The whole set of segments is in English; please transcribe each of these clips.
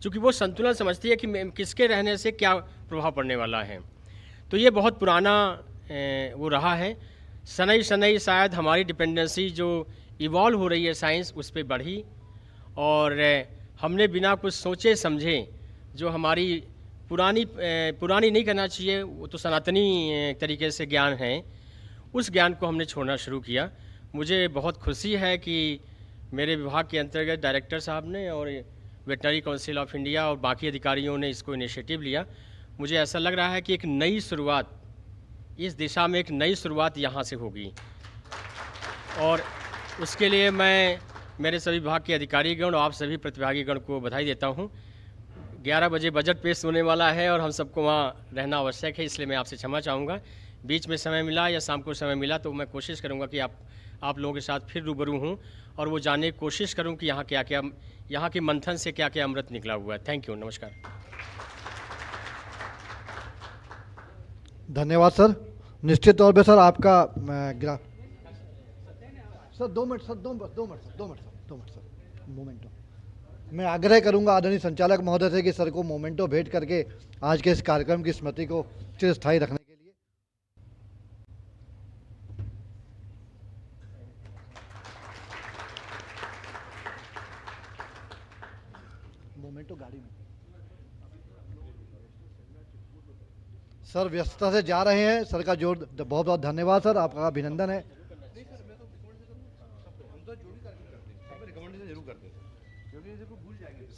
चूँकि वो संतुलन समझती है कि किसके रहने से क्या प्रभाव पड़ने वाला है। तो ये बहुत पुराना वो रहा है। शनैः शनैः शायद हमारी डिपेंडेंसी जो इवॉल्व हो रही है साइंस उस पे बढ़ी, और हमने बिना कुछ सोचे समझे जो हमारी पुरानी नहीं कहना चाहिए, वो तो सनातनी तरीके से ज्ञान है, उस ज्ञान को हमने छोड़ना शुरू किया। मुझे बहुत खुशी है कि मेरे विभाग के अंतर्गत डायरेक्टर साहब ने और वेटनरी काउंसिल ऑफ इंडिया और बाकी अधिकारियों ने इसको इनिशिएटिव लिया। मुझे ऐसा लग रहा है कि एक नई शुरुआत, इस दिशा में एक नई शुरुआत यहाँ से होगी, और उसके लिए मैं मेरे सभी विभाग के अधिकारीगण और आप सभी प्रतिभागीगण को बधाई देता हूँ। 11 बजे बजट पेश होने वाला है और हम सबको वहाँ रहना आवश्यक है, इसलिए मैं आपसे क्षमा चाहूँगा। बीच में समय मिला या शाम को समय मिला तो मैं कोशिश करूँगा कि आप लोगों के साथ फिर रूबरू हूँ और वो जानने की कोशिश करूँ कि यहाँ के मंथन से क्या क्या अमृत निकला हुआ है। थैंक यू, नमस्कार। धन्यवाद सर। निश्चित तौर पे सर आपका सर 2 मिनट सर मोमेंटो। मैं आग्रह करूंगा आदरणीय संचालक महोदय से कि सर को मोमेंटो भेंट करके आज के इस कार्यक्रम की स्मृति को चिरस्थायी रखने के लिए। मोमेंटो गाड़ी में सर व्यस्तता से जा रहे हैं। सर का बहुत बहुत धन्यवाद सर, आपका अभिनंदन है।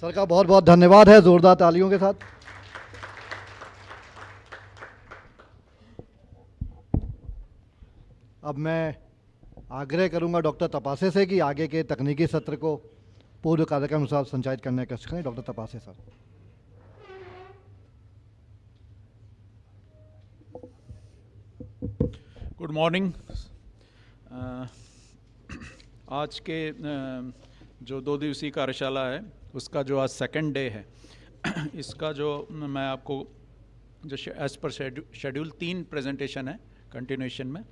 सर का बहुत बहुत धन्यवाद है, जोरदार तालियों के साथ। अब मैं आग्रह करूंगा डॉक्टर तपासे से कि आगे के तकनीकी सत्र को पूर्व कार्यक्रम अनुसार संचालित करने का करें। Doctor Tapase sir. Good morning. आज के जो 2 दिवसीय कार्यशाला है उसका जो आज सेकंड डे है, इसका जो मैं आपको जो एज पर शेड्यूल 3 प्रेजेंटेशन है कंटिन्यूएशन में,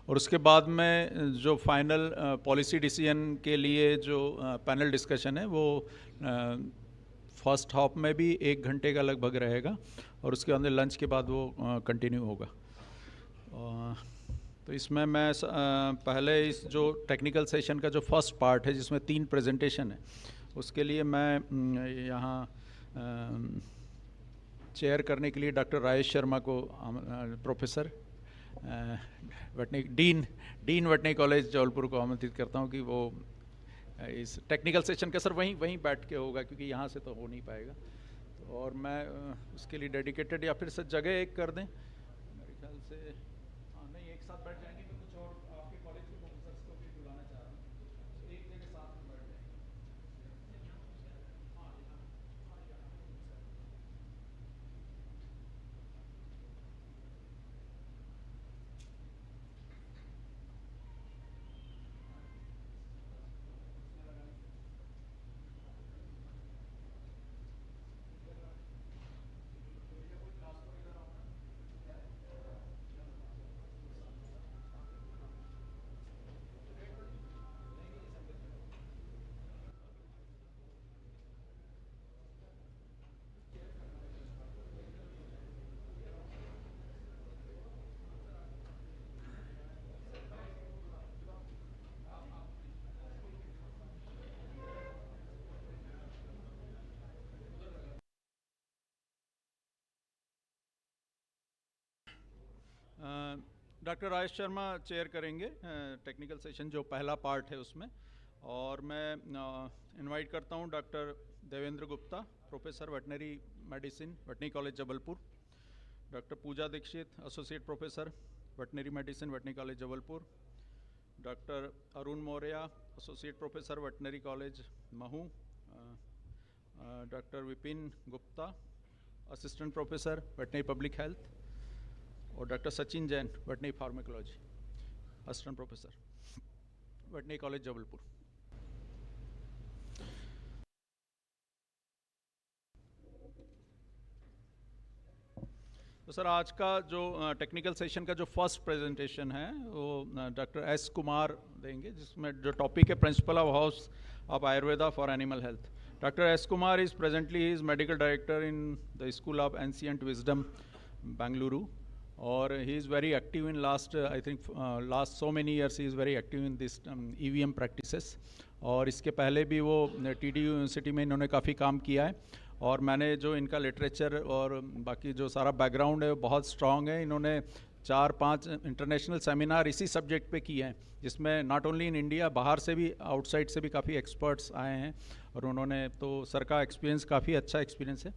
और उसके बाद में जो फाइनल पॉलिसी डिसीजन के लिए जो पैनल डिस्कशन है वो फर्स्ट हाफ में भी 1 घंटे का लगभग रहेगा, और उसके अंदर लंच के बाद वो कंटिन्यू होगा। तो इसमें मैं पहले इस जो टेक्निकल सेशन का जो फर्स्ट पार्ट है जिसमें 3 प्रेजेंटेशन है, उसके लिए मैं यहाँ चेयर करने के लिए डॉक्टर राजेश शर्मा को, professor dean veterinary college Jabalpur को आमंत्रित करता हूँ कि वो इस टेक्निकल सेशन का सर वहीं बैठ के होगा, क्योंकि यहाँ से तो हो नहीं पाएगा। तो और मैं उसके लिए डेडिकेटेड, या फिर सर जगह एक कर दें मेरे ख्याल से, नहीं एक साथ बैठ जाएंगे, तो कुछ और आपके कॉलेज के प्रोफेसर्स को भी बुलाना चाह रहा हूँ, तो एक जगह साथ में बैठ जाएंगे। डॉक्टर राजेश शर्मा चेयर करेंगे टेक्निकल सेशन जो पहला पार्ट है उसमें, और मैं इनवाइट करता हूँ doctor Devendra Gupta, professor veterinary medicine, veterinary college Jabalpur, doctor Pooja Dixit, associate professor, veterinary medicine, veterinary college Jabalpur, doctor Arun Maurya, associate professor, veterinary college Mhow, doctor Vipin Gupta, assistant professor, veterinary public health, और doctor Sachin Jain, veterinary pharmacology, assistant professor, veterinary college Jabalpur. तो sir आज का जो technical session का जो first presentation है वो doctor S Kumar देंगे, जिसमें जो टॉपिक है principle of house of Ayurveda for animal health. Dr. S. Kumar is presently medical director in the School of Ancient Wisdom, Bangalore. Or he is very active in last so many years he is very active in this EVM practices. और इसके पहले भी वो TDU university में इन्होंने काफ़ी काम किया है और मैंने जो इनका लिटरेचर और बाकी जो सारा बैकग्राउंड है वो बहुत स्ट्रॉन्ग है. इन्होंने 4-5 इंटरनेशनल सेमिनार इसी सब्जेक्ट पे किए हैं जिसमें नॉट ओनली इन इंडिया बाहर से भी आउटसाइड से भी काफ़ी एक्सपर्ट्स आए हैं और उन्होंने तो सर का एक्सपीरियंस काफ़ी अच्छा एक्सपीरियंस है.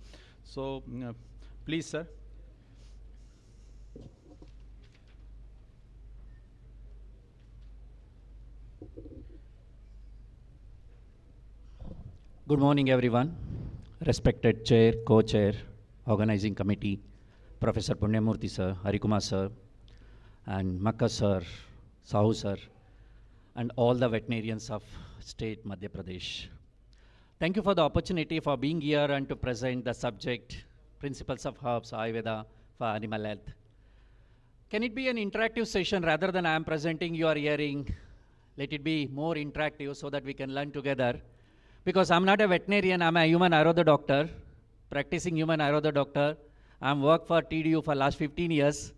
So please sir. Good morning, everyone. Respected Chair, Co-Chair, Organizing Committee, Professor Punyamurthy Sir, Harikumar Sir, and Makka Sir, Sahu Sir, and all the veterinarians of State Madhya Pradesh. Thank you for the opportunity for being here and to present the subject, Principles of Herbs, Ayurveda for Animal Health. Can it be an interactive session rather than I am presenting, you are hearing? Let it be more interactive so that we can learn together. Because I'm not a veterinarian, I'm a human Ayurveda doctor, practicing human Ayurveda doctor. I'm worked for TDU for last 15 years.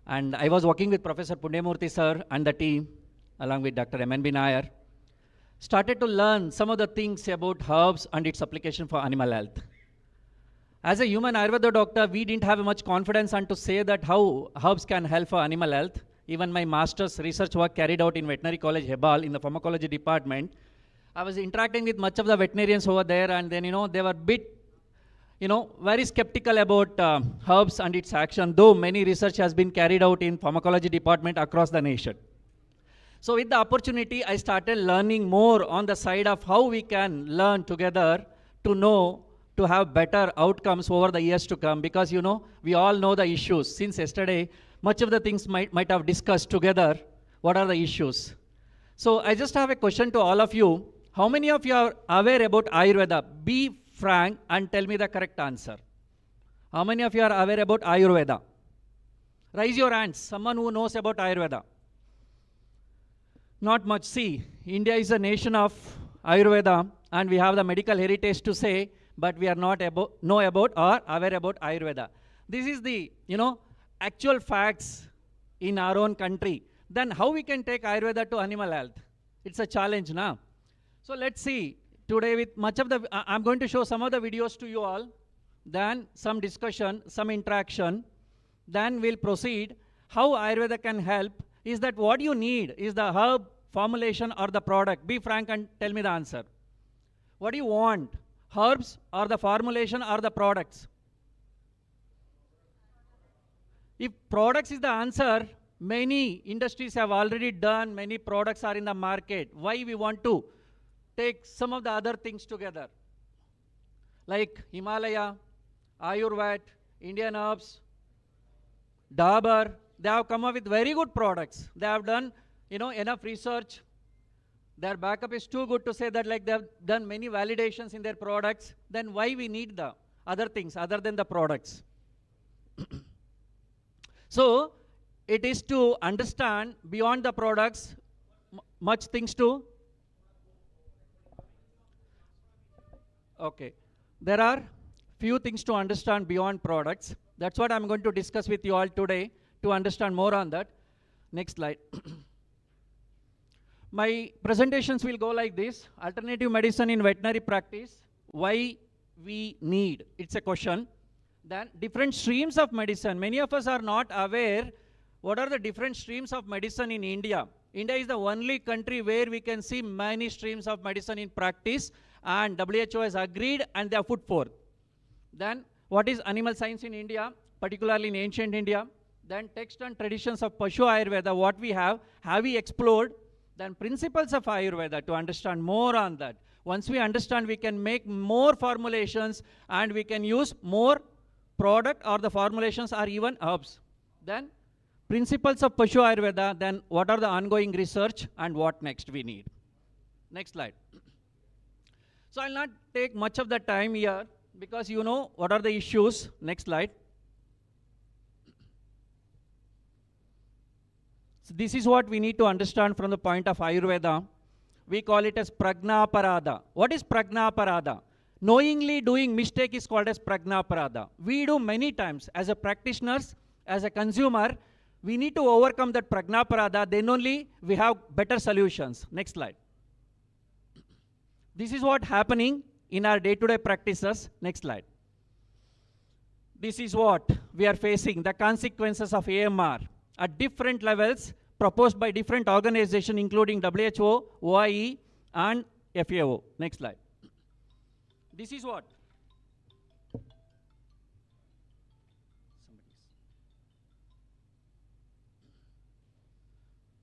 And I was working with Professor Punyamurthy sir and the team, along with Dr. MNB Nair. Started to learn some of the things about herbs and its application for animal health. As a human Ayurveda doctor, we didn't have much confidence on to say that how herbs can help for animal health. Even my master's research work carried out in Veterinary College, Bhopal, in the pharmacology department, I was interacting with much of the veterinarians over there, and then, they were very skeptical about herbs and its action, though many research has been carried out in pharmacology department across the nation. So with the opportunity, I started learning more on the side of how we can learn together to have better outcomes over the years to come, because, we all know the issues. Since yesterday, much of the things might have discussed together. What are the issues? So I just have a question to all of you. How many of you are aware about Ayurveda? Be frank and tell me the correct answer. How many of you are aware about Ayurveda? Raise your hands, someone who knows about Ayurveda. Not much. See, India is a nation of Ayurveda and we have the medical heritage to say, but we are not know about or aware about Ayurveda. This is the, actual facts in our own country. Then how we can take Ayurveda to animal health? It's a challenge now. So let's see, today with much of the, I'm going to show some of the videos to you all, then some discussion, some interaction, then we'll proceed. How Ayurveda can help is that what you need is the herb formulation or the product. Be frank and tell me the answer. What do you want? Herbs or the formulation or the products? If products is the answer, many industries have already done, many products are in the market. Why we want to take some of the other things together? Like Himalaya, Ayurveda, Indian herbs, Dabur, they have come up with very good products. They have done, enough research. Their backup is too good to say that like they have done many validations in their products. Then why we need the other things other than the products? So it is to understand beyond the products, much things to. Okay, there are few things to understand beyond products. That's what I'm going to discuss with you all today to understand more on that. Next slide. My presentations will go like this. Alternative medicine in veterinary practice. Why we need? It's a question. Then different streams of medicine. Many of us are not aware what are the different streams of medicine in India. India is the only country where we can see many streams of medicine in practice, and WHO has agreed and they have put forth. Then what is animal science in India, particularly in ancient India? Then text and traditions of Pashu Ayurveda, what we have we explored? Then principles of Ayurveda, to understand more on that. Once we understand, we can make more formulations and we can use more product or the formulations or even herbs. Then principles of Pashu Ayurveda, then what are the ongoing research and what next we need. Next slide. So I'll not take much of the time here because you know what are the issues. Next slide. So this is what we need to understand from the point of Ayurveda. We call it as Prajnaparada. What is Prajnaparada? knowingly doing mistake is called as prajnaparada. We do many times as a practitioners, as a consumer, we need to overcome that prajnaparada, then only we have better solutions. Next slide. This is what happening in our day-to-day practices. Next slide. This is what we are facing, the consequences of AMR at different levels proposed by different organizations including WHO, OIE and FAO. Next slide. This is what?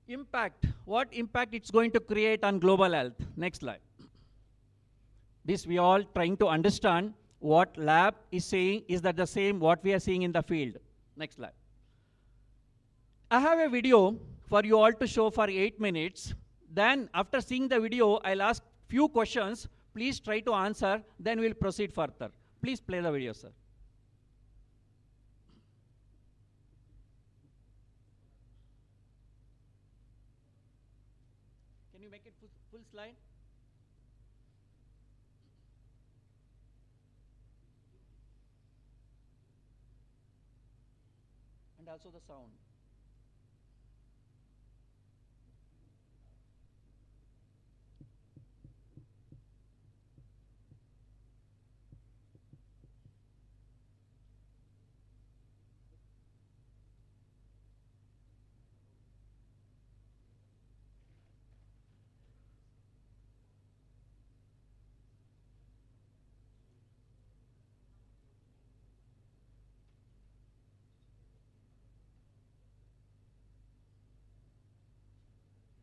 Impact. What impact it's going to create on global health? Next slide. This we all trying to understand what lab is saying. Is that the same what we are seeing in the field? Next slide. I have a video for you all to show for 8 minutes. Then after seeing the video, I'll ask few questions. Please try to answer, then we'll proceed further. Please play the video, sir. Can you make it full slide? And also the sound.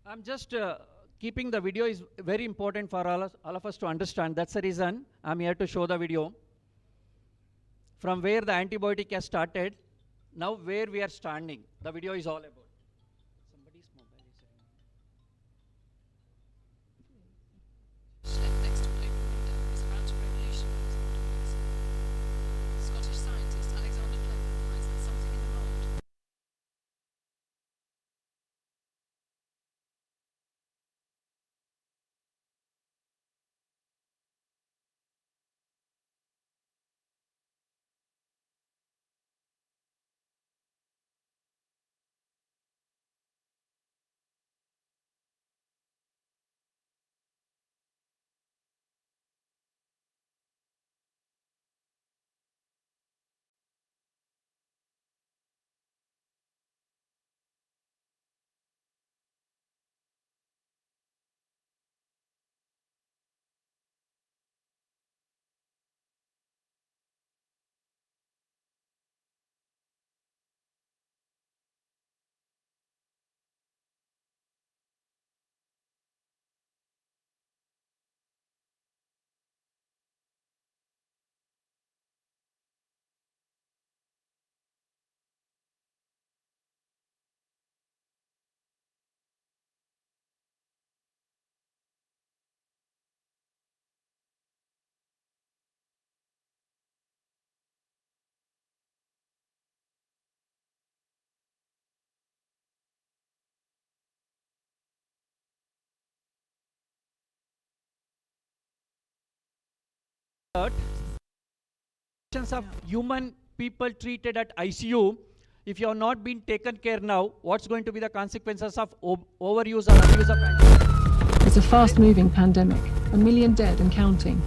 I'm just keeping the video is very important for all of us to understand. That's the reason I'm here to show the video. From where the antibiotic has started, now where we are standing. The video is all about. Somebody's mobile is ringing. Left next to an open window is about to revolutionise modern medicine. Scottish scientist Alexander Fleming finds that something in the mould. Of human people treated at ICU, if you have not been taken care now, what's going to be the consequences of overuse or abuse of antibiotics? It's a fast-moving pandemic, 1 million dead and counting.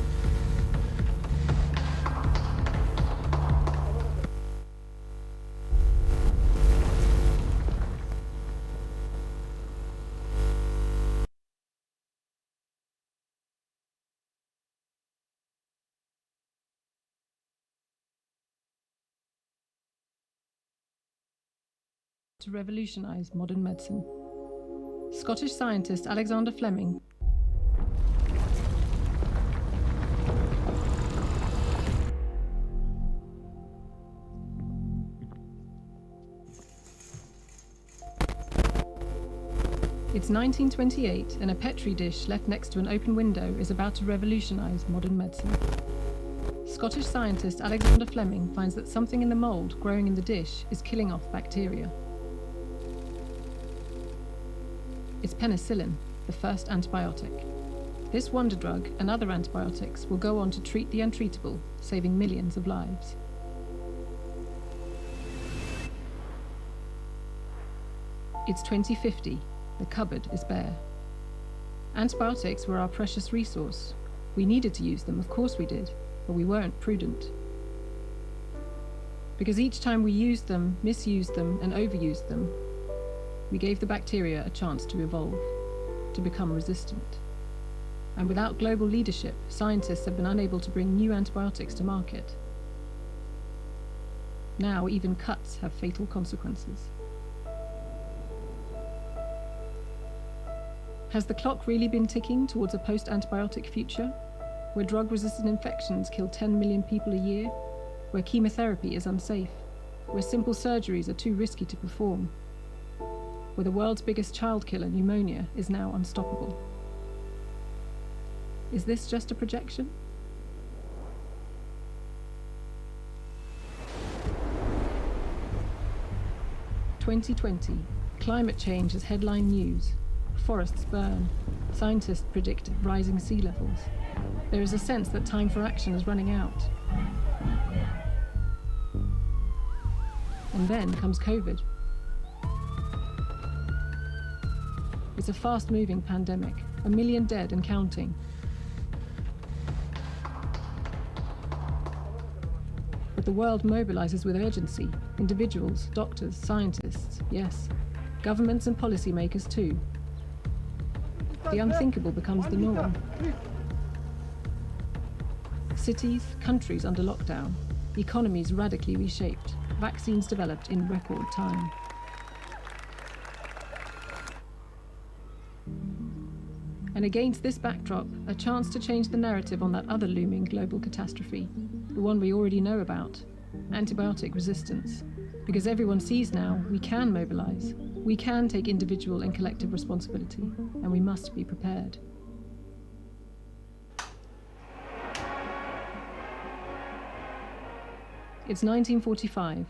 To revolutionise modern medicine. Scottish scientist Alexander Fleming It's 1928 and a Petri dish left next to an open window is about to revolutionise modern medicine. Scottish scientist Alexander Fleming finds that something in the mould growing in the dish is killing off bacteria. It's penicillin, the first antibiotic. This wonder drug and other antibiotics will go on to treat the untreatable, saving millions of lives. It's 2050. The cupboard is bare. Antibiotics were our precious resource. We needed to use them, of course we did, but we weren't prudent. Because each time we used them, misused them, and overused them, we gave the bacteria a chance to evolve, to become resistant. And without global leadership, scientists have been unable to bring new antibiotics to market. Now even cuts have fatal consequences. Has the clock really been ticking towards a post-antibiotic future, where drug-resistant infections kill 10 million people a year, where chemotherapy is unsafe, where simple surgeries are too risky to perform, where the world's biggest child killer, pneumonia, is now unstoppable? Is this just a projection? "2020, climate change is headline news. Forests burn. Scientists predict rising sea levels. There is a sense that time for action is running out. And then comes COVID. It's a fast-moving pandemic, 1 million dead and counting. But the world mobilizes with urgency. Individuals, doctors, scientists, yes. Governments and policymakers too. The unthinkable becomes the norm. Cities, countries under lockdown, economies radically reshaped, vaccines developed in record time. And against this backdrop, a chance to change the narrative on that other looming global catastrophe, the one we already know about, antibiotic resistance. Because everyone sees now we can mobilize, we can take individual and collective responsibility, and we must be prepared. It's 1945.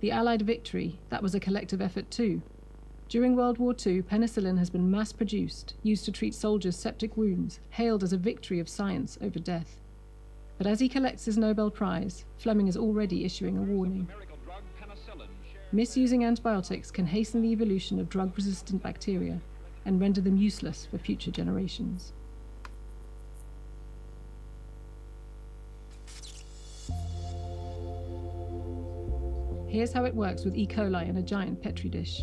The Allied victory, that was a collective effort too. During World War II, penicillin has been mass-produced, used to treat soldiers' septic wounds, hailed as a victory of science over death. But as he collects his Nobel Prize, Fleming is already issuing a warning. Misusing antibiotics can hasten the evolution of drug-resistant bacteria and render them useless for future generations. Here's how it works with E. coli in a giant Petri dish.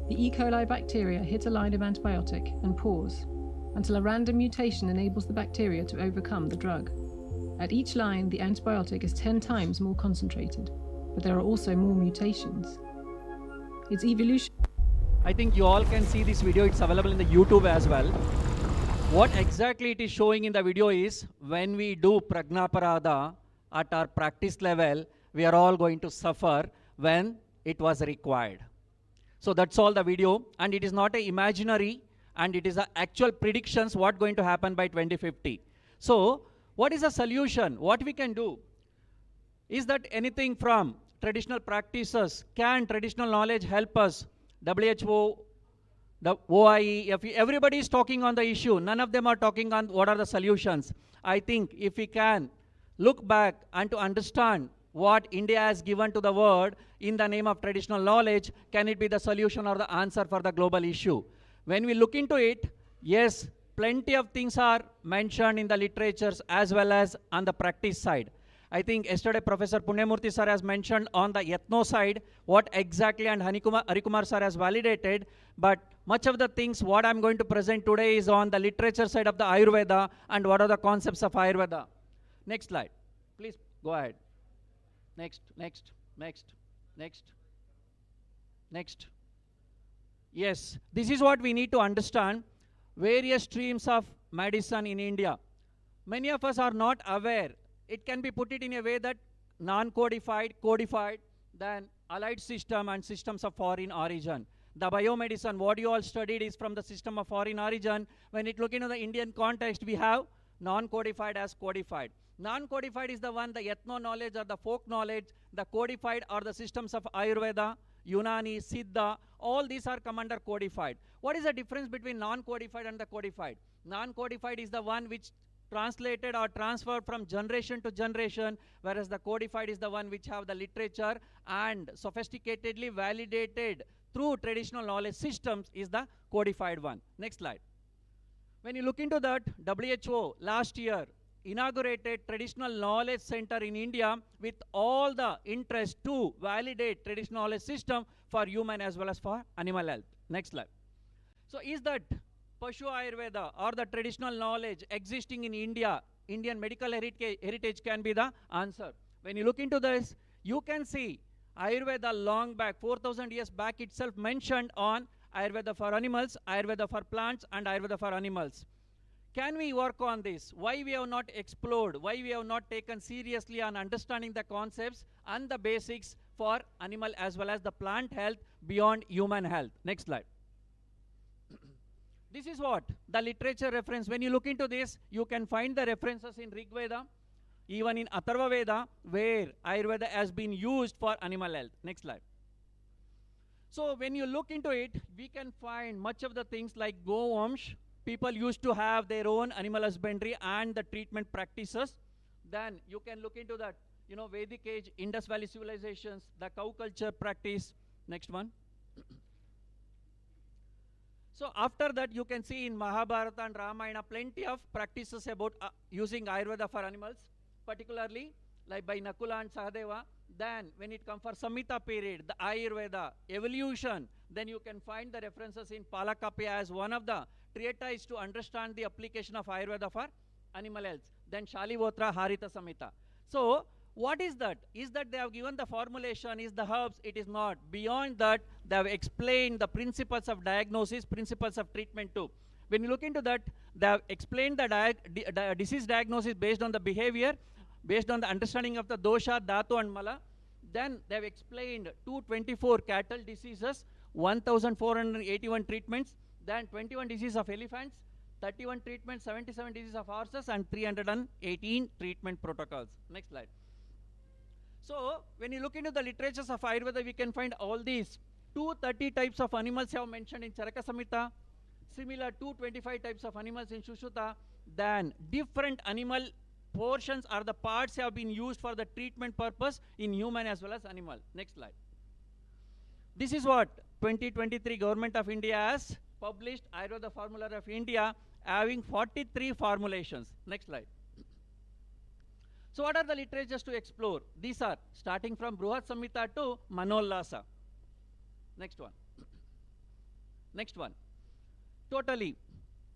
The E. coli bacteria hit a line of antibiotic and pause until a random mutation enables the bacteria to overcome the drug. At each line, the antibiotic is 10 times more concentrated, but there are also more mutations. It's evolution. I think you all can see this video. It's available in the YouTube as well. What exactly it is showing in the video is when we do prajnaparada at our practice level, we are all going to suffer when it was required. So that's all the video, and it is not a imaginary, and it is a actual predictions what going to happen by 2050. So what is the solution? What we can do? Is that anything from traditional practices? Can traditional knowledge help us? WHO, the OIE, everybody is talking on the issue. None of them are talking on what are the solutions. I think if we can look back and to understand what India has given to the world in the name of traditional knowledge, can it be the solution or the answer for the global issue? When we look into it, yes, plenty of things are mentioned in the literatures as well as on the practice side. I think yesterday Professor Punyamurthy sir has mentioned on the ethno side what exactly, and Harikumar sir has validated, but much of the things what I'm going to present today is on the literature side of the Ayurveda and what are the concepts of Ayurveda. Next slide. Please go ahead. Next, next, next, next, next. Yes, this is what we need to understand. Various streams of medicine in India. Many of us are not aware. It can be put it in a way that non-codified, codified, then allied system and systems of foreign origin. The biomedicine, what you all studied is from the system of foreign origin. When it look into the Indian context, we have non-codified as codified. Non-codified is the one, the ethno knowledge or the folk knowledge. The codified are the systems of Ayurveda, Unani, Siddha. All these are come under codified. What is the difference between non-codified and the codified? Non-codified is the one which translated or transferred from generation to generation, whereas the codified is the one which have the literature and sophisticatedly validated through traditional knowledge systems is the codified one. Next slide. When you look into that, WHO last year inaugurated traditional knowledge center in India with all the interest to validate traditional knowledge system for human as well as for animal health. Next slide. So is that Pashu Ayurveda or the traditional knowledge existing in India, Indian medical heritage can be the answer. When you look into this, you can see Ayurveda long back, 4,000 years back itself mentioned on Ayurveda for animals, Ayurveda for plants and Ayurveda for animals. Can we work on this? Why we have not explored? Why we have not taken seriously on understanding the concepts and the basics for animal as well as the plant health beyond human health? Next slide. This is what the literature reference. When you look into this, you can find the references in Rig Veda, even in Atharva Veda, where Ayurveda has been used for animal health. Next slide. So when you look into it, we can find much of the things like Govamsh. People used to have their own animal husbandry and the treatment practices. Then you can look into that, Vedic age, Indus Valley civilizations, the cow culture practice. Next one. So after that, you can see in Mahabharata and Ramayana plenty of practices about using Ayurveda for animals, particularly like by Nakula and Sahadeva. Then when it comes for Samhita period, the Ayurveda, evolution, then you can find the references in Palakapya as one of the treatise to understand the application of Ayurveda for animal health. Then Shalivotra, Harita Samhita. So what is that? Is that they have given the formulation, is the herbs? It is not. Beyond that, they have explained the principles of diagnosis, principles of treatment too. When you look into that, they have explained the disease diagnosis based on the behavior, based on the understanding of the dosha, dhatu and mala. Then they have explained 224 cattle diseases, 1,481 treatments, then 21 diseases of elephants, 31 treatments, 77 diseases of horses, and 318 treatment protocols. Next slide. So when you look into the literatures of Ayurveda, we can find all these 230 types of animals have mentioned in Charaka Samhita, similar 225 types of animals in Shushruta. Then different animal portions or the parts have been used for the treatment purpose in human as well as animal. Next slide. This is what 2023 Government of India has published, Ayurveda Formula of India, having 43 formulations. Next slide. So what are the literatures to explore? These are starting from Bruhat Samhita to Manollasa. Next one. Next one. Totally,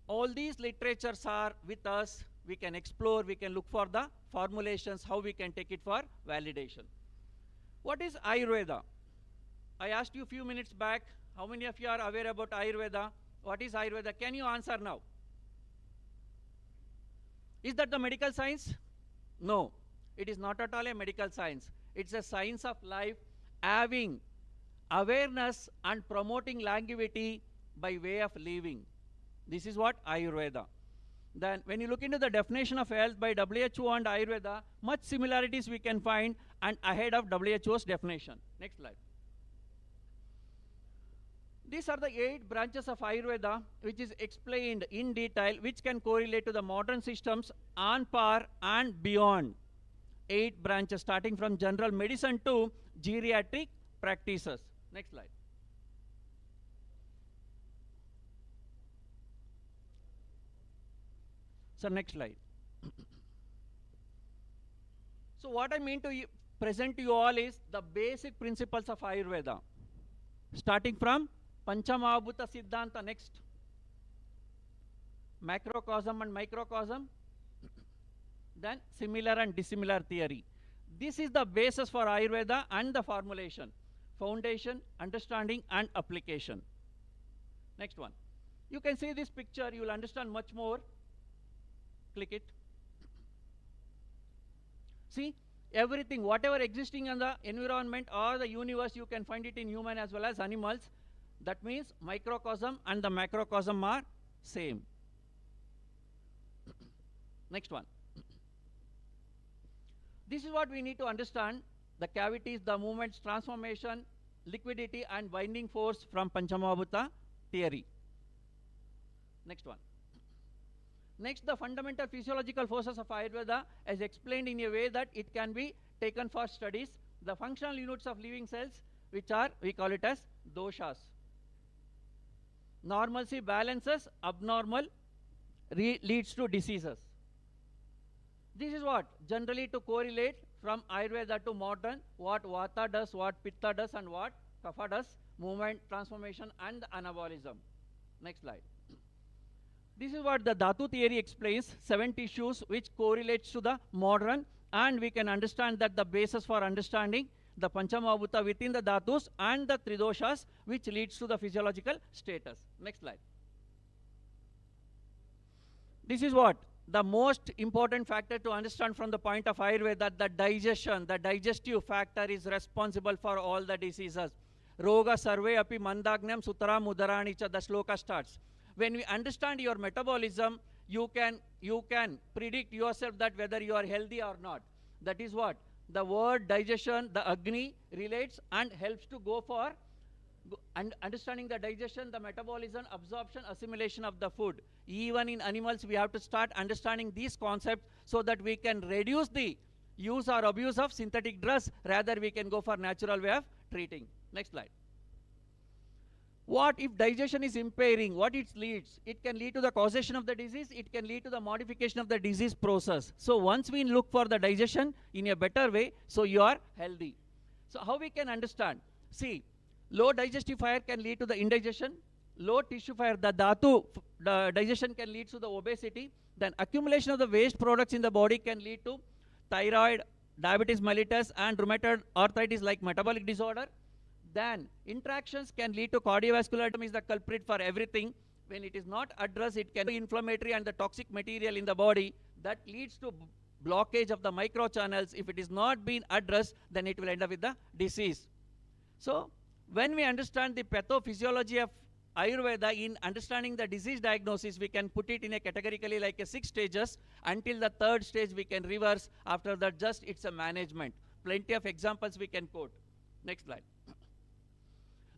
all these literatures are with us. We can explore, we can look for the formulations, how we can take it for validation. What is Ayurveda? I asked you a few minutes back, how many of you are aware about Ayurveda? What is Ayurveda? Can you answer now? Is that the medical science? No, it is not at all a medical science. It's a science of life, having awareness and promoting longevity by way of living. This is what Ayurveda. Then when you look into the definition of health by WHO and Ayurveda, much similarities we can find and ahead of WHO's definition. Next slide. These are the 8 branches of Ayurveda which is explained in detail, which can correlate to the modern systems on par and beyond. 8 branches starting from general medicine to geriatric practices. Next slide. So next slide. So what I mean to present to you all is the basic principles of Ayurveda. Starting from Panchamahabhuta Siddhanta next. Macrocosm and microcosm. Then similar and dissimilar theory. This is the basis for Ayurveda and the formulation. Foundation, understanding and application. Next one. You can see this picture, you will understand much more. Click it. See, everything, whatever existing in the environment or the universe, you can find it in human as well as animals. That means microcosm and the macrocosm are same. Next one. This is what we need to understand: the cavities, the movements, transformation, liquidity and binding force from Panchamahabhuta theory. Next one. Next, the fundamental physiological forces of Ayurveda is explained in a way that it can be taken for studies. The functional units of living cells, which are, we call it as doshas. Normalcy balances, abnormal leads to diseases. This is what generally to correlate from Ayurveda to modern, what Vata does, what Pitta does, and what Kapha does, movement, transformation, and anabolism. Next slide. This is what the Dhatu theory explains, 7 tissues which correlates to the modern, and we can understand that the basis for understanding the Panchamahabhuta within the Dhatus and the Tridoshas, which leads to the physiological status. Next slide. This is what the most important factor to understand from the point of Ayurveda, that the digestion, the digestive factor is responsible for all the diseases. Roga sarve api mandagnyam sutara mudarani cha, the shloka starts. When we understand your metabolism, you can predict yourself that whether you are healthy or not. That is what the word digestion, the Agni, relates and helps to go for understanding the digestion, the metabolism, absorption, assimilation of the food. Even in animals, we have to start understanding these concepts so that we can reduce the use or abuse of synthetic drugs. Rather, we can go for natural way of treating. Next slide. What if digestion is impairing? What it leads? It can lead to the causation of the disease. It can lead to the modification of the disease process. So once we look for the digestion in a better way, so you are healthy. So how we can understand? See, low digestive fire can lead to the indigestion. Low tissue fire, the dhatu, the digestion can lead to the obesity. Then accumulation of the waste products in the body can lead to thyroid, diabetes mellitus, and rheumatoid arthritis like metabolic disorder. Then interactions can lead to cardiovascular, is the culprit for everything. When it is not addressed, it can be inflammatory and the toxic material in the body that leads to blockage of the microchannels. If it is not being addressed, then it will end up with the disease. So when we understand the pathophysiology of Ayurveda in understanding the disease diagnosis, we can put it in a categorically like a 6 stages. Until the 3rd stage, we can reverse. After that, just it's a management. Plenty of examples we can quote. Next slide.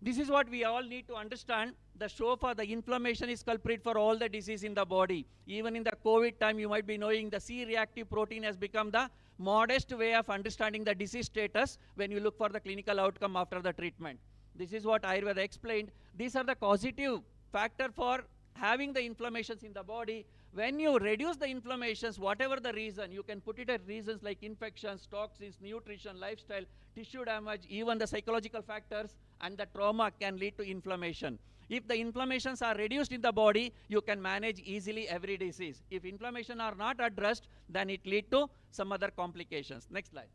This is what we all need to understand. The for the inflammation is culprit for all the disease in the body. Even in the COVID time, you might be knowing the C-reactive protein has become the modest way of understanding the disease status when you look for the clinical outcome after the treatment. This is what Ayurveda explained. These are the causative factor for having the inflammations in the body. When you reduce the inflammations, whatever the reason, you can put it as reasons like infections, toxins, nutrition, lifestyle, tissue damage, even the psychological factors, and the trauma can lead to inflammation. If the inflammations are reduced in the body, you can manage easily every disease. If inflammation are not addressed, then it lead to some other complications. Next slide.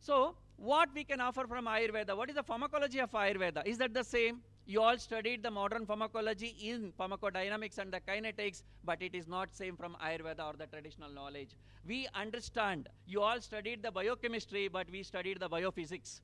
So what we can offer from Ayurveda? What is the pharmacology of Ayurveda? Is that the same? You all studied the modern pharmacology in pharmacodynamics and the kinetics, but it is not same from Ayurveda or the traditional knowledge. We understand, you all studied the biochemistry, but we studied the biophysics.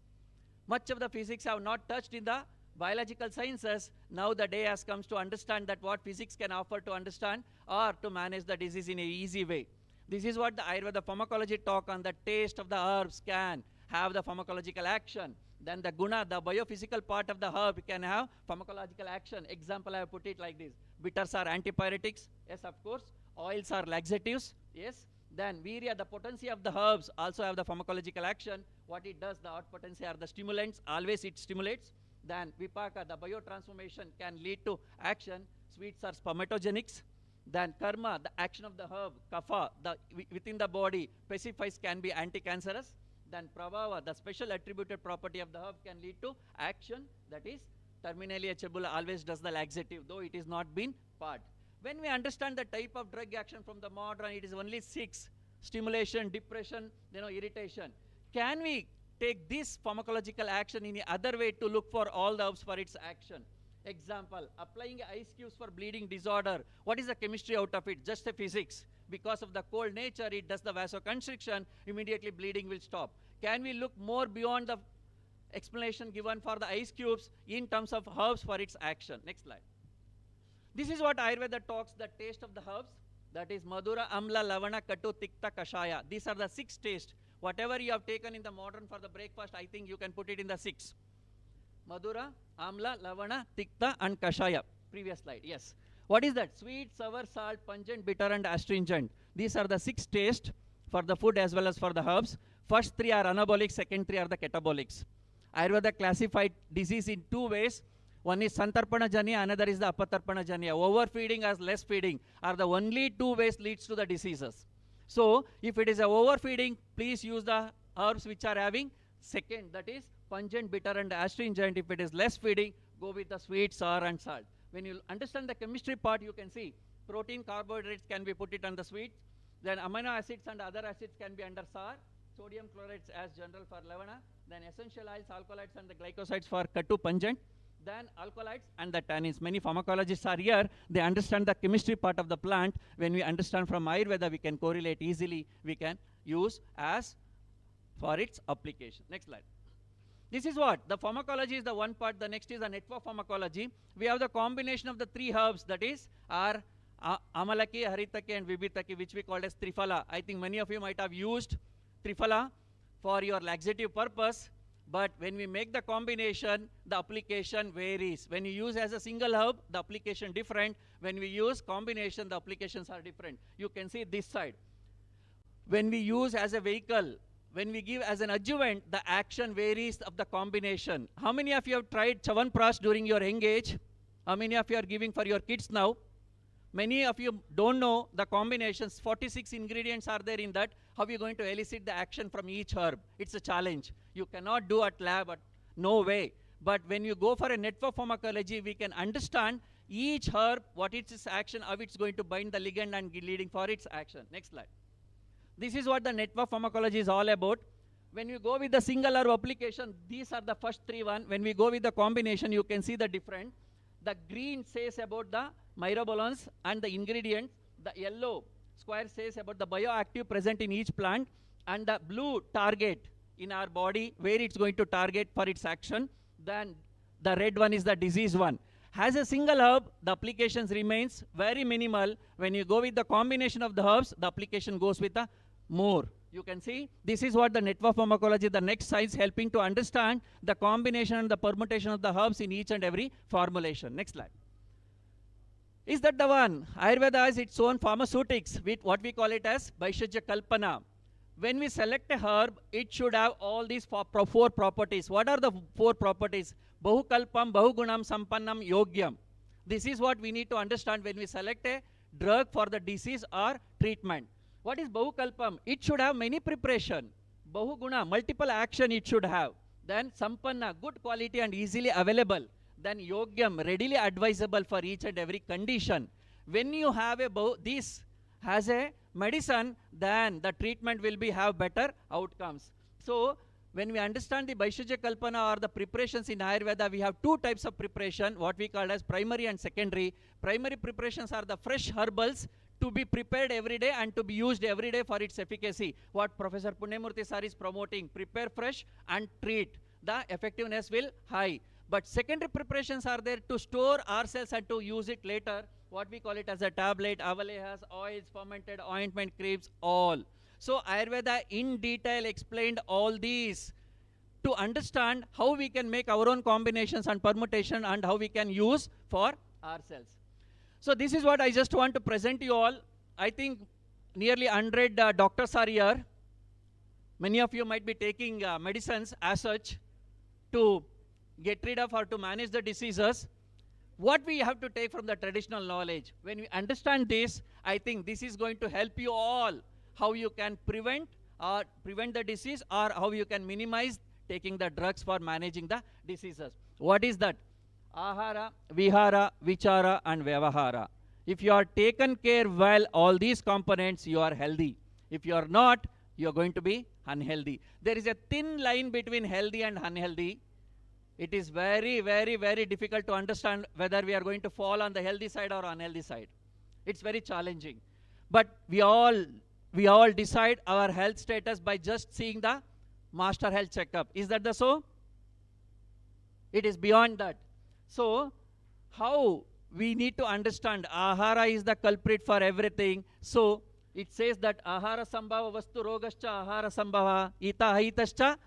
Much of the physics have not touched in the biological sciences. Now the day has come to understand that what physics can offer to understand or to manage the disease in an easy way. This is what the Ayurveda pharmacology talk on. The taste of the herbs can have the pharmacological action. Then the guna, the biophysical part of the herb can have pharmacological action. Example, I have put it like this. Bitters are antipyretics. Yes, of course. Oils are laxatives. Yes. Then virya, the potency of the herbs also have the pharmacological action. What it does, the hot potency are the stimulants. Always it stimulates. Then vipaka, the biotransformation can lead to action. Sweets are spermatogenics. Then karma, the action of the herb. Kapha, the within the body, pacifies, can be anti-cancerous. Then pravava, the special attributed property of the herb, can lead to action. That is terminally H. always does the laxative, though it is not been part. When we understand the type of drug action from the modern, it is only 6. Stimulation, depression, irritation. Can we take this pharmacological action in other way to look for all the herbs for its action? Example, applying ice cubes for bleeding disorder. What is the chemistry out of it? Just a physics. Because of the cold nature, it does the vasoconstriction, immediately bleeding will stop. Can we look more beyond the explanation given for the ice cubes in terms of herbs for its action? Next slide. This is what Ayurveda talks, the taste of the herbs. That is Madhura, Amla, Lavana, Katu, Tikta, Kashaya. These are the 6 tastes. Whatever you have taken in the modern for the breakfast, I think you can put it in the 6. Madhura, Amla, Lavana, Tikta, and Kashaya. Previous slide, yes. What is that? Sweet, sour, salt, pungent, bitter, and astringent. These are the 6 tastes for the food as well as for the herbs. First 3 are anabolic, second 3 are the catabolics. Ayurveda classified disease in 2 ways. One is santarpana janya, another is the apatarpana janya. Overfeeding as less feeding are the only 2 ways leads to the diseases. So if it is a overfeeding, please use the herbs which are having second, that is pungent, bitter, and astringent. If it is less feeding, go with the sweet, sour, and salt. When you understand the chemistry part, you can see protein, carbohydrates can be put it on the sweet. Then amino acids and other acids can be under sour. Sodium chlorides as general for lavana. Then essential oils, alkaloids, and the glycosides for katu, pungent. Then alkaloids and the tannins. Many pharmacologists are here. They understand the chemistry part of the plant. When we understand from Ayurveda, we can correlate easily. We can use as for its application. Next slide. This is what? The pharmacology is the one part. The next is the network pharmacology. We have the combination of the 3 herbs, that is our Amalaki, Haritaki, and Vibhitaki, which we call as Triphala. I think many of you might have used Triphala for your laxative purpose. But when we make the combination, the application varies. When you use as a single herb, the application different. When we use combination, the applications are different. You can see this side. When we use as a vehicle, when we give as an adjuvant, the action varies of the combination. How many of you have tried Chyawanprash during your young age? How many of you are giving for your kids now? Many of you don't know the combinations. 46 ingredients are there in that. How are you going to elicit the action from each herb? It's a challenge. You cannot do at lab, no way. But when you go for a network pharmacology, we can understand each herb, what is its action, how it's going to bind the ligand and leading for its action. Next slide. This is what the network pharmacology is all about. When you go with the single herb application, these are the first 3 one. When we go with the combination, you can see the different. The green says about the myrobalance and the ingredients. The yellow square says about the bioactive present in each plant. And the blue target in our body, where it's going to target for its action. Then the red one is the disease one. As a single herb, the applications remains very minimal. When you go with the combination of the herbs, the application goes with the more. You can see this is what the network pharmacology, the next science, helping to understand the combination and the permutation of the herbs in each and every formulation. Next slide. Is that the one? Ayurveda has its own pharmaceutics with what we call it as Vaishajya Kalpana. When we select a herb, it should have all these 4 properties. What are the 4 properties? Bahukalpam, Bahugunam, Sampannam, Yogyam. This is what we need to understand when we select a drug for the disease or treatment. What is Bahukalpam? It should have many preparation. Bahuguna, multiple action it should have. Then Sampanna, good quality and easily available. Then Yogyam, readily advisable for each and every condition. When you have this as a medicine, then the treatment will have better outcomes. So when we understand the Vaishajya Kalpana or the preparations in Ayurveda, we have 2 types of preparation, what we call as primary and secondary. Primary preparations are the fresh herbals to be prepared every day and to be used every day for its efficacy. What Professor Punyamurthy sir is promoting, prepare fresh and treat. The effectiveness will high. But secondary preparations are there to store ourselves and to use it later. What we call it as a tablet, avalehas, oils, fermented ointment, creams, all. So Ayurveda in detail explained all these to understand how we can make our own combinations and permutation and how we can use for ourselves. So this is what I just want to present you all. I think nearly 100 doctors are here. Many of you might be taking medicines as such to get rid of or to manage the diseases. What we have to take from the traditional knowledge, when we understand this, I think this is going to help you all how you can prevent the disease or how you can minimize taking the drugs for managing the diseases. What is that? Ahara, Vihara, Vichara and Vyavahara. If you are taken care well, all these components, you are healthy. If you are not, you are going to be unhealthy. There is a thin line between healthy and unhealthy. It is very, very, very difficult to understand whether we are going to fall on the healthy side or unhealthy side. It's very challenging. But we all decide our health status by just seeing the master health checkup. Is that the so? It is beyond that. So, how we need to understand ahara is the culprit for everything. So, it says that ahara sambhava vastu rogascha ahara sambhava ita hitascha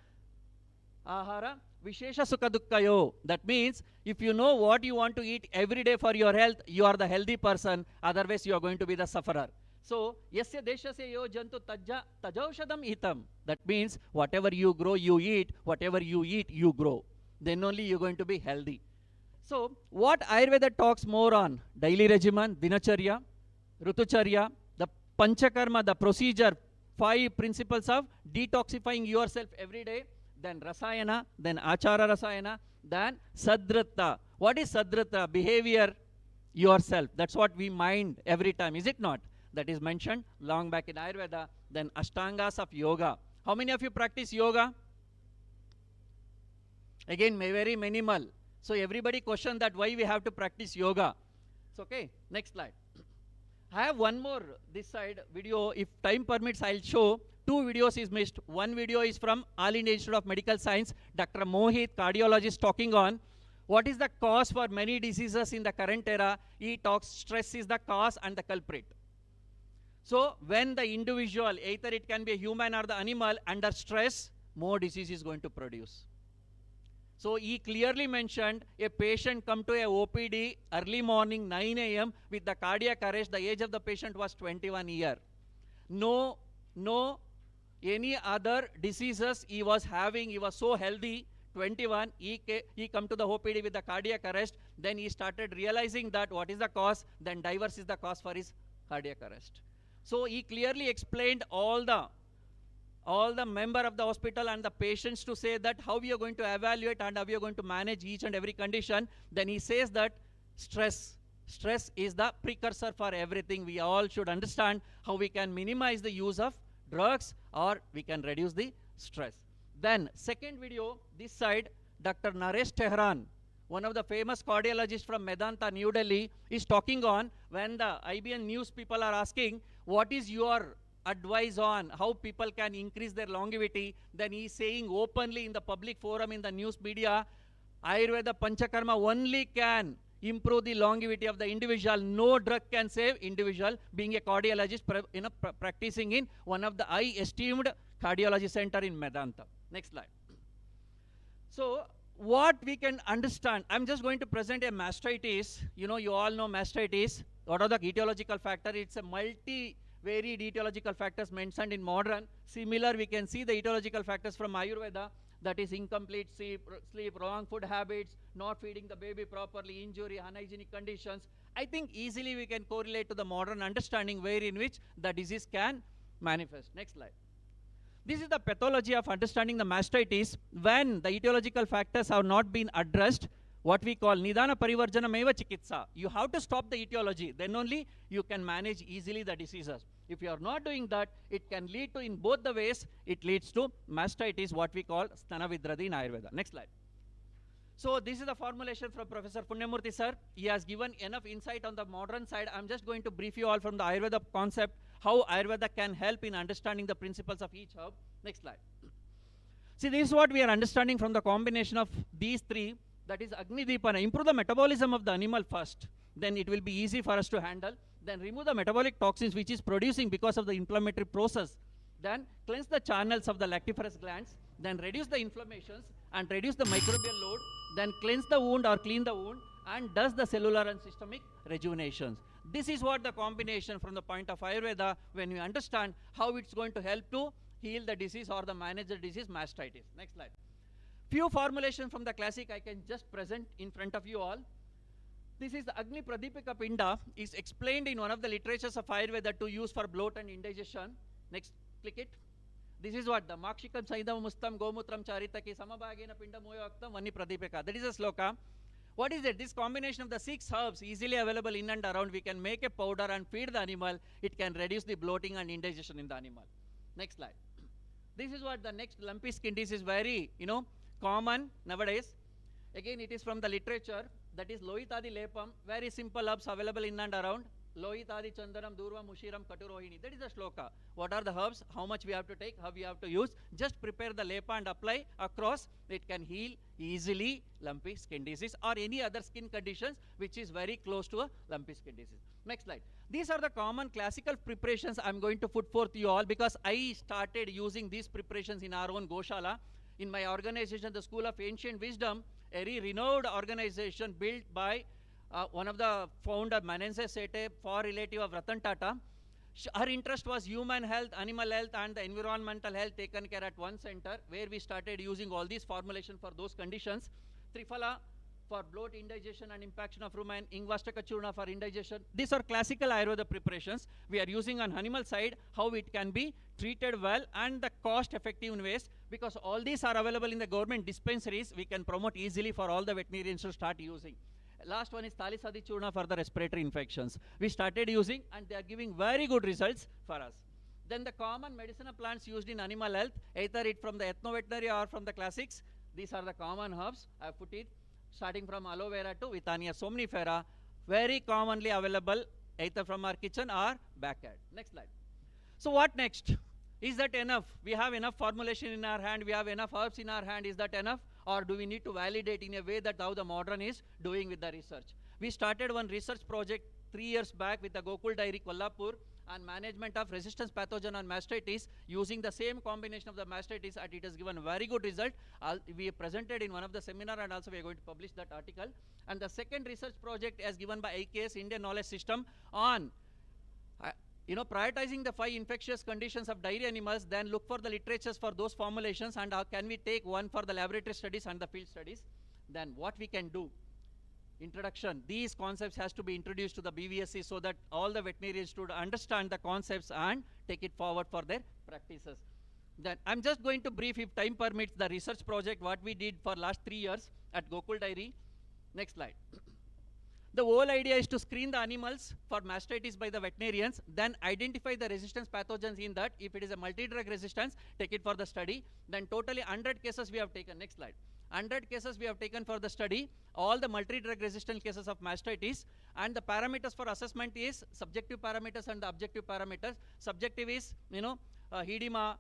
ahara Vishesha Sukha Dukkayo. That means if you know what you want to eat every day for your health, you are the healthy person. Otherwise, you are going to be the sufferer. So, yasya deshasya yo jantu tajaushadam hitam. That means whatever you grow, you eat. Whatever you eat, you grow. Then only you are going to be healthy. So, what Ayurveda talks more on? Daily regimen, dinacharya, rutucharya, the panchakarma, the procedure, 5 principles of detoxifying yourself every day, then rasayana, then achara rasayana, then sadhrita. What is sadhrita? Behavior yourself. That's what we mind every time, is it not? That is mentioned long back in Ayurveda. Then ashtangas of yoga. How many of you practice yoga? Again, very minimal. So everybody question that why we have to practice yoga. It's okay. Next slide. I have one more this side video. If time permits, I'll show. 2 videos is missed. One video is from All India Institute of Medical Science. Dr. Mohit, cardiologist, talking on what is the cause for many diseases in the current era. He talks stress is the cause and the culprit. So when the individual, either it can be a human or the animal, under stress, more disease is going to produce. So he clearly mentioned a patient come to a OPD early morning 9 a.m. with the cardiac arrest. The age of the patient was 21 years. No any other diseases he was having. He was so healthy, 21. He come to the OPD with the cardiac arrest. Then he started realizing that what is the cause. Then diverse is the cause for his cardiac arrest. So he clearly explained all the member of the hospital and the patients to say that how we are going to evaluate and how we are going to manage each and every condition. Then he says that stress is the precursor for everything. We all should understand how we can minimize the use of drugs or we can reduce the stress. Then second video, this side, Dr. Naresh Tehran, one of the famous cardiologists from Medanta, New Delhi, is talking on when the IBN news people are asking, what is your advice on how people can increase their longevity? Then he is saying openly in the public forum, in the news media, Ayurveda Panchakarma only can improve the longevity of the individual. No drug can save individual. Being a cardiologist, practicing in one of the high esteemed cardiology center in Medanta. Next slide. So what we can understand, I'm just going to present a mastitis. You all know mastitis. What are the etiological factors? It's a varied etiological factors mentioned in modern. Similar, we can see the etiological factors from Ayurveda. That is incomplete sleep, wrong food habits, not feeding the baby properly, injury, unhygienic conditions. I think easily we can correlate to the modern understanding wherein which the disease can manifest. Next slide. This is the pathology of understanding the mastitis. When the etiological factors have not been addressed, what we call nidana parivarjana meva chikitsa. You have to stop the etiology. Then only you can manage easily the diseases. If you are not doing that, it can lead to, in both the ways, it leads to mastitis, what we call Stanavidradi in Ayurveda. Next slide. So this is the formulation from Professor Punyamurthy sir. He has given enough insight on the modern side. I'm just going to brief you all from the Ayurveda concept, how Ayurveda can help in understanding the principles of each herb. Next slide. See, this is what we are understanding from the combination of these 3. That is Agni Deepana. Improve the metabolism of the animal first. Then it will be easy for us to handle. Then remove the metabolic toxins which is producing because of the inflammatory process. Then cleanse the channels of the lactiferous glands. Then reduce the inflammations and reduce the microbial load. Then cleanse the wound or clean the wound and does the cellular and systemic rejuvenations. This is what the combination from the point of Ayurveda, when you understand how it's going to help to heal the disease or the manage the disease, mastitis. Next slide. Few formulations from the classic I can just present in front of you all. This is the Agni Pradipika Pinda, is explained in one of the literatures of Ayurveda to use for bloat and indigestion. Next, click it. This is what the Makshikam Saidam Mustam Gomutram Charitaki Samabhagena Pinda Moyaktam Vani Pradipika. That is a sloka. What is it? This combination of the 6 herbs easily available in and around, we can make a powder and feed the animal. It can reduce the bloating and indigestion in the animal. Next slide. This is what the next lumpy skin disease is very, common nowadays. Again, it is from the literature. That is Loitadi Lepam. Very simple herbs available in and around. Loitadi Chandaram Durva Mushiram Katurohini. That is the shloka. What are the herbs? How much we have to take? How we have to use? Just prepare the lepa and apply across. It can heal easily lumpy skin disease or any other skin conditions which is very close to a lumpy skin disease. Next slide. These are the common classical preparations I'm going to put forth to you all because I started using these preparations in our own Goshala. in my organization, the School of Ancient Wisdom, a renowned organization built by one of the founder, Manense Sete, for relative of Ratan Tata. Her interest was human health, animal health, and the environmental health taken care at one center, where we started using all these formulation for those conditions. Triphala for bloat, indigestion, and impaction of rumen, Ingvastaka Churna for indigestion. These are classical Ayurveda preparations. We are using on animal side how it can be treated well and the cost effective ways, because all these are available in the government dispensaries. We can promote easily for all the veterinarians to start using. Last one is Talisadi Churna for the respiratory infections. We started using and they are giving very good results for us. Then the common medicinal plants used in animal health, either it from the ethno-veterinary or from the classics. These are the common herbs. I put it starting from aloe vera to Withania somnifera, very commonly available either from our kitchen or backyard. Next slide. So what next? Is that enough? We have enough formulation in our hand, we have enough herbs in our hand. Is that enough? Or do we need to validate in a way that how the modern is doing with the research? We started one research project 3 years back with the Gokul Dairy Kolhapur and management of resistance pathogen on mastitis using the same combination of the mastitis, and it has given very good result. We presented in one of the seminar, and also we are going to publish that article. And the second research project as given by IKS, Indian Knowledge System, on prioritizing the 5 infectious conditions of dairy animals, then look for the literatures for those formulations, and can we take one for the laboratory studies and the field studies. Then what we can do. Introduction. These concepts has to be introduced to the BVSC so that all the veterinarians should understand the concepts and take it forward for their practices. Then I'm just going to brief, if time permits, the research project what we did for last 3 years at Gokul Dairy. Next slide. The whole idea is to screen the animals for mastitis by the veterinarians, then identify the resistance pathogens in that. If it is a multi-drug resistance, take it for the study. Then totally 100 cases we have taken. Next slide. 100 cases we have taken for the study, all the multi-drug resistant cases of mastitis, and the parameters for assessment is subjective parameters and the objective parameters. Subjective is, edema,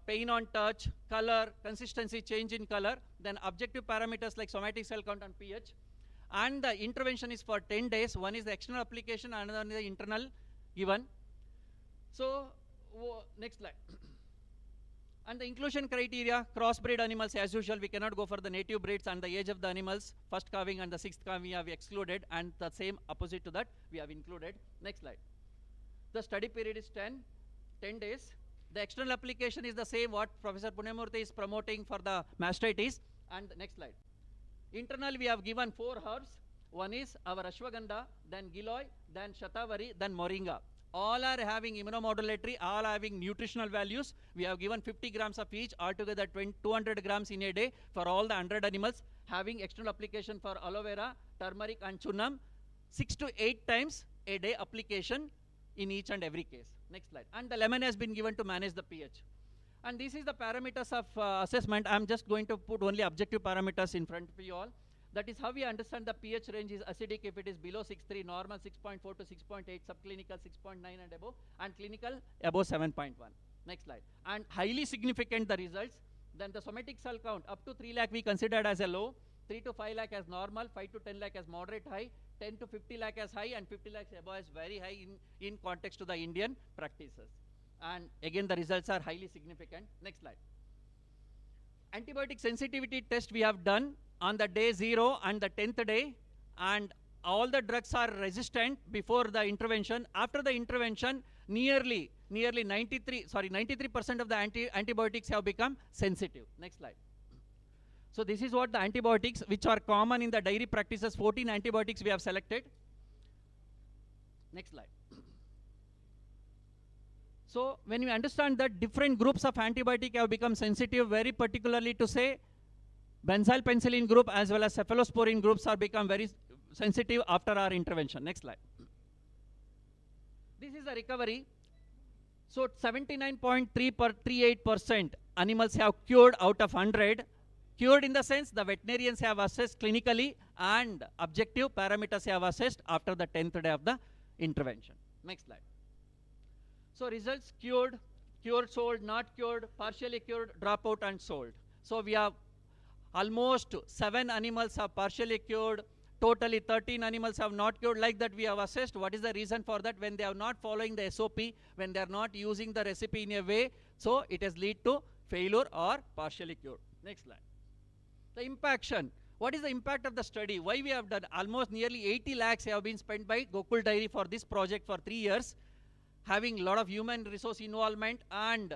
pain on touch, color, consistency, change in color. Then objective parameters like somatic cell count and pH. And the intervention is for 10 days. One is the external application, another is the internal given. So, next slide. And the inclusion criteria, crossbred animals as usual, we cannot go for the native breeds, and the age of the animals, first calving and the 6th calving we have excluded, and the same opposite to that we have included. Next slide. The study period is 10 days. The external application is the same what Professor Punyamurthy is promoting for the mastitis. And the next slide. Internal we have given 4 herbs. One is our Ashwagandha, then Giloy, then Shatavari, then Moringa. All are having immunomodulatory, all having nutritional values. We have given 50 grams of each, altogether 200 grams in a day for all the 100 animals, having external application for aloe vera, turmeric and chunam, 6 to 8 times a day application in each and every case. Next slide. And the lemon has been given to manage the pH. And this is the parameters of assessment. I'm just going to put only objective parameters in front of you all. That is how we understand the pH range is acidic if it is below 6.3, normal 6.4 to 6.8, subclinical 6.9 and above, and clinical above 7.1. Next slide. And highly significant the results. Then the somatic cell count up to 3 lakh we considered as a low, 3 to 5 lakh as normal, 5 to 10 lakh as moderate high, 10 to 50 lakh as high, and 50 lakhs above as very high in context to the Indian practices. And again the results are highly significant. Next slide. Antibiotic sensitivity test we have done on the day 0 and the 10th day, and all the drugs are resistant before the intervention. After the intervention, nearly 93% of the antibiotics have become sensitive. Next slide. So this is what the antibiotics which are common in the dairy practices, 14 antibiotics we have selected. Next slide. So when we understand that different groups of antibiotic have become sensitive, very particularly to say benzyl penicillin group as well as cephalosporin groups are become very sensitive after our intervention. Next slide. This is the recovery. So 79.38% animals have cured out of 100. Cured in the sense the veterinarians have assessed clinically and objective parameters have assessed after the 10th day of the intervention. Next slide. So results: cured, cured, sold, not cured, partially cured, dropout and sold. So we have almost 7 animals have partially cured, totally 13 animals have not cured. Like that we have assessed. What is the reason for that? When they are not following the SOP, when they are not using the recipe in a way, so it has led to failure or partially cured. Next slide. The impaction. What is the impact of the study? Why we have done almost nearly 80 lakhs have been spent by Gokul Dairy for this project for 3 years, having a lot of human resource involvement and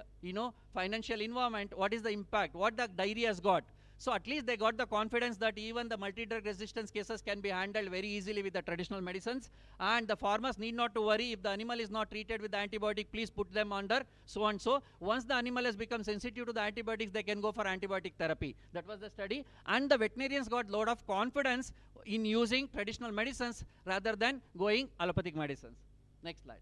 financial involvement. What is the impact? What the dairy has got? So at least they got the confidence that even the multi-drug resistance cases can be handled very easily with the traditional medicines, and the farmers need not to worry if the animal is not treated with the antibiotic, please put them under so and so. Once the animal has become sensitive to the antibiotics, they can go for antibiotic therapy. That was the study, and the veterinarians got lot of confidence in using traditional medicines rather than going allopathic medicines. Next slide.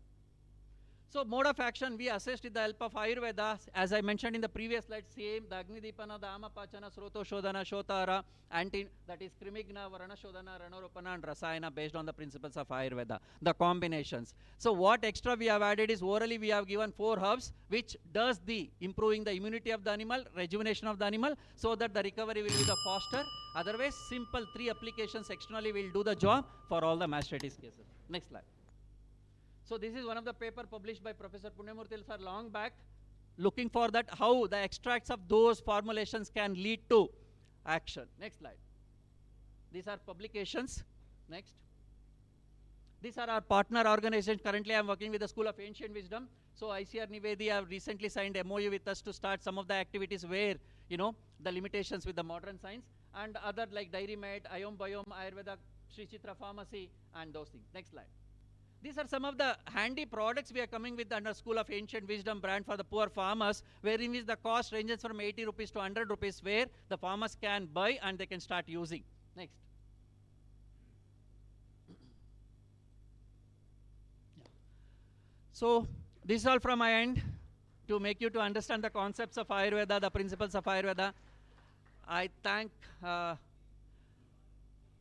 So mode of action, we assessed with the help of Ayurveda. As I mentioned in the previous slide, same, the Agnidipana, the Amapachana, Sroto Shodhana, Shotara, that is Krimigna, Varana Shodhana, Ranaropana and Rasayana based on the principles of Ayurveda, the combinations. So what extra we have added is orally we have given 4 herbs which does the improving the immunity of the animal, rejuvenation of the animal, so that the recovery will be the faster. Otherwise, simple 3 applications externally will do the job for all the mastitis cases. Next slide. So this is one of the paper published by Professor Punyamurthy sir long back, looking for that how the extracts of those formulations can lead to action. Next slide. These are publications. Next. These are our partner organizations. Currently I am working with the School of Ancient Wisdom. So ICR Nivedi have recently signed MOU with us to start some of the activities where, the limitations with the modern science, and other like Dairy Med, Iom Biome, Ayurveda, Sri Chitra Pharmacy and those things. Next slide. These are some of the handy products we are coming with under School of Ancient Wisdom brand for the poor farmers, wherein which the cost ranges from 80 rupees to 100 rupees, where the farmers can buy and they can start using. Next. So this is all from my end to make you to understand the concepts of Ayurveda, the principles of Ayurveda. I thank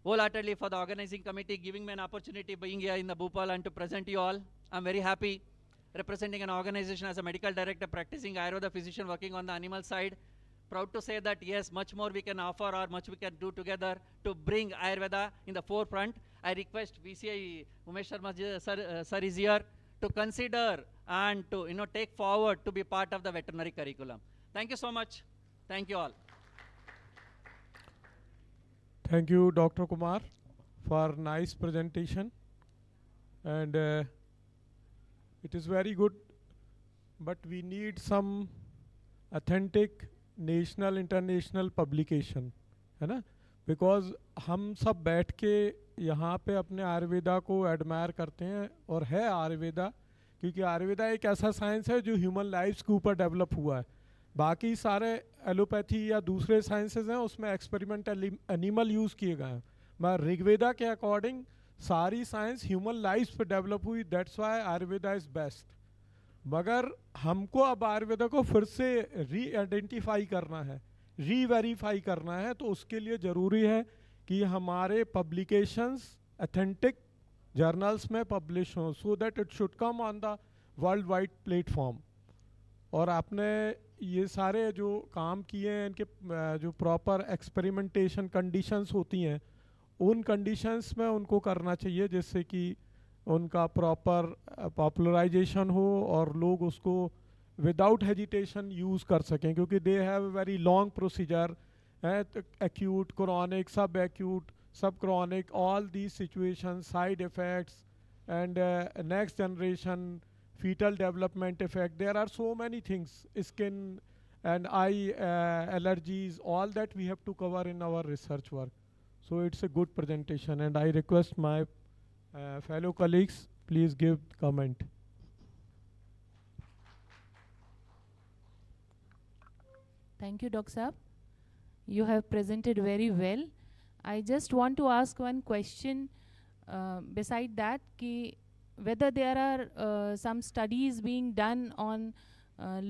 wholeheartedly for the organizing committee giving me an opportunity being here in the Bhopal and to present you all. I'm very happy representing an organization as a medical director practicing Ayurveda physician working on the animal side. Proud to say that yes, much more we can offer or much we can do together to bring Ayurveda in the forefront. I request VCI Umesh Sharma sir is here to consider and to take forward to be part of the veterinary curriculum. Thank you so much. Thank you all. Thank you, Dr. Kumar, for nice presentation. And it is very good, but we need some authentic national, international publication, है ना? Because हम सब बैठ के यहाँ पे अपने आयुर्वेदा को एडमायर करते हैं, और है आयुर्वेदा, क्योंकि आयुर्वेदा एक ऐसा साइंस है जो ह्यूमन लाइफ्स के ऊपर डेवलप हुआ है. बाकी सारे एलोपैथी या दूसरे साइंसेज हैं उसमें एक्सपेरिमेंटल एनिमल यूज़ किए गए हैं. मैं ऋग्वेदा के अकॉर्डिंग सारी साइंस ह्यूमन लाइफ्स पे डेवलप हुई, that's why Ayurveda is best. मगर हमको अब आयुर्वेदा को फिर से री आइडेंटिफाई करना है, रीवेरीफाई करना है, तो उसके लिए ज़रूरी है कि हमारे पब्लिकेशंस अथेंटिक जर्नल्स में पब्लिश हों, so that it should come on the world wide platform. और आपने ये सारे जो काम किए हैं, इनके जो प्रॉपर एक्सपेरिमेंटेशन कंडीशंस होती हैं, उन कंडीशंस में उनको करना चाहिए जिससे कि उनका प्रॉपर पॉपुलराइजेशन हो और लोग उसको विदाउट हेजिटेशन यूज़ कर सकें, क्योंकि they have very long procedure, acute, chronic, सब एक्यूट, सब chronic, all these situation, side effects and next generation fetal development effect. There are so many things, skin and eye allergies, all that we have to cover in our research work. So it's a good presentation, and I request my fellow colleagues, please give comment. Thank you, Dr. Saab. You have presented very well. I just want to ask one question beside that, ki whether there are some studies being done on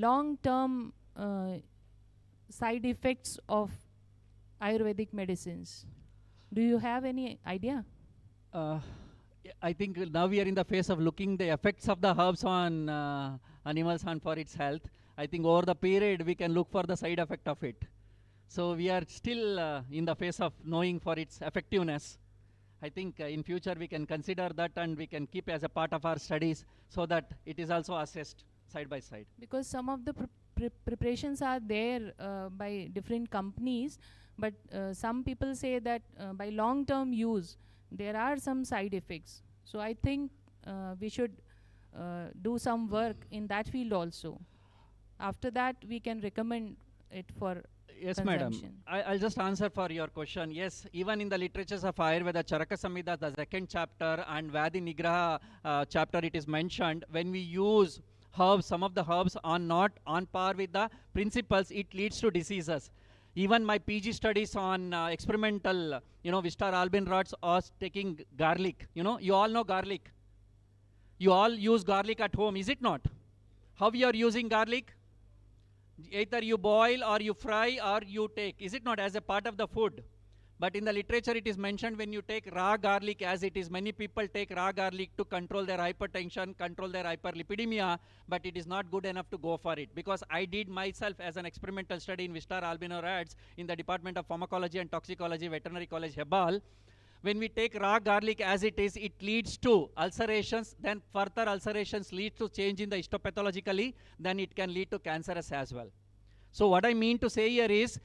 long-term side effects of Ayurvedic medicines. Do you have any idea? I think now we are in the phase of looking the effects of the herbs on animals and for its health. I think over the period we can look for the side effect of it. So we are still in the phase of knowing for its effectiveness. I think in future we can consider that and we can keep as a part of our studies so that it is also assessed side by side. Because some of the preparations are there by different companies, but some people say that by long term use there are some side effects. So I think we should do some work in that field also. After that we can recommend it for Yes, consumption. madam. I'll just answer for your question. Yes, even in the literatures of Ayurveda, Charaka Samhita, the second chapter, and Vyadhi Nigraha chapter, it is mentioned when we use herbs, some of the herbs are not on par with the principles, it leads to diseases. Even my PG studies on experimental, Vistar albin rods are taking garlic. You all know garlic. You all use garlic at home, is it not? How you are using garlic? Either you boil or you fry or you take, is it not, as a part of the food? But in the literature it is mentioned when you take raw garlic, as it is, many people take raw garlic to control their hypertension, control their hyperlipidemia, but it is not good enough to go for it. Because I did myself as an experimental study in Vistar albino rats in the Department of Pharmacology and Toxicology, Veterinary College, Bhopal. When we take raw garlic as it is, it leads to ulcerations, then further ulcerations lead to change in the histopathologically, then it can lead to cancerous as well. So what I mean to say here is,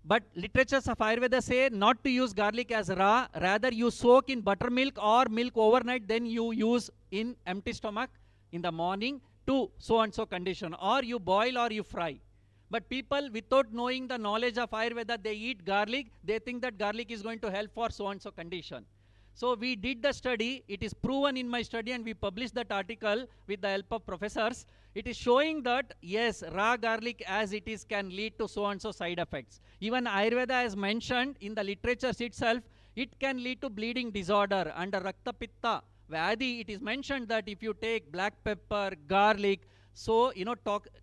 but literatures of Ayurveda say not to use garlic as raw, rather you soak in buttermilk or milk overnight, then you use in empty stomach in the morning to so and so condition, or you boil or you fry. But people, without knowing the knowledge of Ayurveda, they eat garlic, they think that garlic is going to help for so and so condition. So we did the study, it is proven in my study, and we published that article with the help of professors. It is showing that, yes, raw garlic as it is can lead to so and so side effects. Even Ayurveda has mentioned in the literatures itself, it can lead to bleeding disorder. Under Rakta Pitta Vyadhi, it is mentioned that if you take black pepper, garlic, so,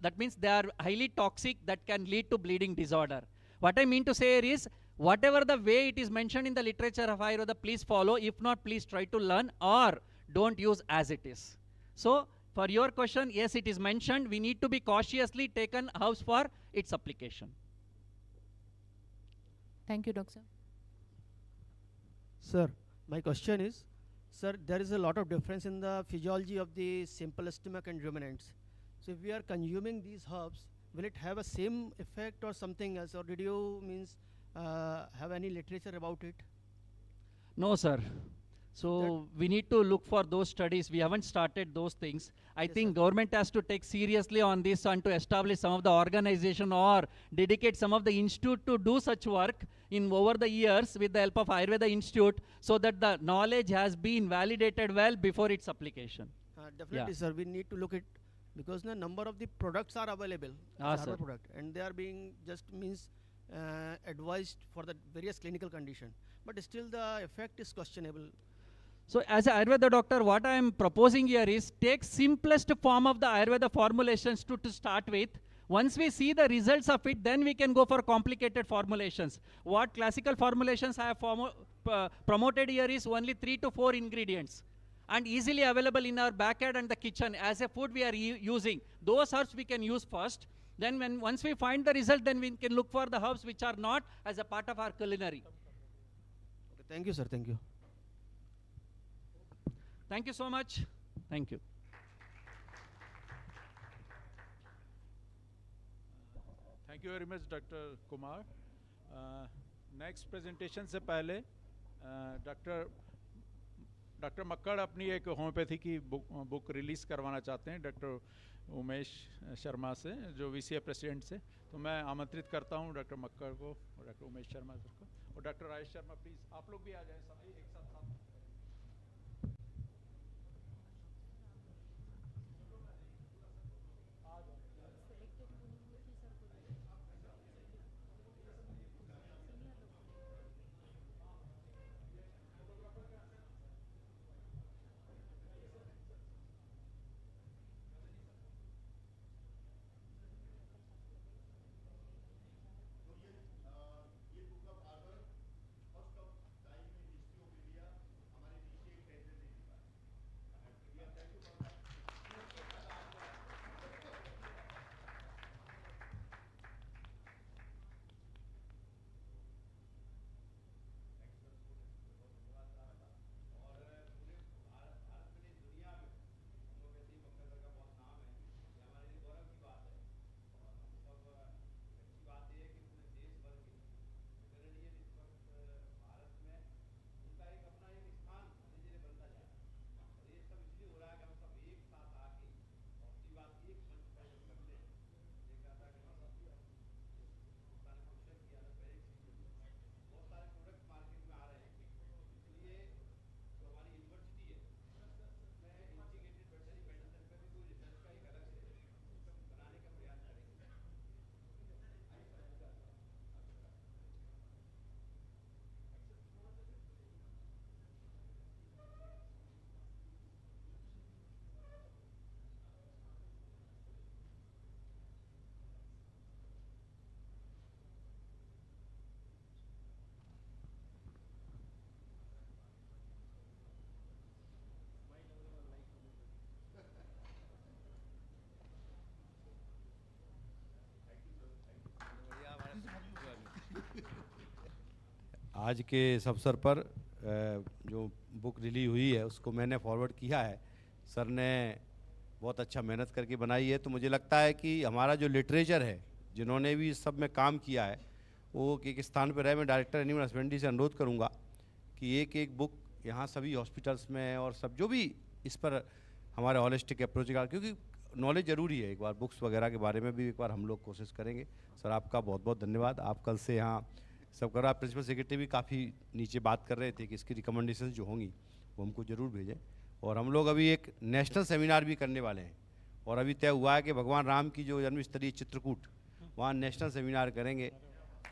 that means they are highly toxic, that can lead to bleeding disorder. What I mean to say here is, whatever the way it is mentioned in the literature of Ayurveda, please follow. If not, please try to learn, or don't use as it is. So, for your question, yes, it is mentioned. We need to be cautiously taken herbs for its application. Thank you, Doctor. Sir, my question is, sir, there is a lot of difference in the physiology of the simple stomach and ruminants. So if we are consuming these herbs, will it have a same effect or something else, or did you have any literature about it? No, sir. So we need to look for those studies. We haven't started those things. I think government has to take seriously on this and to establish some of the organization or dedicate some of the institute to do such work in over the years with the help of Ayurveda Institute, so that the knowledge has been validated well before its application. Definitely, sir. We need to look at, because the number of the products are available, product, and they are being advised for the various clinical condition, but still the effect is questionable. So as an Ayurveda doctor, what I am proposing here is take simplest form of the Ayurveda formulations to start with. Once we see the results of it, then we can go for complicated formulations. What classical formulations I have promoted here is only 3 to 4 ingredients, and easily available in our backyard and the kitchen as a food we are using. Those herbs we can use first. Then once we find the result, then we can look for the herbs which are not as a part of our culinary. Okay, thank you, sir. Thank you. Thank you so much. Thank you. Thank you very much, Dr. Kumar. Next presentation से पहले doctor Makkar अपनी एक homeopathy की book release करवाना चाहते हैं doctor Umesh Sharma से, जो वीसीए प्रेसिडेंट से। तो मैं आमंत्रित करता हूं डॉक्टर मक्कड़ को और डॉक्टर उमेश शर्मा सर को, और डॉक्टर राजेश शर्मा, प्लीज़ आप लोग भी आ जाएं सभी एक साथ। आज के इस अवसर पर जो बुक रिलीज हुई है उसको मैंने फॉरवर्ड किया है। सर ने बहुत अच्छा मेहनत करके बनाई है, तो मुझे लगता है कि हमारा जो लिटरेचर है, जिन्होंने भी इस सब में काम किया है, वो एक स्थान पर रहे। मैं डायरेक्टर एनिमल हस्बेंड्री से अनुरोध करूँगा कि एक एक बुक यहाँ सभी हॉस्पिटल्स में और सब जो भी इस पर हमारे हॉलिस्टिक अप्रोच का, क्योंकि नॉलेज ज़रूरी है, एक बार बुक्स वगैरह के बारे में भी एक बार हम लोग कोशिश करेंगे। सर आपका बहुत बहुत धन्यवाद। आप कल से यहाँ सब कर रहा। प्रिंसिपल सेक्रेटरी भी काफ़ी नीचे बात कर रहे थे कि इसकी रिकमेंडेशन जो होंगी वो हमको ज़रूर भेजें। और हम लोग अभी एक नेशनल सेमिनार भी करने वाले हैं, और अभी तय हुआ है कि भगवान राम की जो जन्मस्थली चित्रकूट, वहाँ नेशनल सेमिनार करेंगे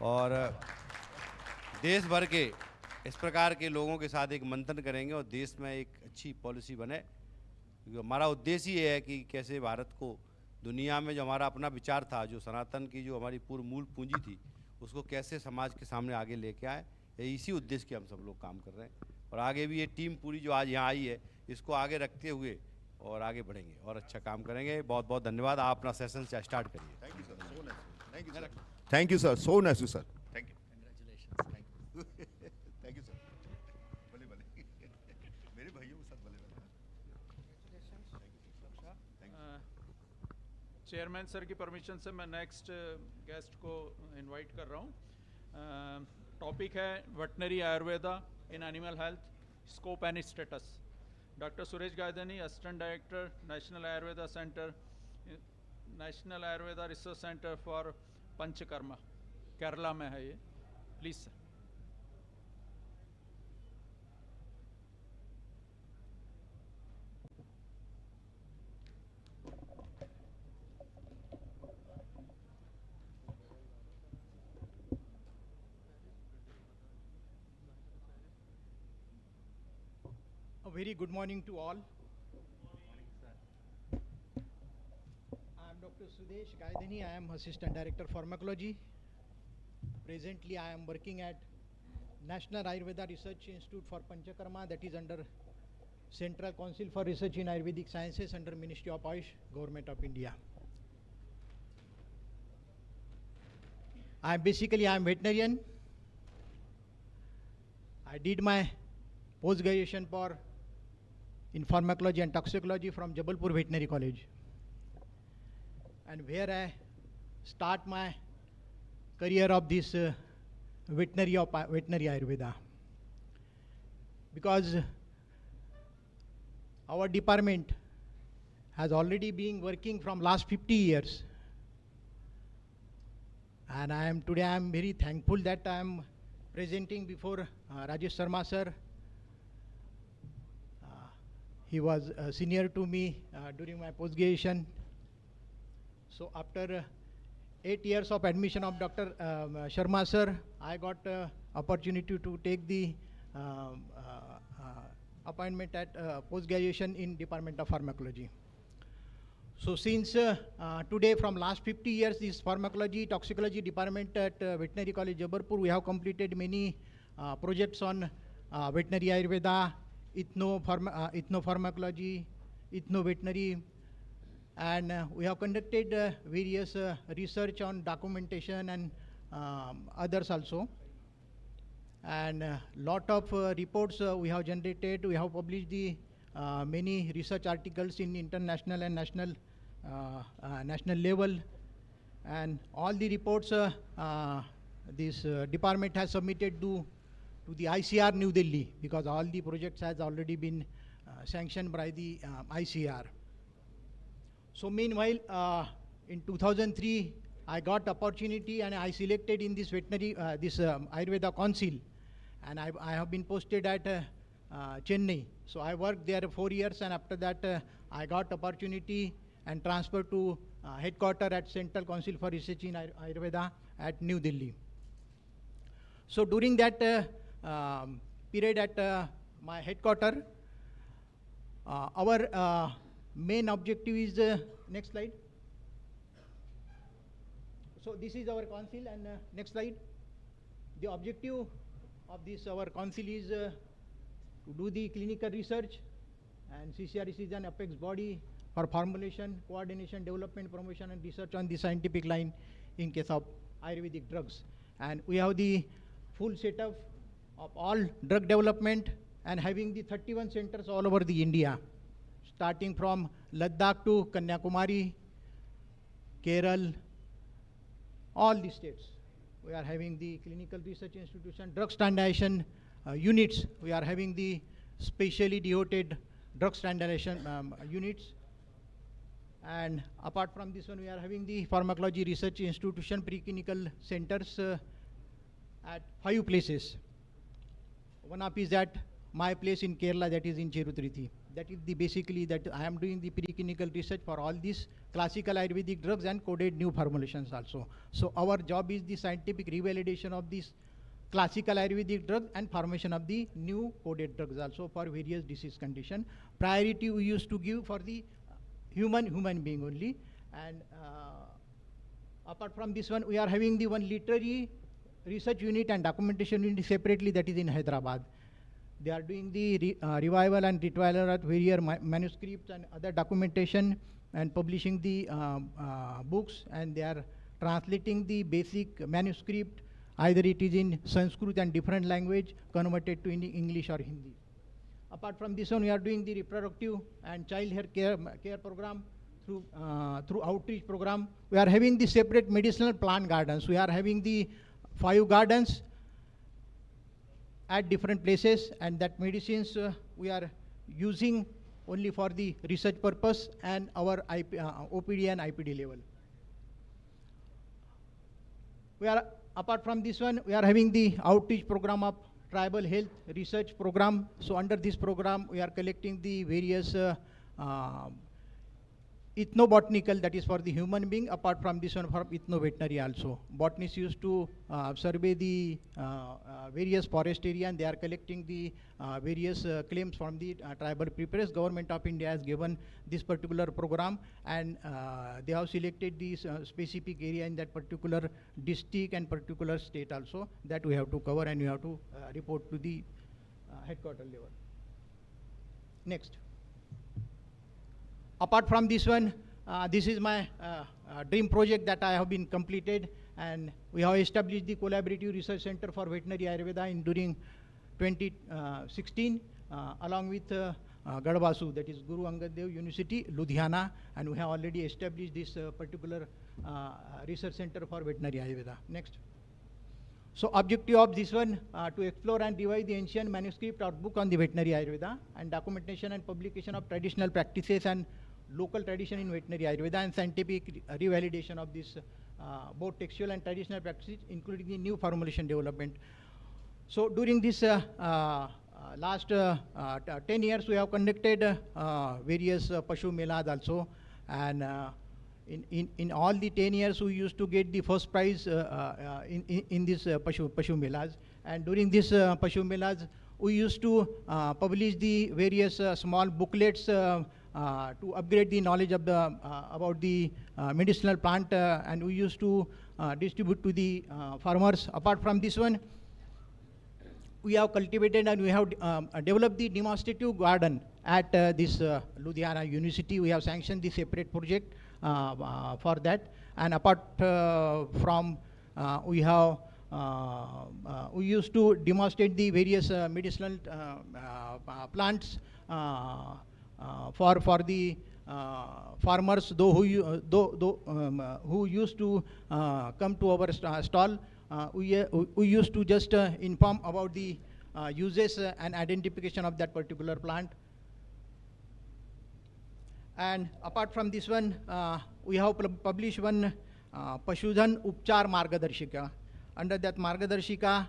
और देश भर के इस प्रकार के लोगों के साथ एक मंथन करेंगे और देश में एक अच्छी पॉलिसी बने। क्योंकि हमारा उद्देश्य ये है कि कैसे भारत को दुनिया में जो हमारा अपना विचार था, जो सनातन की जो हमारी पूर्व मूल पूंजी थी, उसको कैसे समाज के सामने आगे लेके आए, इसी उद्देश्य के हम सब लोग काम कर रहे हैं। और आगे भी ये टीम पूरी जो आज यहाँ आई है, इसको आगे रखते हुए और आगे बढ़ेंगे और अच्छा काम करेंगे। बहुत बहुत धन्यवाद। आप अपना सेशन स्टार्ट करिए। Thank you sir, so nice. Thank you sir, thank you sir, so nice sir. Thank you, congratulations. Thank you sir. भले भले मेरे भाइयों के साथ भले भले। चेयरमैन सर की परमिशन से मैं नेक्स्ट गेस्ट को इनवाइट कर रहा हूँ। टॉपिक है veterinary Ayurveda in animal health, scope and status. Doctor Suresh Gaydhani, assistant director, national Ayurveda centre, national Ayurveda research centre for panchakarma, Kerala में है ये। Please sir. A very good morning to all. I am Dr. Sudesh Gaidani. I am Assistant Director Pharmacology. Presently, I am working at National Ayurveda Research Institute for Panchakarma, that is under Central Council for Research in Ayurvedic Sciences under Ministry of Ayush, Government of India. I am veterinarian. I did my post-graduation in pharmacology and toxicology from Jabalpur Veterinary College, and where I start my career of this veterinary Ayurveda, because our department has already been working from last 50 years, and today I am very thankful that I am presenting before Rajesh Sharma sir. He was senior to me during my post-graduation. So after 8 years of admission of Dr. Sharma sir, I got opportunity to take the appointment at post-graduation in Department of Pharmacology. So since today, from last 50 years, this pharmacology, toxicology department at Veterinary College Jabalpur, we have completed many projects on veterinary Ayurveda, ethnopharmacology, ethno-veterinary, and we have conducted various research on documentation and others also. And lot of reports we have generated. We have published the many research articles in international and national level, and all the reports this department has submitted to the ICR New Delhi, because all the projects has already been sanctioned by the ICR. So meanwhile, in 2003, I got opportunity and I selected in this veterinary, this Ayurveda Council, and I have been posted at Chennai. So I worked there 4 years, and after that I got opportunity and transferred to headquarters at Central Council for Research in Ayurveda at New Delhi. So during that period at my headquarters, our main objective is, next slide. So this is our council, and next slide. The objective of this our council is to do the clinical research, and CCRC is an apex body for formulation, coordination, development, promotion and research on the scientific line in case of Ayurvedic drugs. And we have the full setup of all drug development and having the 31 centers all over the India, starting from Ladakh to Kanyakumari, Kerala, all the states. We are having the clinical research institution, drug standardization units. We are having the specially devoted drug standardization units. And apart from this one, we are having the pharmacology research institution preclinical centers at 5 places. One up is at my place in Kerala, that is in Cheruthirthi. That is the basically that I am doing the preclinical research for all these classical Ayurvedic drugs and coded new formulations also. So our job is the scientific revalidation of these classical Ayurvedic drugs and formation of the new coded drugs also for various disease condition. Priority we used to give for the human being only. And apart from this one, we are having the one literary research unit and documentation unit separately, that is in Hyderabad. They are doing the revival and retrial of various manuscripts and other documentation and publishing the books, and they are translating the basic manuscript, either it is in Sanskrit and different language converted to English or Hindi. Apart from this one, we are doing the reproductive and child care program through outreach program. We are having the separate medicinal plant gardens. We are having the 5 gardens at different places, and that medicines we are using only for the research purpose and our OPD and IPD level. We are, apart from this one, we are having the outreach program of tribal health research program. So under this program, we are collecting the various ethnobotanical, that is for the human being. Apart from this one, for ethnoveterinary also. Botanists used to survey the various forest area, and they are collecting the various claims from the tribal preparers. Government of India has given this particular program, and they have selected this specific area in that particular district and particular state also, that we have to cover, and we have to report to the headquarter level. Next. Apart from this one, this is my dream project that I have been completed, and we have established the Collaborative Research Center for Veterinary Ayurveda during 2016, along with Gadwasu, that is Guru Angad Dev University, Ludhiana, and we have already established this particular research center for veterinary Ayurveda. Next. So objective of this one, to explore and revise the ancient manuscript or book on the veterinary Ayurveda, and documentation and publication of traditional practices and local tradition in veterinary Ayurveda, and scientific revalidation of this both textual and traditional practices, including the new formulation development. So during this last 10 years, we have conducted various Pashu Melas also, and in all the 10 years, we used to get the first prize in this Pashu Melas. And during this Pashu Melas, we used to publish the various small booklets to upgrade the knowledge of the about the medicinal plant, and we used to distribute to the farmers. Apart from this one, we have cultivated and we have developed the demonstrative garden at this Ludhiana University. We have sanctioned the separate project for that. And apart from, we have we used to demonstrate the various medicinal plants for the farmers, who used to come to our stall. We used to just inform about the uses and identification of that particular plant. And apart from this one, we have published one Pashudhan Upchar Margadarshika. Under that Margadarshika,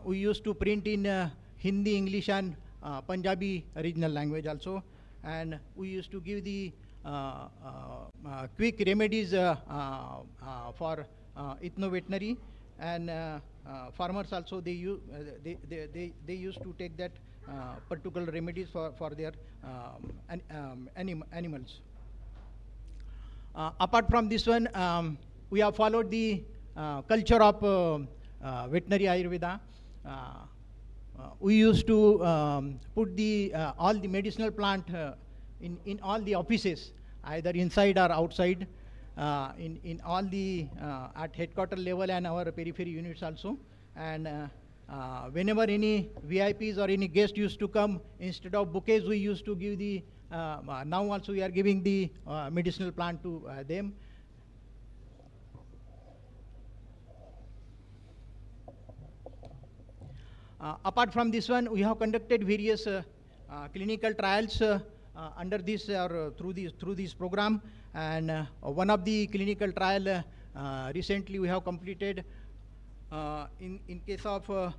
we used to print in Hindi, English, and Punjabi regional language also. And we used to give the quick remedies for ethnoveterinary, and farmers also, they used to take that particular remedies for their animals. Apart from this one, we have followed the culture of veterinary Ayurveda. We used to put the all the medicinal plant in all the offices, either inside or outside, in all the at headquarter level and our periphery units also. And whenever any VIPs or any guest used to come, instead of bouquets, we used to give the, now also we are giving the medicinal plant to them. Apart from this one, we have conducted various clinical trials under this or through this program, and one of the clinical trial recently we have completed in case of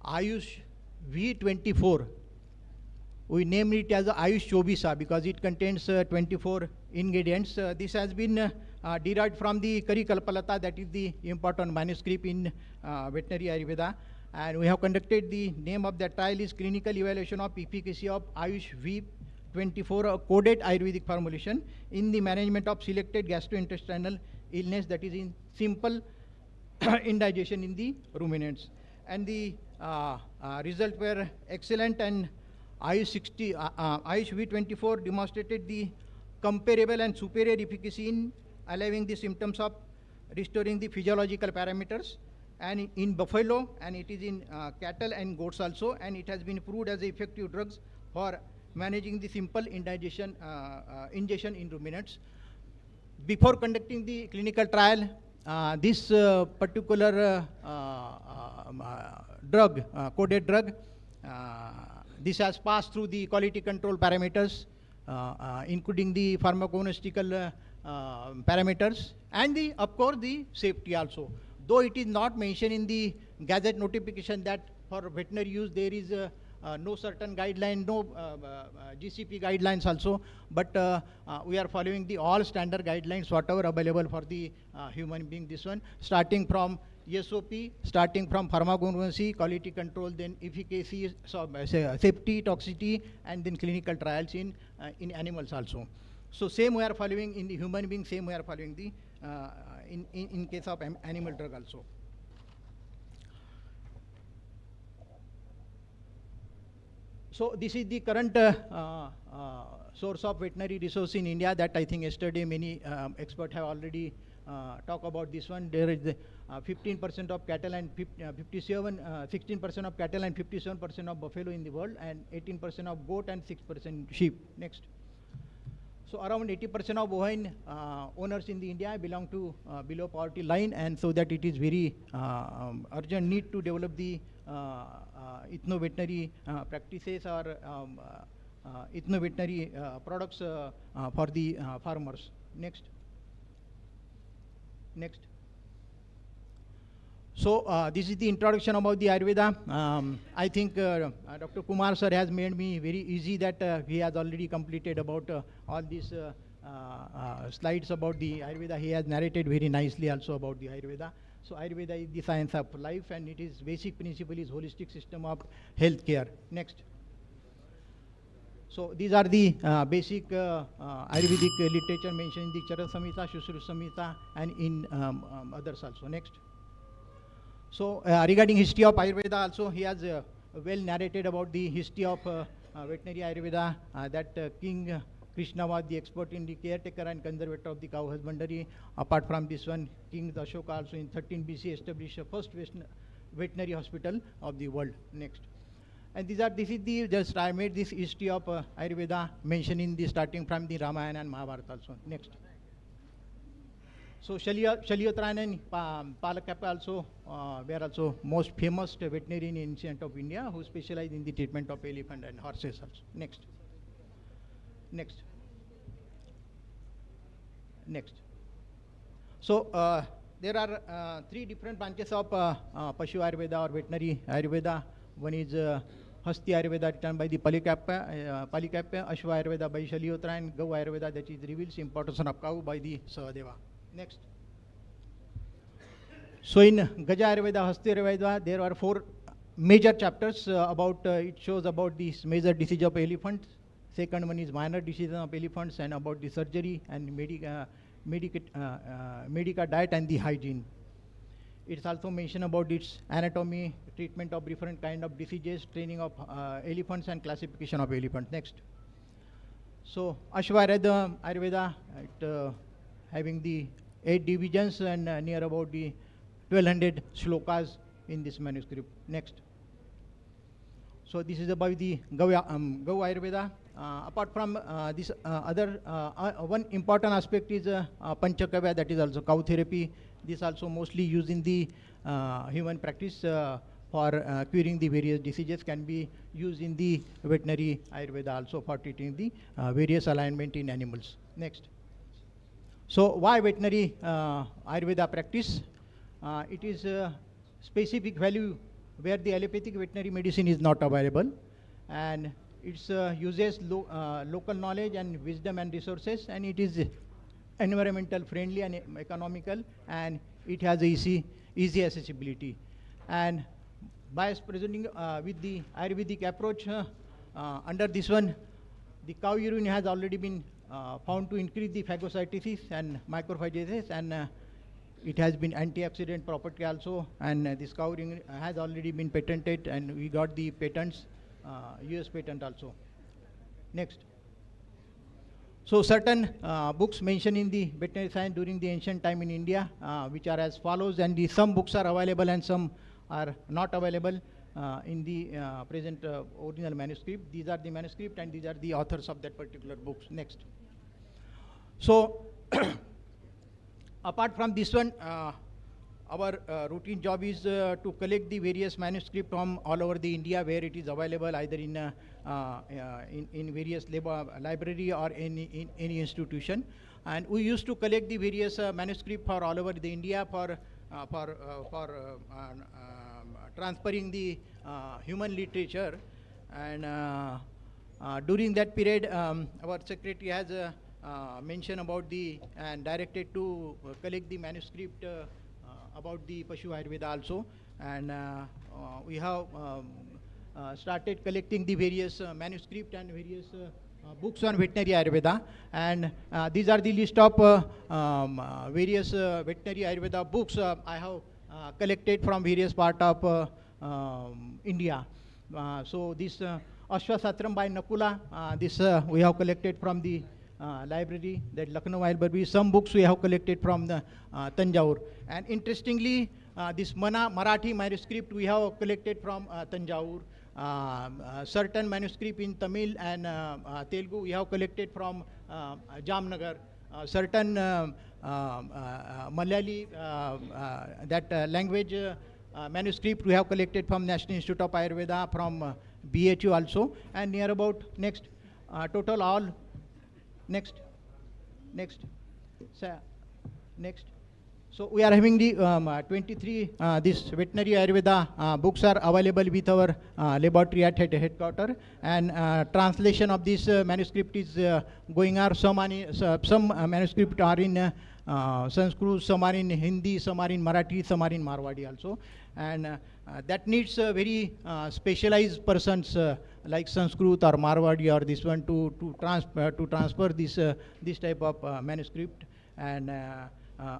Ayush V24. We named it as Ayush Chobisa because it contains 24 ingredients. This has been derived from the Kari Kalpalata, that is the important manuscript in veterinary Ayurveda. And we have conducted, the name of that trial is Clinical Evaluation of Efficacy of Ayush V24, a coded Ayurvedic formulation in the management of selected gastrointestinal illness, that is in simple indigestion in the ruminants. And the results were excellent, and Ayush V24 demonstrated the comparable and superior efficacy in allowing the symptoms of restoring the physiological parameters, and in buffalo, and it is in cattle and goats also, and it has been proved as effective drugs for managing the simple indigestion ingestion in ruminants. Before conducting the clinical trial, this particular drug, coded drug, this has passed through the quality control parameters, including the pharmacokinetical parameters, and of course the safety also. Though it is not mentioned in the Gazette notification that for veterinary use there is no certain guideline, no GCP guidelines also, but we are following the all standard guidelines whatever available for the human being. This one, starting from SOP, starting from pharmacokinetics, quality control, then efficacy, safety, toxicity, and then clinical trials in animals also. So same we are following in the human being, same we are following the in case of animal drug also. So this is the current source of veterinary resource in India that I think yesterday many experts have already talked about this one. There is 15% of cattle and 16% of cattle and 57% of buffalo in the world, and 18% of goat and 6% sheep. Next. So around 80% of bovine owners in the India belong to below poverty line, and so that it is very urgent need to develop the ethno-veterinary practices or ethno-veterinary products for the farmers. Next. Next. So this is the introduction about the Ayurveda. I think Dr. Kumar sir has made me very easy that he has already completed about all these slides about the Ayurveda. He has narrated very nicely also about the Ayurveda. So Ayurveda is the science of life, and it is basic principle is holistic system of health care. Next. So these are the basic Ayurvedic literature mentioned in the Charak Samhita, Shushrusha Samhita, and in others also. Next. So regarding history of Ayurveda also, he has well narrated about the history of veterinary Ayurveda, that King Krishna was the expert in the caretaker and conservator of the cow husbandry. Apart from this one, King Ashoka also in 13 BC established the first veterinary hospital of the world. Next. And this is the, just I made this history of Ayurveda mentioning the starting from the Ramayana and Mahabharata also. Next. So Shaliotrayan and Palakappa also were also most famous veterinarian in ancient of India who specialized in the treatment of elephant and horses also. Next. Next. Next. So there are three different branches of Pashu Ayurveda or veterinary Ayurveda. One is Hasti Ayurveda written by the Palikappa, Ashwa Ayurveda by Shaliotra, and Gau Ayurveda that is reveals importance of cow by the Sahadeva. Next. So in Gaja Ayurveda, Hasti Ayurveda, there are 4 major chapters about, it shows about this major disease of elephants. Second one is minor disease of elephants and about the surgery and medical diet and the hygiene. It's also mentioned about its anatomy, treatment of different kind of diseases, training of elephants and classification of elephants. Next. So Ashwa Ayurveda, having the 8 divisions and near about the 1200 shlokas in this manuscript. Next. So this is about the Gau Ayurveda. Apart from this one important aspect is Panchakavya, that is also cow therapy. This also mostly used in the human practice for curing the various diseases, can be used in the veterinary Ayurveda also for treating the various alignment in animals. Next. So why veterinary Ayurveda practice? It is specific value where the allopathic veterinary medicine is not available, and it uses local knowledge and wisdom and resources, and it is environmental friendly and economical, and it has easy accessibility. And by presenting with the Ayurvedic approach, under this one, the cow urine has already been found to increase the phagocytosis and macrophages, and it has been antioxidant property also, and this cow urine has already been patented, and we got the patents, US patent also. Next. So certain books mentioned in the veterinary science during the ancient time in India, which are as follows, and some books are available and some are not available in the present original manuscript. These are the manuscript and these are the authors of that particular books. Next. So apart from this one, our routine job is to collect the various manuscripts from all over the India where it is available, either in various library or in any institution. And we used to collect the various manuscripts for all over the India for transferring the human literature. And during that period, our secretary has mentioned about and directed to collect the manuscript about the Pashu Ayurveda also. And we have started collecting the various manuscript and various books on veterinary Ayurveda. And these are the list of various veterinary Ayurveda books I have collected from various parts of India. So this Ashwasatram by Nakula, this we have collected from the library, that Lucknow library. Some books we have collected from the Tanjore. And interestingly, this Marathi manuscript we have collected from Tanjore. Certain manuscript in Tamil and Telugu we have collected from Jamnagar. Certain Malayali, that language manuscript we have collected from National Institute of Ayurveda, from BHU also, and near about next total all next. So we are having the 23 this veterinary Ayurveda books are available with our laboratory at headquarters, and translation of this manuscript is going on. Some manuscript are in Sanskrit, some are in Hindi, some are in Marathi, some are in Marwadi also, and that needs very specialized persons like Sanskrit or Marwadi or this one to transfer this type of manuscript. And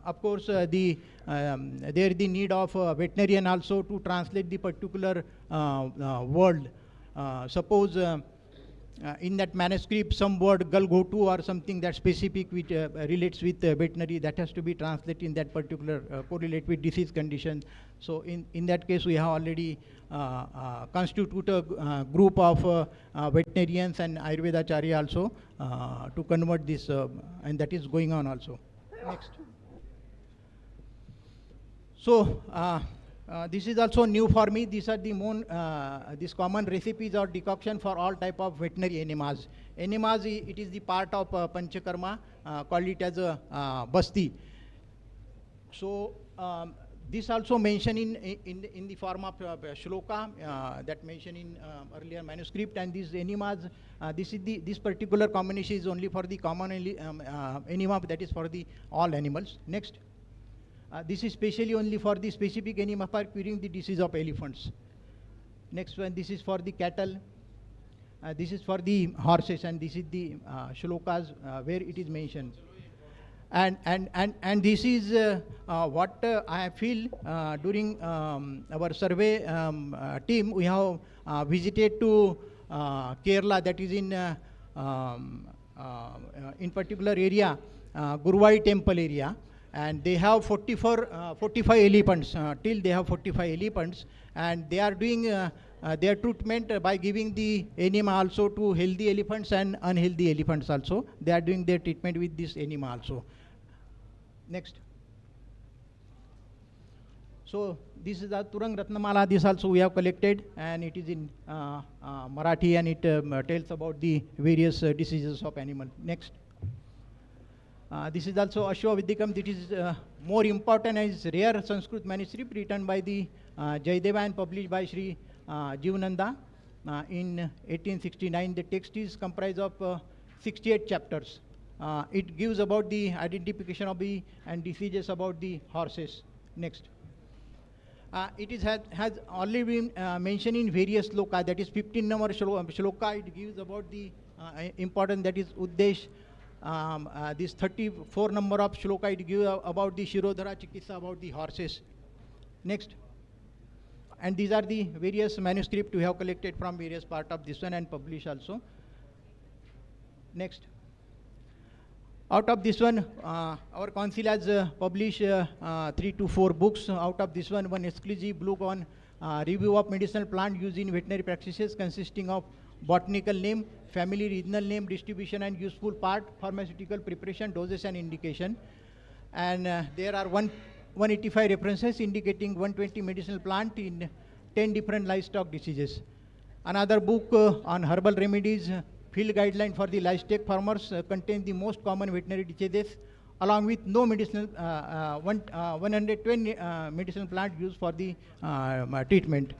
of course, there is the need of veterinarian also to translate the particular word. Suppose in that manuscript some word galgotu or something that specific which relates with veterinary, that has to be translated in that particular correlate with disease condition. So in that case we have already constitute a group of veterinarians and Ayurvedacharya also to convert this, and that is going on also. Next. So this is also new for me. These are the these common recipes or decoction for all type of veterinary enemas. Enemas, it is the part of Panchakarma, called it as a basti. So this also mentioned in the form of shloka that mentioned in earlier manuscript. And these enemas, this particular combination is only for the common enema, that is for the all animals. Next. This is specially only for the specific enema for curing the disease of elephants. Next one, this is for the cattle. This is for the horses, and this is the shlokas where it is mentioned. And this is what I feel during our survey team. We have visited to Kerala, that is in particular area, Guruvai temple area. and they have 45 elephants, till they have 45 elephants, and they are doing their treatment by giving the enema also to healthy elephants and unhealthy elephants also. They are doing their treatment with this enema also. Next. So this is the Turang Ratnamala. This also we have collected, and it is in Marathi, and it tells about the various diseases of animal. Next. This is also Ashwavidikam. This is more important as rare Sanskrit manuscript written by the Jaydeva and published by Sri Jivananda in 1869. The text is comprised of 68 chapters. It gives about the identification of the and diseases about the horses. Next. It is has already been mentioned in various shloka, that is 15 number shloka. It gives about the important, that is Uddesh. This 34 number of shloka, it gives about the Shirodhara Chikitsa, about the horses. Next. And these are the various manuscripts we have collected from various part of this one and published also. Next. Out of this one, our council has published 3 to 4 books. Out of this one exclusive book on review of medicinal plant used in veterinary practices, consisting of botanical name, family, regional name, distribution and useful part, pharmaceutical preparation, doses and indication. And there are 185 references indicating 120 medicinal plant in 10 different livestock diseases. Another book on herbal remedies, field guideline for the livestock farmers, contains the most common veterinary diseases, along with no medicinal 120 medicinal plant used for the treatment.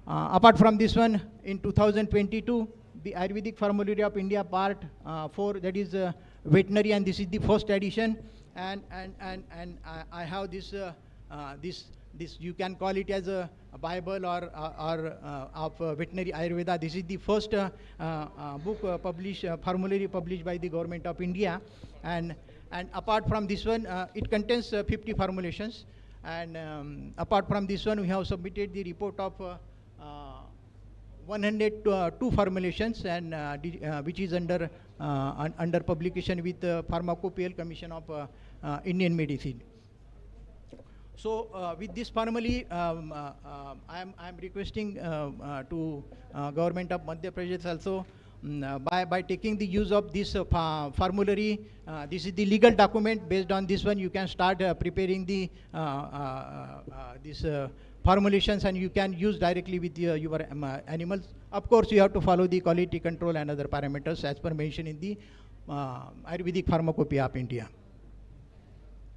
Apart from this one, in 2022, the Ayurvedic Formulary of India Part 4, that is veterinary, and this is the first edition. And I have this this you can call it as a Bible or of veterinary Ayurveda. This is the first book published, formulary published by the government of India. And apart from this one, it contains 50 formulations. And apart from this one, we have submitted the report of 102 formulations, and which is under publication with Pharmacopoeial Commission of Indian Medicine. So with this formally, I am requesting to government of Madhya Pradesh also, by taking the use of this formulary. This is the legal document. Based on this one, you can start preparing the this formulations, and you can use directly with your animals. Of course, you have to follow the quality control and other parameters as per mentioned in the Ayurvedic Pharmacopoeia of India.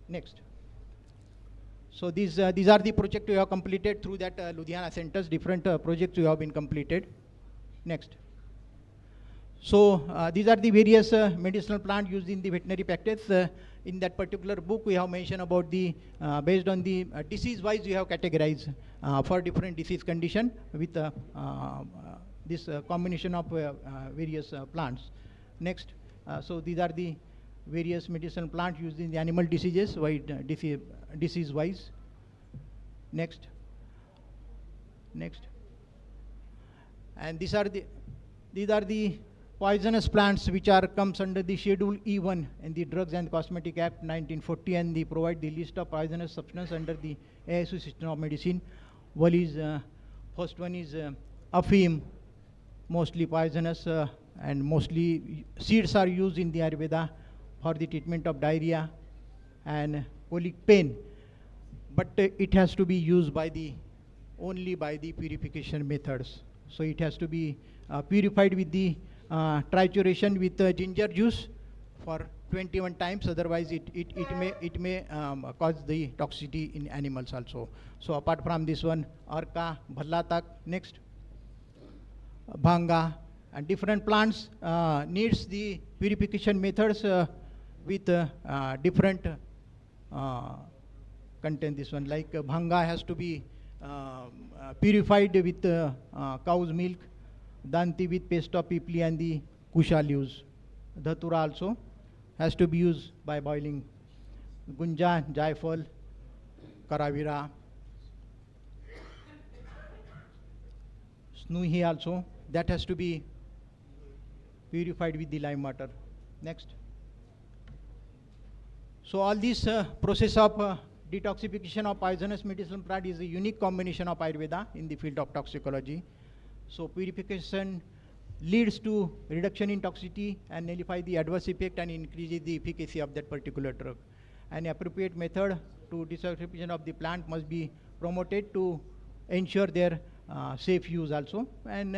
Next. So these are the projects we have completed through that Ludhiana centers. Different projects we have been completed. Next. So these are the various medicinal plants used in the veterinary practice. In that particular book, we have mentioned about the based on the disease-wise, we have categorized for different disease condition with this combination of various plants. Next. So these are the various medicinal plants used in the animal diseases, disease-wise. Next. Next. And these are the poisonous plants which comes under the Schedule E1 in the Drugs and Cosmetic Act 1940, and they provide the list of poisonous substances under the ASU system of medicine. First one is afim, mostly poisonous, and mostly seeds are used in the Ayurveda for the treatment of diarrhea and colic pain, but it has to be used only by the purification methods. So it has to be purified with the trituration with ginger juice for 21 times. Otherwise, it may cause the toxicity in animals also. So apart from this one, arka, bhallatak. Next, bhanga, and different plants needs the purification methods with different content. This one, like bhanga, has to be purified with cow's milk, danti with paste of pipli and the kusha leaves. Dhatura also has to be used by boiling. Gunja, jaifal, karavira. Snuhi also, that has to be purified with the lime water. Next. So all this process of detoxification of poisonous medicinal plant is a unique combination of Ayurveda in the field of toxicology. So purification leads to reduction in toxicity and nullify the adverse effect and increases the efficacy of that particular drug. An appropriate method to detoxification of the plant must be promoted to ensure their safe use also, and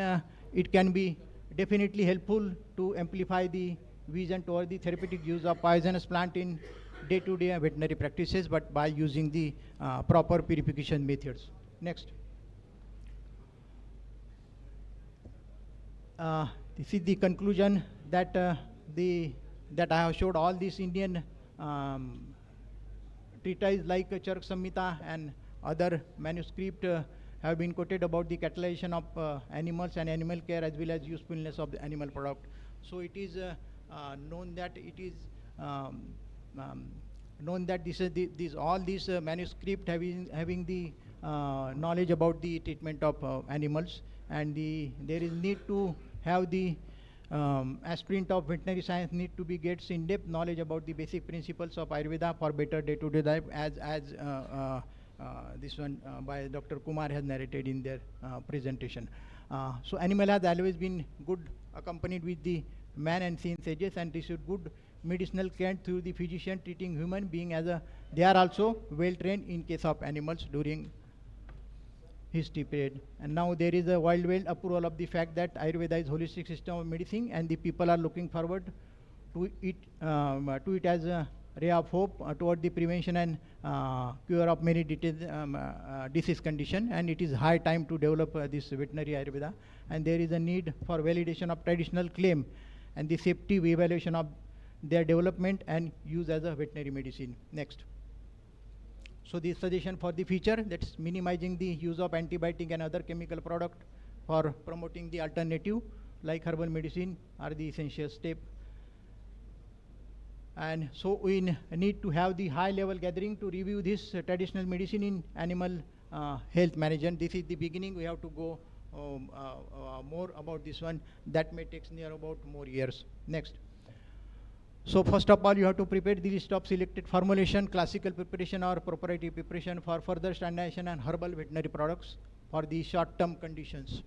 it can be definitely helpful to amplify the vision toward the therapeutic use of poisonous plant in day-to-day veterinary practices, but by using the proper purification methods. Next. This is the conclusion that that I have showed all these Indian treatises like Chark Samhita and other manuscript have been quoted about the catalyzation of animals and animal care as well as usefulness of the animal product. So it is known that it is known that all these manuscript having the knowledge about the treatment of animals, and there is need to have the aspirant of veterinary science need to be gets in-depth knowledge about the basic principles of Ayurveda for better day-to-day life, as this one by Dr. Kumar has narrated in their presentation. So animal has always been good accompanied with the man and seen sages, and received good medicinal care through the physician treating human being they are also well trained in case of animals during history period. And now there is a worldwide approval of the fact that Ayurveda is holistic system of medicine, and the people are looking forward to it as a ray of hope toward the prevention and cure of many disease condition. And it is high time to develop this veterinary Ayurveda, and there is a need for validation of traditional claim and the safety evaluation of their development and use as a veterinary medicine. Next. So the suggestion for the future, that's minimizing the use of antibiotic and other chemical product for promoting the alternative like herbal medicine are the essential step. And so we need to have the high level gathering to review this traditional medicine in animal health management. This is the beginning. We have to go more about this one. That may take near about more years. Next. So first of all, you have to prepare the list of selected formulation, classical preparation or proprietary preparation for further standardization and herbal veterinary products for the short-term conditions.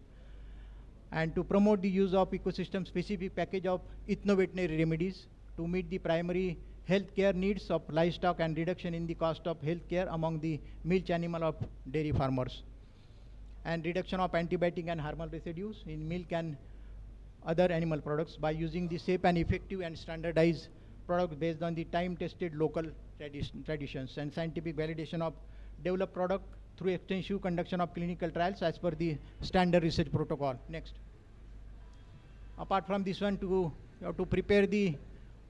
And to promote the use of ecosystem-specific package of ethno-veterinary remedies to meet the primary healthcare needs of livestock and reduction in the cost of healthcare among the milch animal of dairy farmers. And reduction of antibiotic and hormonal residues in milk and other animal products by using the safe and effective and standardized products based on the time-tested local traditions and scientific validation of developed product through extensive conduction of clinical trials as per the standard research protocol. Next. Apart from this one, you have to prepare the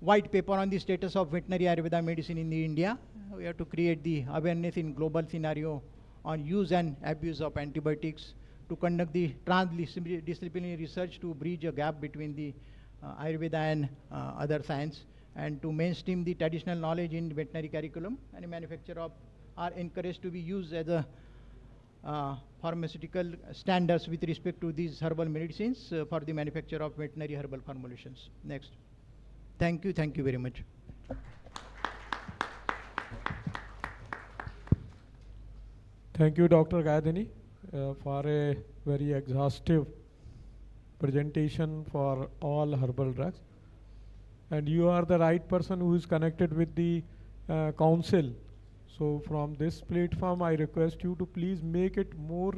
white paper on the status of veterinary Ayurveda medicine in India. We have to create the awareness in global scenario on use and abuse of antibiotics, to conduct the transdisciplinary research to bridge a gap between the Ayurveda and other science, and to mainstream the traditional knowledge in veterinary curriculum, and manufacture of are encouraged to be used as a pharmaceutical standards with respect to these herbal medicines for the manufacture of veterinary herbal formulations. Next. Thank you very much. Thank you, Dr. Gadani, for a very exhaustive presentation for all herbal drugs. And you are the right person who is connected with the council. So from this platform, I request you to please make it more,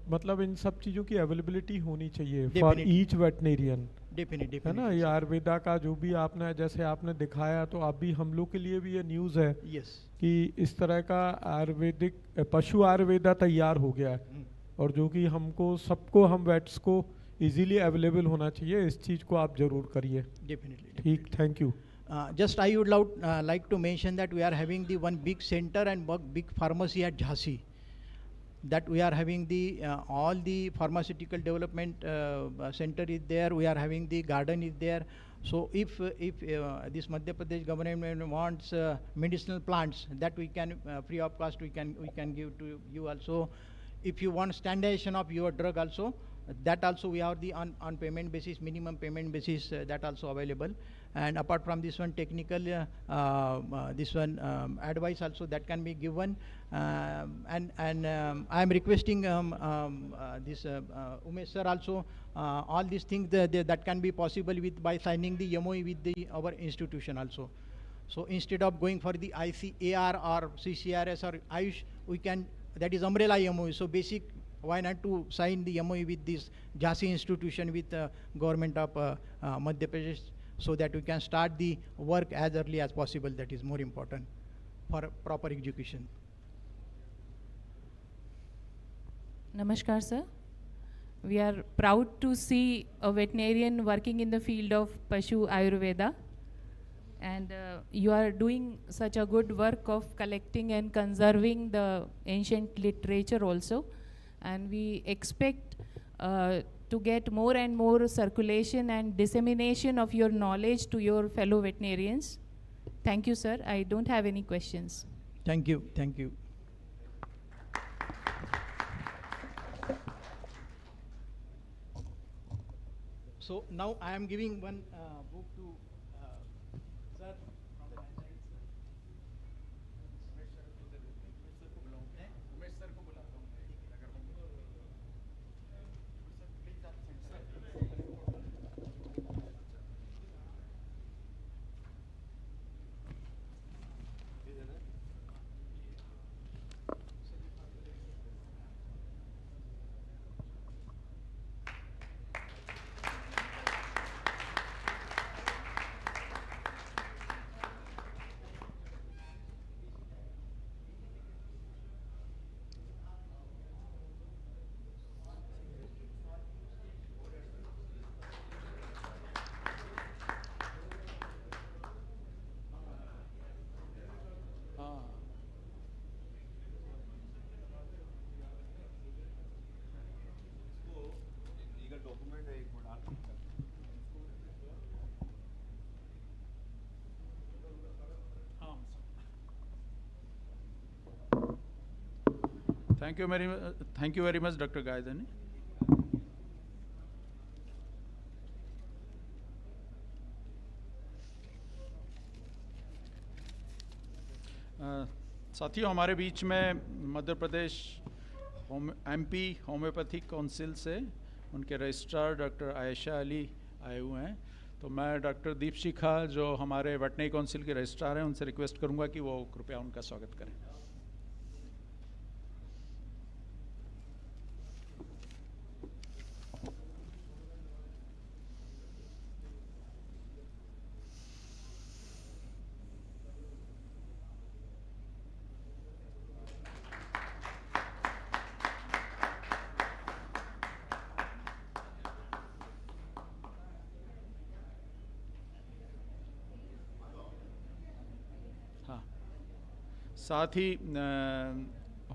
मतलब इन सब चीज़ों की availability होनी चाहिए for each veterinarian. Definitely. है ना, ये आयुर्वेदा का जो भी आपने जैसे आपने दिखाया, तो अभी हम लोग के लिए भी ये न्यूज़ है कि इस तरह का आयुर्वेदिक पशु आयुर्वेदा तैयार हो गया है, और जो कि हमको सबको हम वेट्स को इजीली अवेलेबल होना चाहिए. इस चीज़ को आप जरूर करिए. ठीक, thank you. Just I would like to mention that we are having the one big center and big pharmacy at Jhansi. That we are having the all the pharmaceutical development center is there. We are having the garden is there. So if this Madhya Pradesh government wants medicinal plants, that we can free of cost we can give to you also. If you want standardization of your drug also, that also we have the on payment basis, minimum payment basis, that also available. And apart from this one, technical this one advice also that can be given. And I am requesting this Umesh sir also, all these things that can be possible with by signing the MOU with our institution also. So instead of going for the ICAR or CCRS or Ayush, we can, that is umbrella MOU. So basic, why not to sign the MOU with this Jhansi institution with government of Madhya Pradesh, so that we can start the work as early as possible. That is more important for proper execution. Namaskar, sir. We are proud to see a veterinarian working in the field of Pashu Ayurveda. And you are doing such a good work of collecting and conserving the ancient literature also. And we expect to get more and more circulation and dissemination of your knowledge to your fellow veterinarians. Thank you, sir. I don't have any questions. Thank you. Thank you. So now I am giving one book to sir from my side. Thank you very much, Dr. Gaidani. साथियों, हमारे बीच में Madhya Pradesh MP homeopathic council से उनके registrar doctor Ayesha Ali आए हुए हैं। तो मैं डॉक्टर दीपशिखा जो हमारे वेटनरी काउंसिल के रजिस्ट्रार हैं उनसे रिक्वेस्ट करूंगा कि वो कृपया उनका स्वागत करें। साथ ही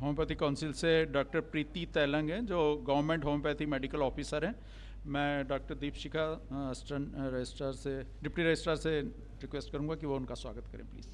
होम्योपैथी काउंसिल से डॉक्टर प्रीति तैलंग हैं जो गवर्नमेंट होम्योपैथी मेडिकल ऑफिसर हैं। मैं डॉक्टर दीपशिखा रजिस्ट्रार से डिप्टी रजिस्ट्रार से रिक्वेस्ट करूंगा कि वो उनका स्वागत करें please.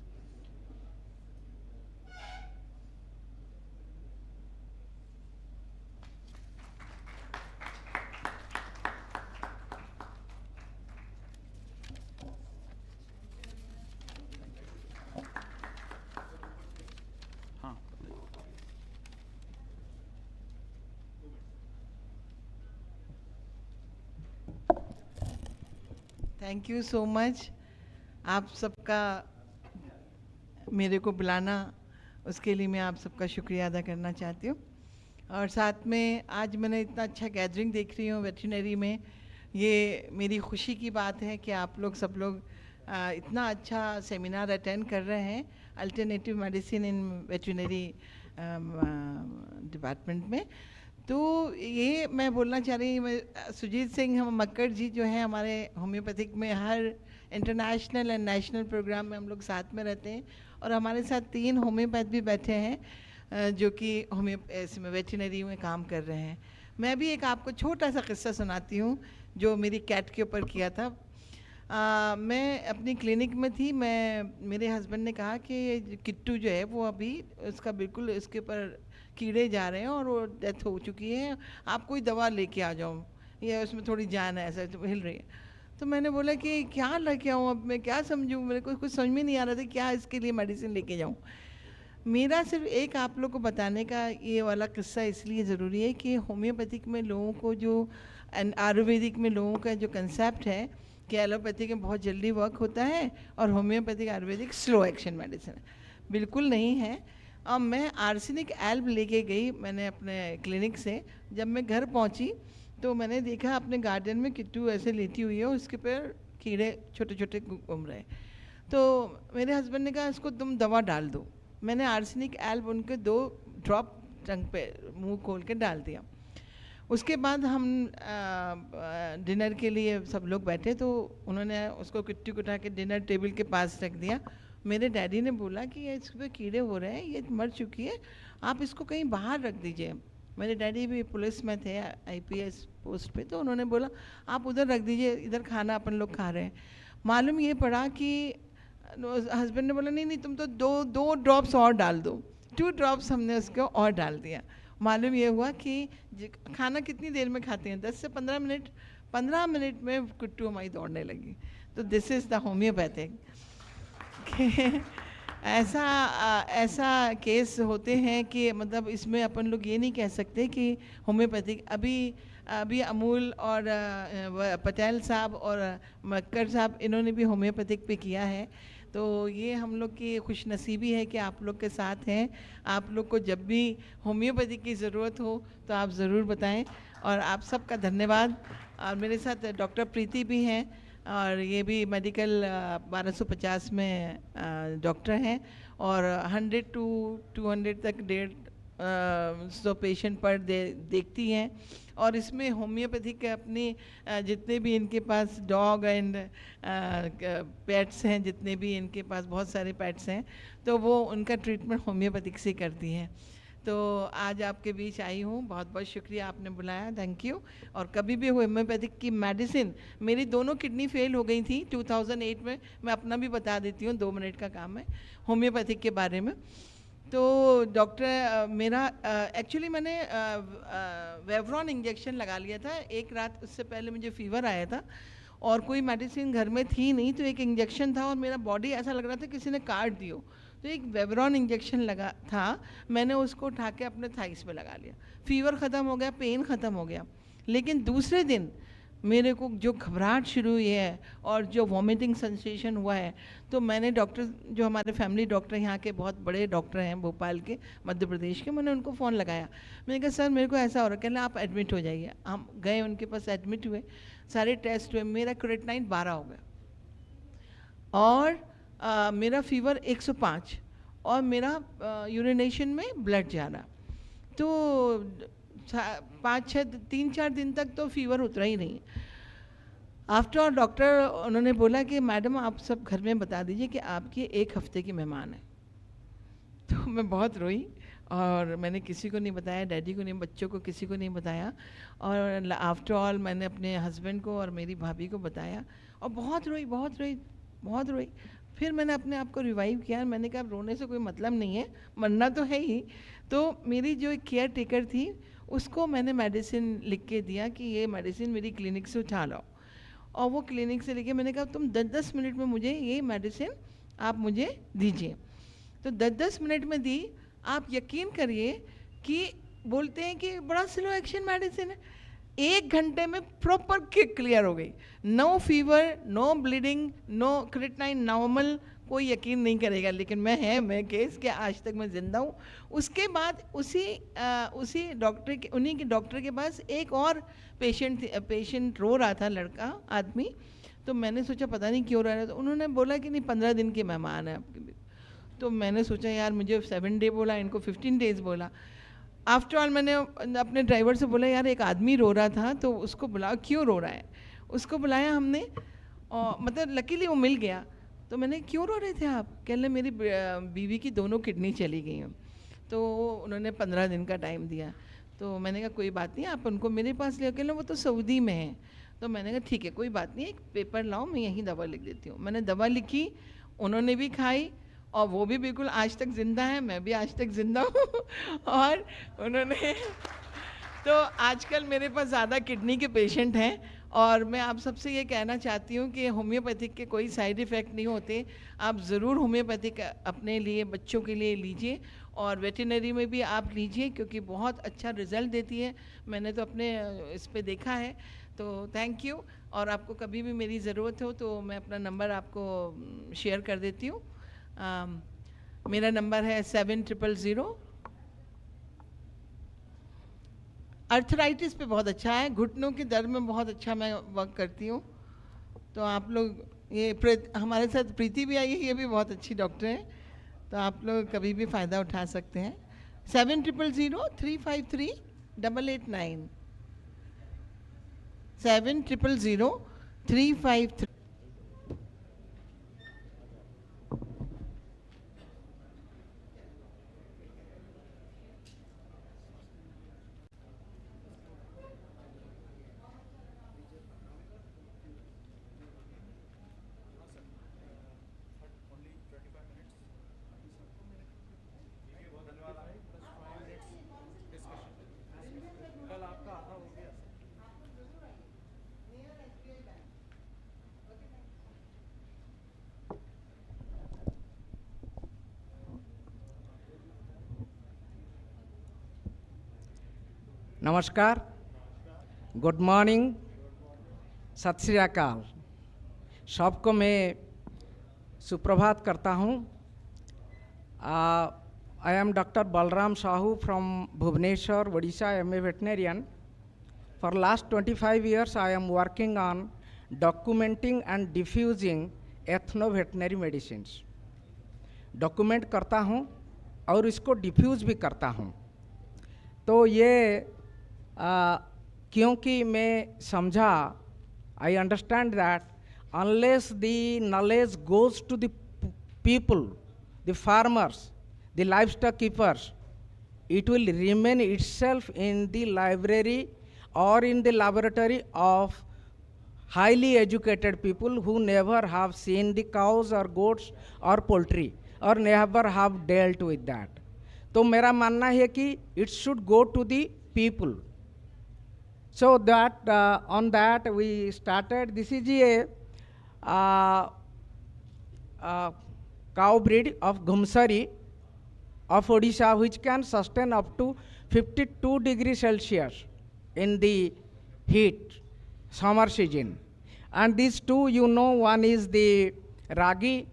Thank you so much. आप सबका मेरे को बुलाना, उसके लिए मैं आप सबका शुक्रिया अदा करना चाहती हूँ। और साथ में आज मैंने इतना अच्छा गैदरिंग देख रही हूँ वेटरनरी में, ये मेरी खुशी की बात है कि आप लोग सब लोग इतना अच्छा सेमिनार अटेंड कर रहे हैं alternative medicine in veterinary department में। तो ये मैं बोलना चाह रही हूँ, सुजीत सिंह हम मक्कड़ जी जो हैं हमारे होम्योपैथिक में हर इंटरनेशनल एंड नेशनल प्रोग्राम में हम लोग साथ में रहते हैं। और हमारे साथ 3 होम्योपैथ भी बैठे हैं जो कि इसमें वेटरनरी में काम कर रहे हैं। मैं भी एक आपको छोटा सा किस्सा सुनाती हूँ जो मेरी कैट के ऊपर किया था। मैं अपनी क्लिनिक में थी, मेरे हस्बैंड ने कहा कि किट्टू जो है वो अभी उसका बिल्कुल इसके ऊपर कीड़े जा रहे हैं और वो डेथ हो चुकी है, आप कोई दवा लेके आ जाओ, या उसमें थोड़ी जान है, ऐसा तो हिल रही है। तो मैंने बोला कि क्या लेके आऊँ, अब मैं क्या समझूँ, मेरे को कुछ समझ में नहीं आ रहा था क्या इसके लिए मेडिसिन लेके जाऊँ। मेरा सिर्फ एक आप लोग को बताने का ये वाला किस्सा इसलिए ज़रूरी है कि होम्योपैथिक में लोगों को जो आयुर्वेदिक में लोगों का जो कंसेप्ट है कि एलोपैथिक में बहुत जल्दी वर्क होता है और homeopathic Ayurvedic slow action medicine है, बिल्कुल नहीं है। अब मैं आर्सेनिक एल्ब लेके गई मैंने अपने क्लिनिक से, जब मैं घर पहुंची तो मैंने देखा अपने गार्डन में किट्टू ऐसे लेटी हुई है, उसके पर कीड़े छोटे छोटे घूम रहे। तो मेरे हस्बैंड ने कहा इसको तुम दवा डाल दो। मैंने आर्सेनिक एल्ब उनके 2 ड्रॉप टंग पे मुंह खोल के डाल दिया। उसके बाद हम डिनर के लिए सब लोग बैठे तो उन्होंने उसको किट्टू को उठा के डिनर टेबल के पास रख दिया। मेरे डैडी ने बोला कि ये इस पर कीड़े हो रहे हैं, ये मर चुकी है, आप इसको कहीं बाहर रख दीजिए। मेरे डैडी भी पुलिस में थे, IPS पोस्ट पे, तो उन्होंने बोला आप उधर रख दीजिए, इधर खाना अपन लोग खा रहे हैं। मालूम ये पड़ा कि हस्बैंड ने बोला नहीं नहीं तुम तो दो ड्रॉप्स और डाल दो, 2 ड्रॉप्स हमने उसको और डाल दिया। मालूम ये हुआ कि खाना कितनी देर में खाते हैं, 10 से 15 मिनट, 15 मिनट में कुट्टू हमारी दौड़ने लगी। तो दिस इज़ द होम्योपैथिक। ऐसा केस होते हैं कि मतलब इसमें अपन लोग ये नहीं कह सकते कि होम्योपैथिक। अभी अमूल और पटेल साहब और मक्कर साहब इन्होंने भी होम्योपैथिक पे किया है। तो ये हम लोग की खुशनसीबी है कि आप लोग के साथ हैं। आप लोग को जब भी होम्योपैथिक की ज़रूरत हो तो आप ज़रूर बताएं, और आप सबका धन्यवाद। और मेरे साथ डॉक्टर प्रीति भी हैं, और ये भी मेडिकल 1250 में डॉक्टर हैं, और 100 to 200 तक 150 पेशेंट पर देखती हैं। और इसमें होम्योपैथिक के अपनी जितने भी इनके पास डॉग एंड पेट्स हैं, जितने भी इनके पास बहुत सारे पेट्स हैं, तो वो उनका ट्रीटमेंट होम्योपैथिक से करती हैं। तो आज आपके बीच आई हूँ, बहुत बहुत शुक्रिया आपने बुलाया, थैंक यू। और कभी भी होम्योपैथिक की मेडिसिन, मेरी दोनों किडनी फेल हो गई थी 2008 में, मैं अपना भी बता देती हूँ, 2 मिनट का काम है होम्योपैथिक के बारे में। तो डॉक्टर मेरा एक्चुअली मैंने वेवरॉन इंजेक्शन लगा लिया था एक रात, उससे पहले मुझे फीवर आया था और कोई मेडिसिन घर में थी नहीं, तो एक इंजेक्शन था और मेरा बॉडी ऐसा लग रहा था किसी ने काट दियो, तो एक वेवरॉन इंजेक्शन लगा था, मैंने उसको उठा के अपने थाइस पे लगा लिया। फीवर ख़त्म हो गया, पेन ख़त्म हो गया। लेकिन दूसरे दिन मेरे को जो घबराहट शुरू हुई है और जो वॉमिटिंग सेंसेशन हुआ है, तो मैंने डॉक्टर, जो हमारे फैमिली डॉक्टर यहाँ के बहुत बड़े डॉक्टर हैं भोपाल के, मध्य प्रदेश के, मैंने उनको फ़ोन लगाया। मैंने कहा सर मेरे को ऐसा हो रहा है, कहना आप एडमिट हो जाइए। हम गए उनके पास, एडमिट हुए, सारे टेस्ट हुए, मेरा क्रेटिनाइन 12 हो गया और मेरा फीवर 105 और मेरा यूरिनेशन में ब्लड जा रहा। तो 3-4 दिन तक तो फीवर उतरा ही नहीं। आफ्टर ऑल डॉक्टर उन्होंने बोला कि मैडम आप सब घर में बता दीजिए कि आपकी 1 हफ्ते की मेहमान है। तो मैं बहुत रोई और मैंने किसी को नहीं बताया, डैडी को नहीं, बच्चों को, किसी को नहीं बताया। और आफ्टर ऑल मैंने अपने हस्बैंड को और मेरी भाभी को बताया और बहुत रोई बहुत रोई बहुत रोई। फिर मैंने अपने आप को रिवाइव किया, मैंने कहा रोने से कोई मतलब नहीं है, मरना तो है ही। तो मेरी जो एक केयर टेकर थी उसको मैंने मेडिसिन लिख के दिया कि ये मेडिसिन मेरी क्लिनिक से उठा लाओ, और वो क्लिनिक से लेके मैंने कहा तुम 10-10 मिनट में मुझे ये मेडिसिन आप मुझे दीजिए। तो 10-10 मिनट में दी। आप यकीन करिए कि बोलते हैं कि बड़ा स्लो एक्शन मेडिसिन है, 1 घंटे में प्रॉपर किक क्लियर हो गई, no fever, no bleeding, no creatinine normal. कोई यकीन नहीं करेगा, लेकिन मैं केस के आज तक मैं ज़िंदा हूँ। उसके बाद उसी डॉक्टर के, उन्हीं के डॉक्टर के पास एक और पेशेंट रो रहा था, लड़का आदमी। तो मैंने सोचा पता नहीं क्यों रह रहा है, तो उन्होंने बोला कि नहीं 15 दिन के मेहमान है आपके। तो मैंने सोचा यार मुझे 7 डे बोला, इनको 15 डेज़ बोला। आफ्टर ऑल मैंने अपने ड्राइवर से बोला यार एक आदमी रो रहा था तो उसको बुलाओ, क्यों रो रहा है। उसको बुलाया हमने, और मतलब लकीली वो मिल गया। तो मैंने क्यों रो रहे थे आप, कहने मेरी बीवी की दोनों किडनी चली गई हैं। तो उन्होंने 15 दिन का टाइम दिया। तो मैंने कहा कोई बात नहीं, आप उनको मेरे पास ले, कहने वो तो सऊदी में है। तो मैंने कहा ठीक है कोई बात नहीं, एक पेपर लाओ, मैं यहीं दवा लिख देती हूँ। मैंने दवा लिखी, उन्होंने भी खाई और वो भी बिल्कुल आज तक ज़िंदा है, मैं भी आज तक ज़िंदा हूँ और उन्होंने तो आजकल मेरे पास ज़्यादा किडनी के पेशेंट हैं और मैं आप सबसे ये कहना चाहती हूँ कि होम्योपैथिक के कोई साइड इफ़ेक्ट नहीं होते। आप ज़रूर होम्योपैथिक अपने लिए, बच्चों के लिए लीजिए और वेटरनरी में भी आप लीजिए क्योंकि बहुत अच्छा रिज़ल्ट देती है। मैंने तो अपने इस पे देखा है। तो थैंक यू। और आपको कभी भी मेरी ज़रूरत हो तो मैं अपना नंबर आपको शेयर कर देती हूँ। मेरा नंबर है 7000। अर्थराइटिस पे बहुत अच्छा है, घुटनों के दर्द में बहुत अच्छा मैं वर्क करती हूँ। तो आप लोग ये हमारे साथ प्रीति भी आई है, ये भी बहुत अच्छी डॉक्टर है, तो आप लोग कभी भी फ़ायदा उठा सकते हैं। 7003538889 700353। नमस्कार, गुड मॉर्निंग, सत श्री अकाल। सबको मैं सुप्रभात करता हूँ। I am doctor Balram Sahu from Bhubaneswar, Odisha, MA veterinarian. For last 25 years I am working on documenting and diffusing ethno-veterinary medicines. Document करता हूँ और इसको डिफ्यूज़ भी करता हूँ। तो ये क्योंकि मैं समझा, I understand that unless the knowledge goes to the people, the farmers, the livestock keepers, it will remain itself in the library or in the laboratory of highly educated people who never have seen the cows or goats or poultry or never have dealt with that. तो मेरा मानना है कि it should go to the people. So that on that we started. This is a cow breed of Ghumsari of Odisha, which can sustain up to 52 degrees Celsius in the heat summer season. And these two, you know, one is the ragi,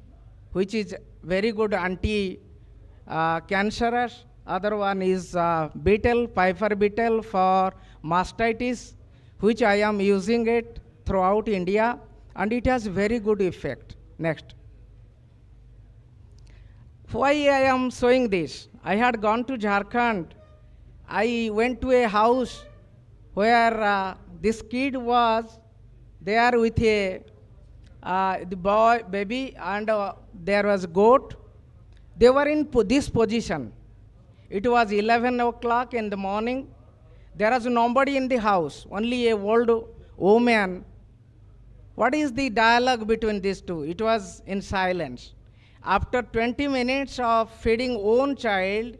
which is very good anti-cancerous. Other one is beetle, piper beetle for mastitis, which I am using it throughout India, and it has very good effect. Next. Why I am showing this? I had gone to Jharkhand. I went to a house where this kid was there with a the boy, baby, and there was goat. They were in this position. It was 11 o'clock in the morning. There was nobody in the house, only a old woman. What is the dialogue between these two? It was in silence. After 20 minutes of feeding own child,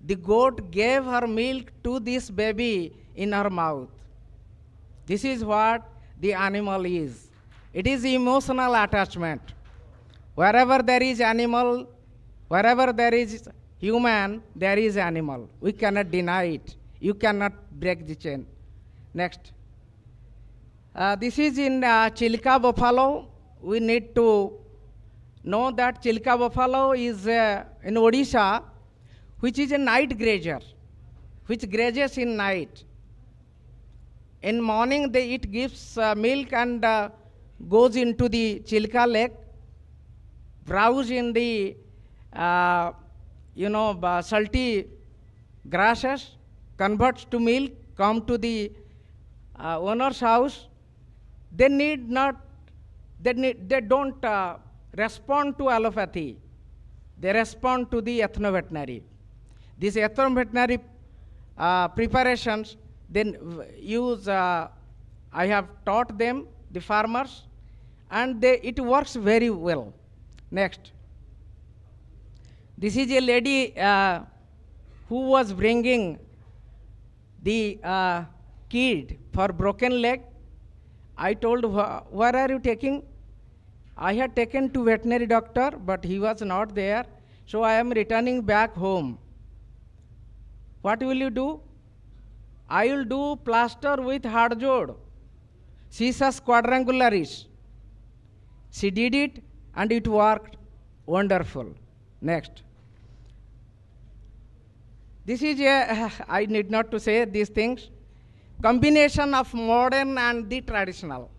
the goat gave her milk to this baby in her mouth. This is what the animal is. It is emotional attachment. Wherever there is animal, wherever there is human, there is animal. We cannot deny it. You cannot break the chain. Next. This is in Chilka buffalo. We need to know that Chilka buffalo is in Odisha, which is a night grazer, which grazes in night. In morning, it gives milk and goes into the Chilka lake, browse in the salty grasses, converts to milk, come to the owner's house. They don't respond to allopathy. They respond to the ethno-veterinary. These ethno-veterinary preparations, then use, I have taught them, the farmers, and it works very well. Next. This is a lady who was bringing the kid for broken leg. I told her, where are you taking? I had taken to veterinary doctor, but he was not there. So I am returning back home. What will you do? I will do plaster with hard jod, Cissus quadrangularis. She did it and it worked wonderful. Next. This is a, I need not to say these things, combination of modern and the traditional.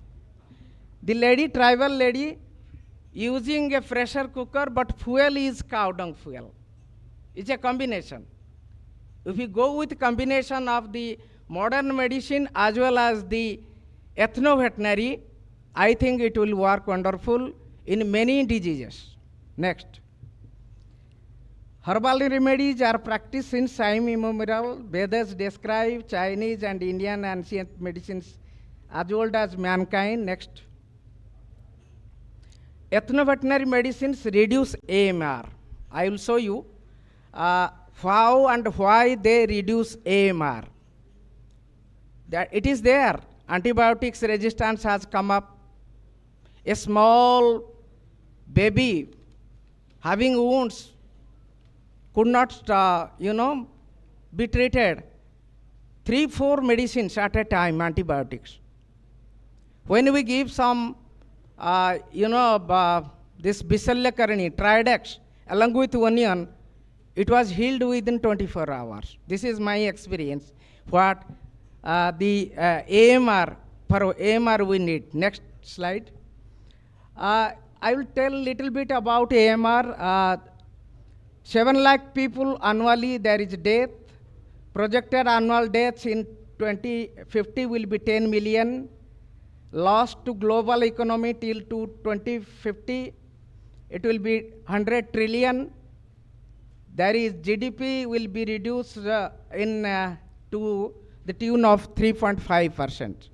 The lady, tribal lady, using a pressure cooker, but fuel is cow dung fuel. It's a combination. If you go with combination of the modern medicine as well as the ethno-veterinary, I think it will work wonderful in many diseases. Next. Herbal remedies are practiced since time immemorial. Vedas describe Chinese and Indian ancient medicines as old as mankind. Next. Ethno-veterinary medicines reduce AMR. I will show you how and why they reduce AMR. That it is there. Antibiotics resistance has come up. A small baby having wounds could not, be treated. 3-4 medicines at a time, antibiotics. When we give some, this Bacillus carini, Triadex, along with onion, it was healed within 24 hours. This is my experience. What the AMR, for AMR we need. Next slide. I will tell a little bit about AMR. 7 lakh people annually there is death. Projected annual deaths in 2050 will be 10 million. Loss to global economy till to 2050, it will be 100 trillion. There is GDP will be reduced to the tune of 3.5%.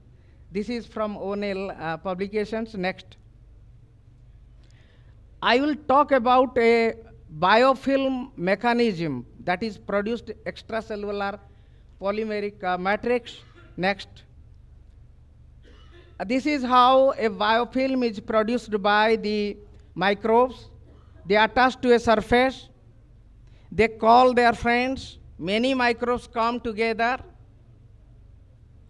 This is from O'Neill publications. Next. I will talk about a biofilm mechanism that is produced extracellular polymeric matrix. Next. This is how a biofilm is produced by the microbes. They attach to a surface. They call their friends. Many microbes come together.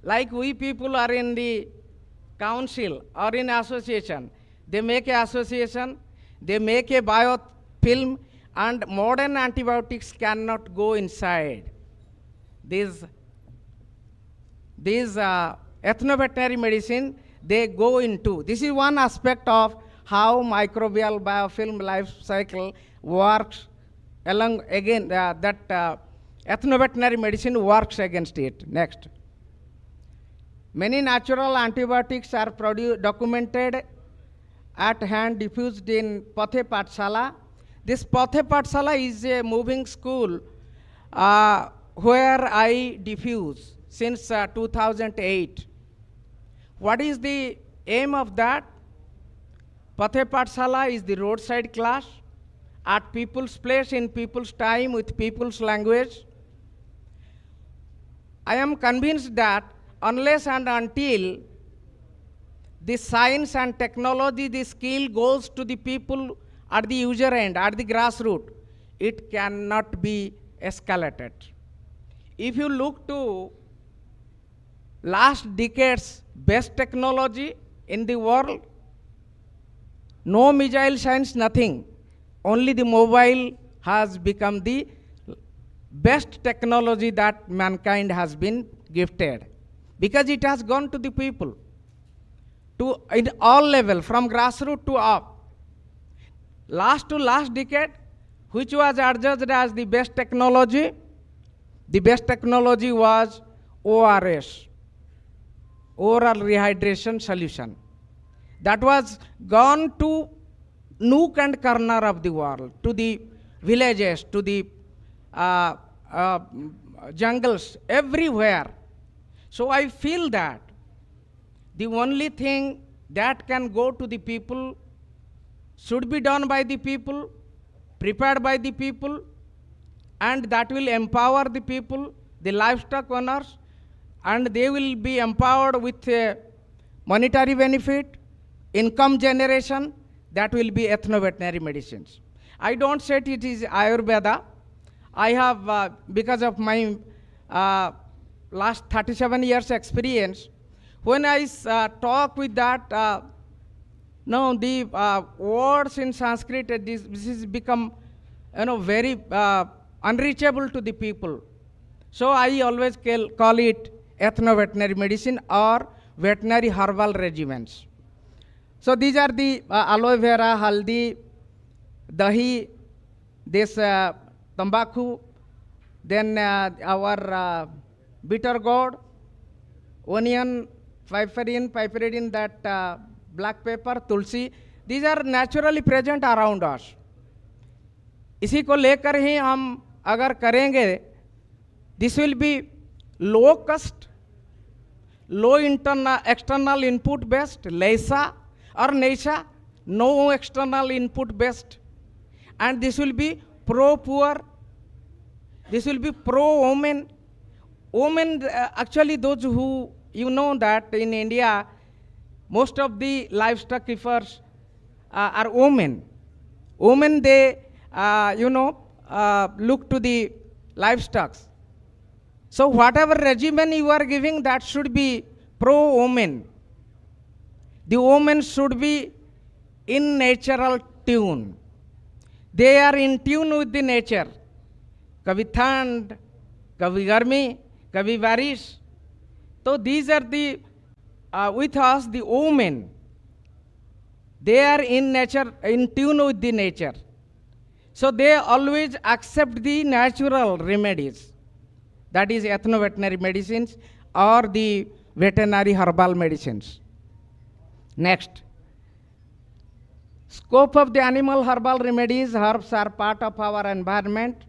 Like we people are in the council or in association. They make an association. They make a biofilm, and modern antibiotics cannot go inside. These ethno-veterinary medicine, they go into. This is one aspect of how microbial biofilm life cycle works. Along again, ethno-veterinary medicine works against it. Next. Many natural antibiotics are documented at hand, diffused in Pathe Pathshala. This Pathe Pathshala is a moving school where I diffuse since 2008. What is the aim of that? Pathe Pathshala is the roadside class at people's place, in people's time, with people's language. I am convinced that unless and until the science and technology, the skill goes to the people at the user end, at the grassroots, it cannot be escalated. If you look to last decade's best technology in the world, no missile science, nothing. Only the mobile has become the best technology that mankind has been gifted, because it has gone to the people, in all level, from grassroots to up. Last decade, which was adjudged as the best technology was ORS, oral rehydration solution. That was gone to nook and corner of the world, to the villages, to the jungles, everywhere. So I feel that the only thing that can go to the people should be done by the people, prepared by the people, and that will empower the people, the livestock owners, and they will be empowered with monetary benefit, income generation. That will be ethno-veterinary medicines. I don't say it is Ayurveda. I have, because of my last 37 years experience, when I talk with that, the words in Sanskrit, this has become, very unreachable to the people. So I always call it ethno-veterinary medicine or veterinary herbal regimens. So these are the aloe vera, haldi, dahi, this tambaku, then our bitter gourd, onion, piperine, that black pepper, tulsi. These are naturally present around us. इसी को लेकर ही हम अगर करेंगे, this will be low cost, low external input based, LESA or NESA, no external input based, and this will be pro-poor, this will be pro-women. Women, actually those who, that in India, most of the livestock keepers are women. Women, they, look to the livestock. So whatever regimen you are giving, that should be pro-women. The women should be in natural tune. They are in tune with the nature. Kabhi thand, kabhi garmi, kabhi barish. So these are the, with us, the women. They are in nature, in tune with the nature. So they always accept the natural remedies. That is ethno-veterinary medicines or the veterinary herbal medicines. Next. Scope of the animal herbal remedies. Herbs are part of our environment.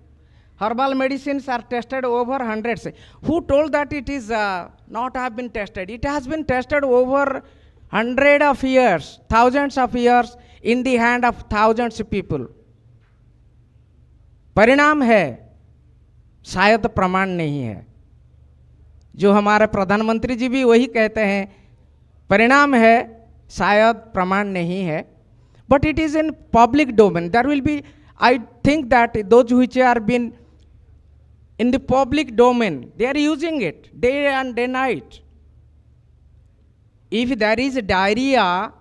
Herbal medicines are tested over hundreds. Who told that it is not have been tested? It has been tested over hundreds of years, thousands of years in the hand of thousands of people. परिणाम है, शायद प्रमाण नहीं है. जो हमारे प्रधानमंत्री जी भी वही कहते हैं, परिणाम है, शायद प्रमाण नहीं है. But it is in public domain. There will be, I think that those which are been in the public domain, they are using it day and day night. If there is diarrhea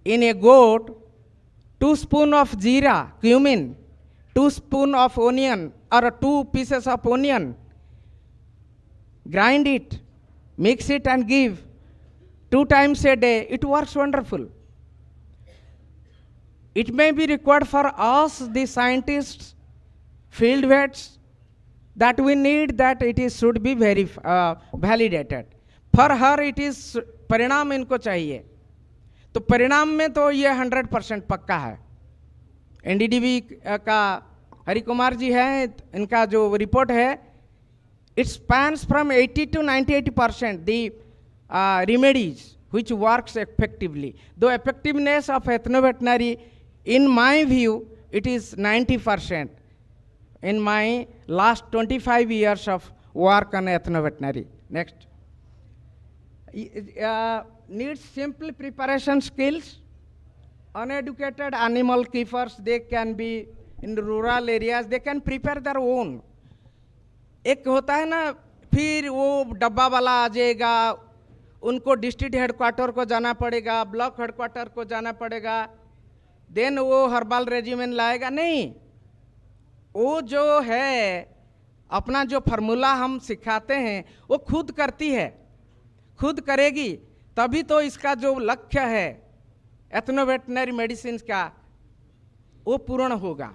in a goat, 2 spoons of jeera, cumin, 2 spoons of onion or 2 pieces of onion, grind it, mix it and give 2 times a day, it works wonderful. It may be required for us, the scientists, field vets, that we need that it is should be very validated. For her it is परिणाम इनको चाहिए. तो परिणाम में तो ये 100% पक्का है. एनडीडीबी का हरि कुमार जी हैं, इनका जो रिपोर्ट है, it spans from 80 to 98% the remedies which works effectively. The effectiveness of ethno-veterinary, in my view, it is 90%. In my last 25 years of work on ethno-veterinary. Next. Needs simple preparation skills. Uneducated animal keepers, they can be in rural areas, they can prepare their own. एक होता है ना, फिर वो डब्बा वाला आ जाएगा, उनको डिस्ट्रिक्ट हेडक्वार्टर को जाना पड़ेगा, ब्लॉक हेडक्वार्टर को जाना पड़ेगा, देन वो हर्बल रेजिमेंट लाएगा. नहीं, वो जो है अपना जो फार्मूला हम सिखाते हैं वो खुद करती है, खुद करेगी, तभी तो इसका जो लक्ष्य है एथनो-वेटरनरी मेडिसिन का वो पूर्ण होगा.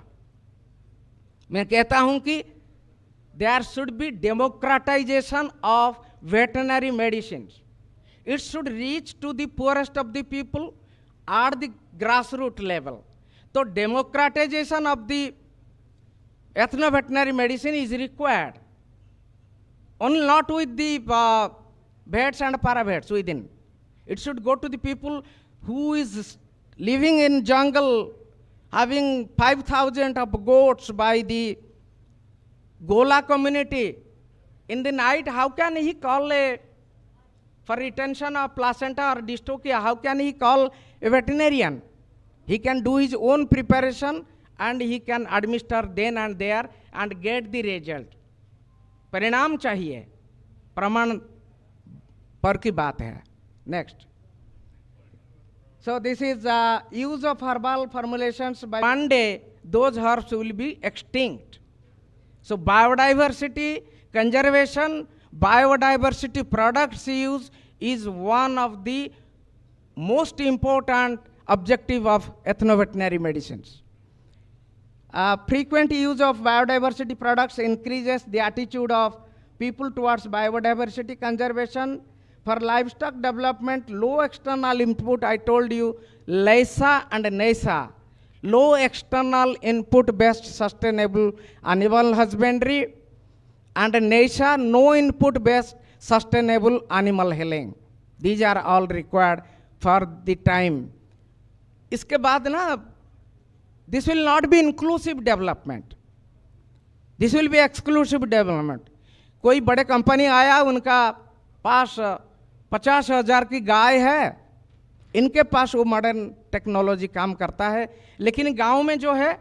मैं कहता हूं कि there should be democratization of veterinary medicines. It should reach to the poorest of the people at the grassroots level. So democratization of the ethno-veterinary medicine is required. Only not with the vets and paravets within. It should go to the people who is living in jungle, having 5,000 of goats by the Gola community. In the night, how can he call for retention of placenta or dystocia, how can he call a veterinarian? He can do his own preparation and he can administer then and there and get the result. परिणाम चाहिए, प्रमाण पर की बात है. Next. So this is use of herbal formulations. By one day, those herbs will be extinct. So biodiversity conservation, biodiversity products use is one of the most important objective of ethno-veterinary medicines. Frequent use of biodiversity products increases the attitude of people towards biodiversity conservation. For livestock development, low external input, I told you, LISA and NISA, low external input based sustainable animal husbandry, and NISA, no input based sustainable animal healing. These are all required for the time. इसके बाद ना, this will not be inclusive development. This will be exclusive development. कोई बड़े company आया, उनका पास 50,000 की गाय है, इनके पास वो मॉडर्न टेक्नोलॉजी काम करता है, लेकिन गांव में जो है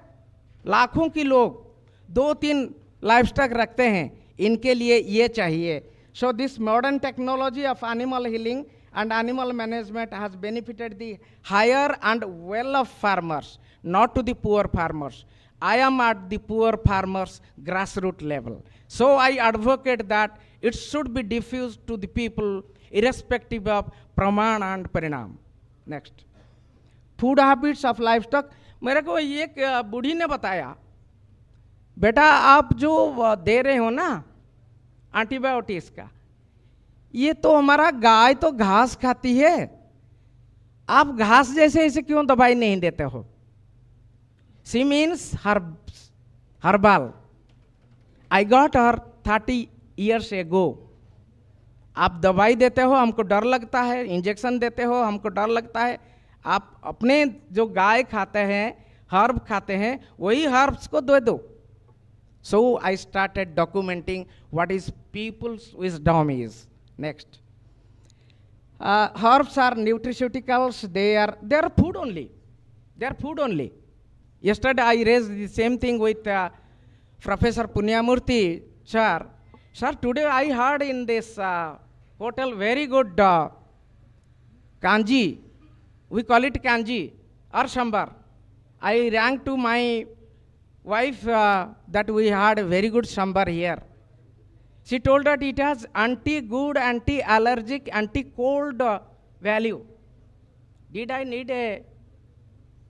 लाखों की लोग 2-3 लाइवस्टॉक रखते हैं, इनके लिए ये चाहिए. So this modern technology of animal healing and animal management has benefited the higher and well-off farmers, not to the poor farmers. I am at the poor farmers' grassroots level. So I advocate that it should be diffused to the people irrespective of praman and parinam. Next. Food habits of livestock. मेरे को एक बूढ़ी ने बताया, बेटा आप जो दे रहे हो ना एंटीबायोटिक्स का, ये तो हमारा गाय तो घास खाती है, आप घास जैसे ऐसे क्यों दवाई नहीं देते हो? She means herbal. I got her 30 years ago. आप दवाई देते हो, हमको डर लगता है, इंजेक्शन देते हो, हमको डर लगता है. आप अपने जो गाय खाते हैं, हर्ब खाते हैं, वही हर्ब्स को दे दो. So I started documenting what is people's wisdom is. Next. Herbs are nutraceuticals. They are food only. They are food only. Yesterday I raised the same thing with Professor Punyamurthy, sir. Sir, today I heard in this hotel very good kanji. We call it kanji or sambar. I rang to my wife that we had a very good sambar here. She told that it has anti-good, anti-allergic, anti-cold value. Did I need a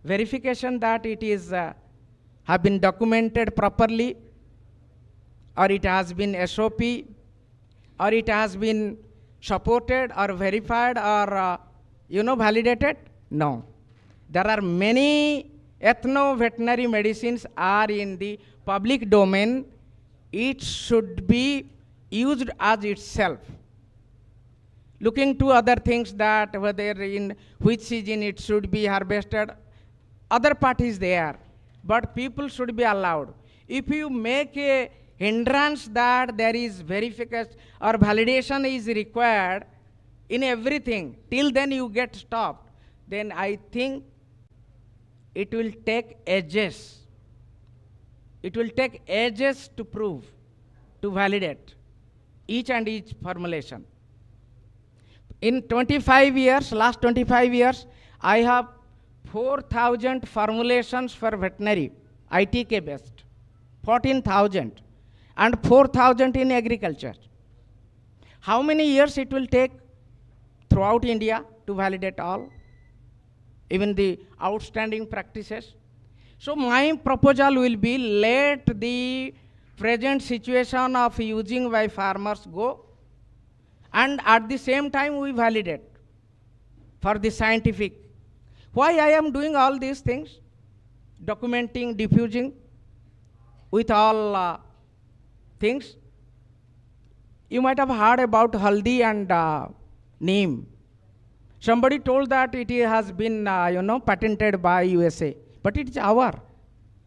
verification that it is have been documented properly, or it has been SOP, or it has been supported or verified or validated? No. There are many ethno-veterinary medicines are in the public domain. It should be used as itself. Looking to other things that whether in which season it should be harvested, other part is there, but people should be allowed. If you make a hindrance that there is verification or validation is required in everything, till then you get stopped, then I think it will take ages. It will take ages to prove, to validate each and each formulation. In 25 years, last 25 years, I have 4,000 formulations for veterinary, ITK based, 14,000, and 4,000 in agriculture. How many years it will take throughout India to validate all, even the outstanding practices? So my proposal will be, let the present situation of using by farmers go, and at the same time we validate for the scientific. Why I am doing all these things? Documenting, diffusing with all things. You might have heard about haldi and neem. Somebody told that it has been patented by USA. but it is our.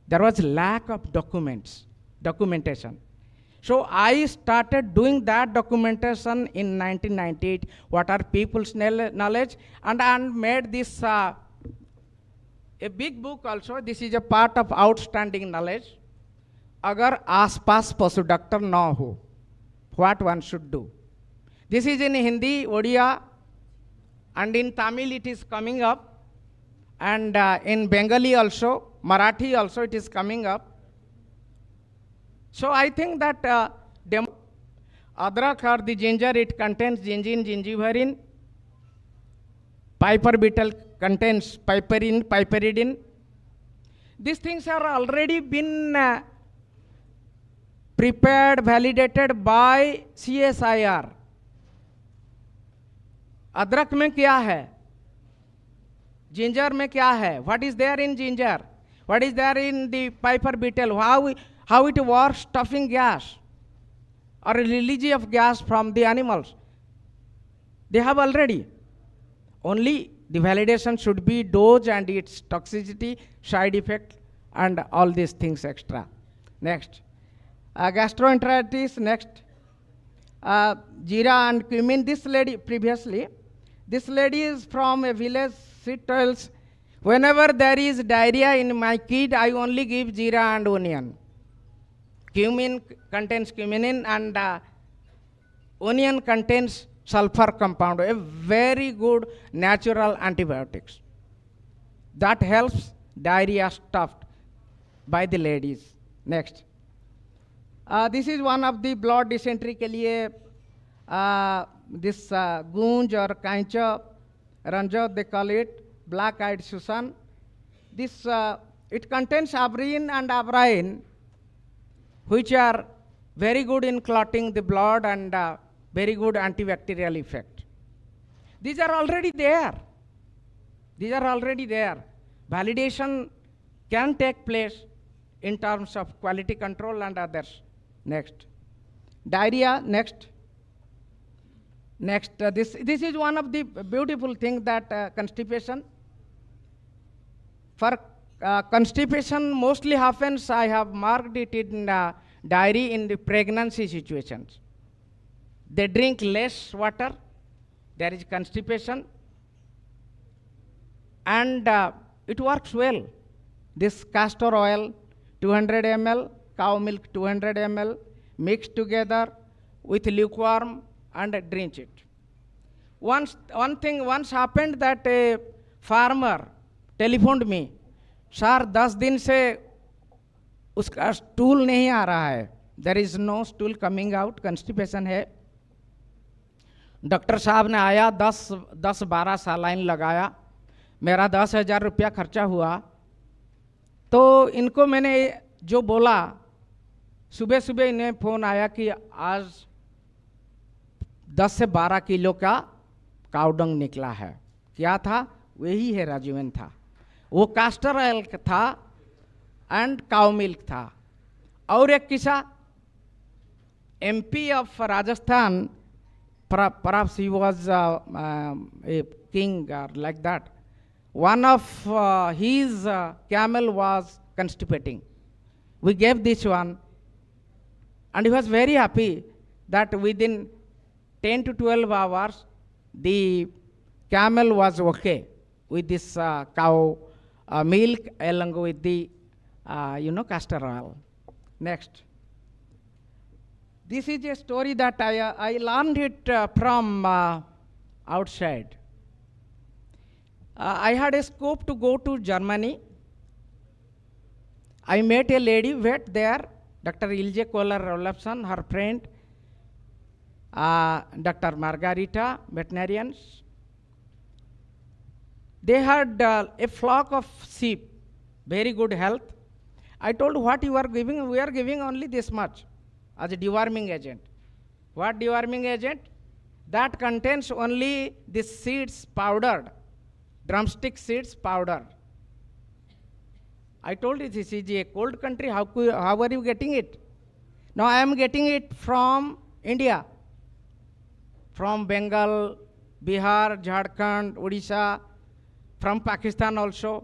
There was lack of documentation. So I started doing that documentation in 1998, what are people's knowledge, and made this a big book also. This is a part of outstanding knowledge. Agar आसपास पशु doctor ना हो, what one should do. This is in Hindi, Odia, and in Tamil it is coming up, and in Bengali also, Marathi also it is coming up. So I think that adrak or the ginger, it contains gingin, gingiverin. Piper beetle contains piperin, piperidin. These things are already been prepared, validated by CSIR. अदरक में क्या है, ginger में क्या है, what is there in ginger, what is there in the piper beetle, how it works stuffing gas or release of gas from the animals. They have already. Only the validation should be dose and its toxicity, side effect, and all these things extra. Next. Gastroenteritis, next. Jeera and cumin. This lady previously, this lady is from a village. She tells, whenever there is diarrhea in my kid, I only give jeera and onion. Cumin contains cuminin, and onion contains sulfur compound, a very good natural antibiotics. That helps diarrhea stuffed by the ladies. Next. This is one of the blood dysentery के लिए this gunj or kaincha, ranjot they call it, black-eyed Susan. This it contains abrine and abrine, which are very good in clotting the blood and very good antibacterial effect. These are already there. These are already there. Validation can take place in terms of quality control and others. Next. Diarrhea, next. Next, this is one of the beautiful things that constipation. For constipation mostly happens, I have marked it in diary in the pregnancy situations. They drink less water, there is constipation, and it works well. This castor oil, 200 ml, cow milk 200 ml, mixed together with lukewarm and drink it. One thing once happened that a farmer telephoned me, sir 10 दिन से उसका stool नहीं आ रहा है, there is no stool coming out, constipation है. Doctor साहब ने आया, 10-12 सालाइन लगाया, मेरा 10,000 रुपया खर्चा हुआ. तो इनको मैंने जो बोला, सुबह सुबह इन्हें फ़ोन आया कि आज 10 से 12 किलो का काउडंग निकला है. क्या था? वही है राजीवन था. वो कास्टर ऑयल था एंड काउ मिल्क था. और एक किस्सा, MP of Rajasthan, perhaps he was a king or like that. One of his camel was constipating. We gave this one, and he was very happy that within 10 to 12 hours, the camel was okay with this cow milk along with the castor oil. Next. This is a story that I learned it from outside. I had a scope to go to Germany. I met a lady vet there, Dr. Ilje Kohler-Olafsson, her friend, Dr. Margarita, veterinarians. They had a flock of sheep, very good health. I told, what you are giving? We are giving only this much as a deworming agent. What deworming agent? That contains only the seeds powdered, drumstick seeds powdered. I told it, this is a cold country, how are you getting it? Now I am getting it from India, from Bengal, Bihar, Jharkhand, Odisha, from Pakistan also.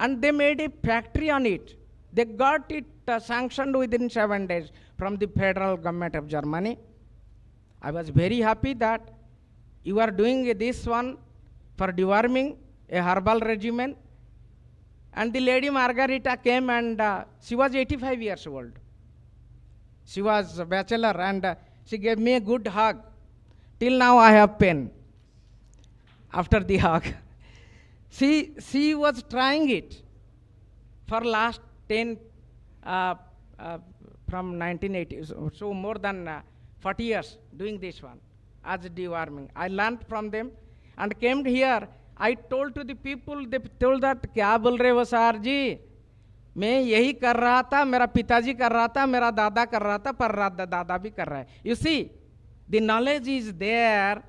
and they made a factory on it. They got it sanctioned within 7 days from the federal government of Germany. I was very happy that you are doing this one for deworming, a herbal regimen. And the lady Margarita came, and she was 85 years old. She was a bachelor, and she gave me a good hug. Till now I have pain after the hug. She was trying it for last 10, from 1980, so more than 40 years doing this one as deworming. I learned from them and came here. I told to the people, they told that, क्या बोल रहे हो sir जी? मैं यही कर रहा था, मेरा पिताजी कर रहा था, मेरा दादा कर रहा था, पर दादा भी कर रहा है. You see, the knowledge is there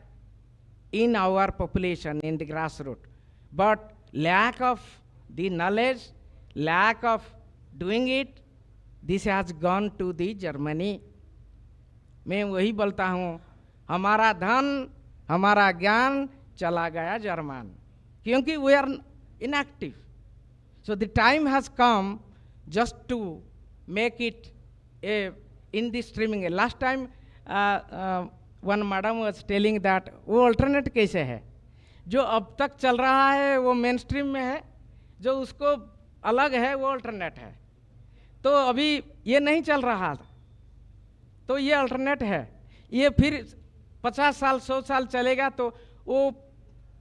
in our population, in the grassroots. But lack of the knowledge, lack of doing it, this has gone to the Germany. मैं वही बोलता हूँ, हमारा धन, हमारा ज्ञान चला गया जर्मन, क्योंकि we are inactive. So the time has come just to make it in the streaming. Last time one madam was telling that वो alternate कैसे है, जो अब तक चल रहा है वो मेन स्ट्रीम में है, जो उसको अलग है वो अल्टरनेट है. तो अभी ये नहीं चल रहा था, तो ये अल्टरनेट है. ये फिर 50 साल 100 साल चलेगा तो वो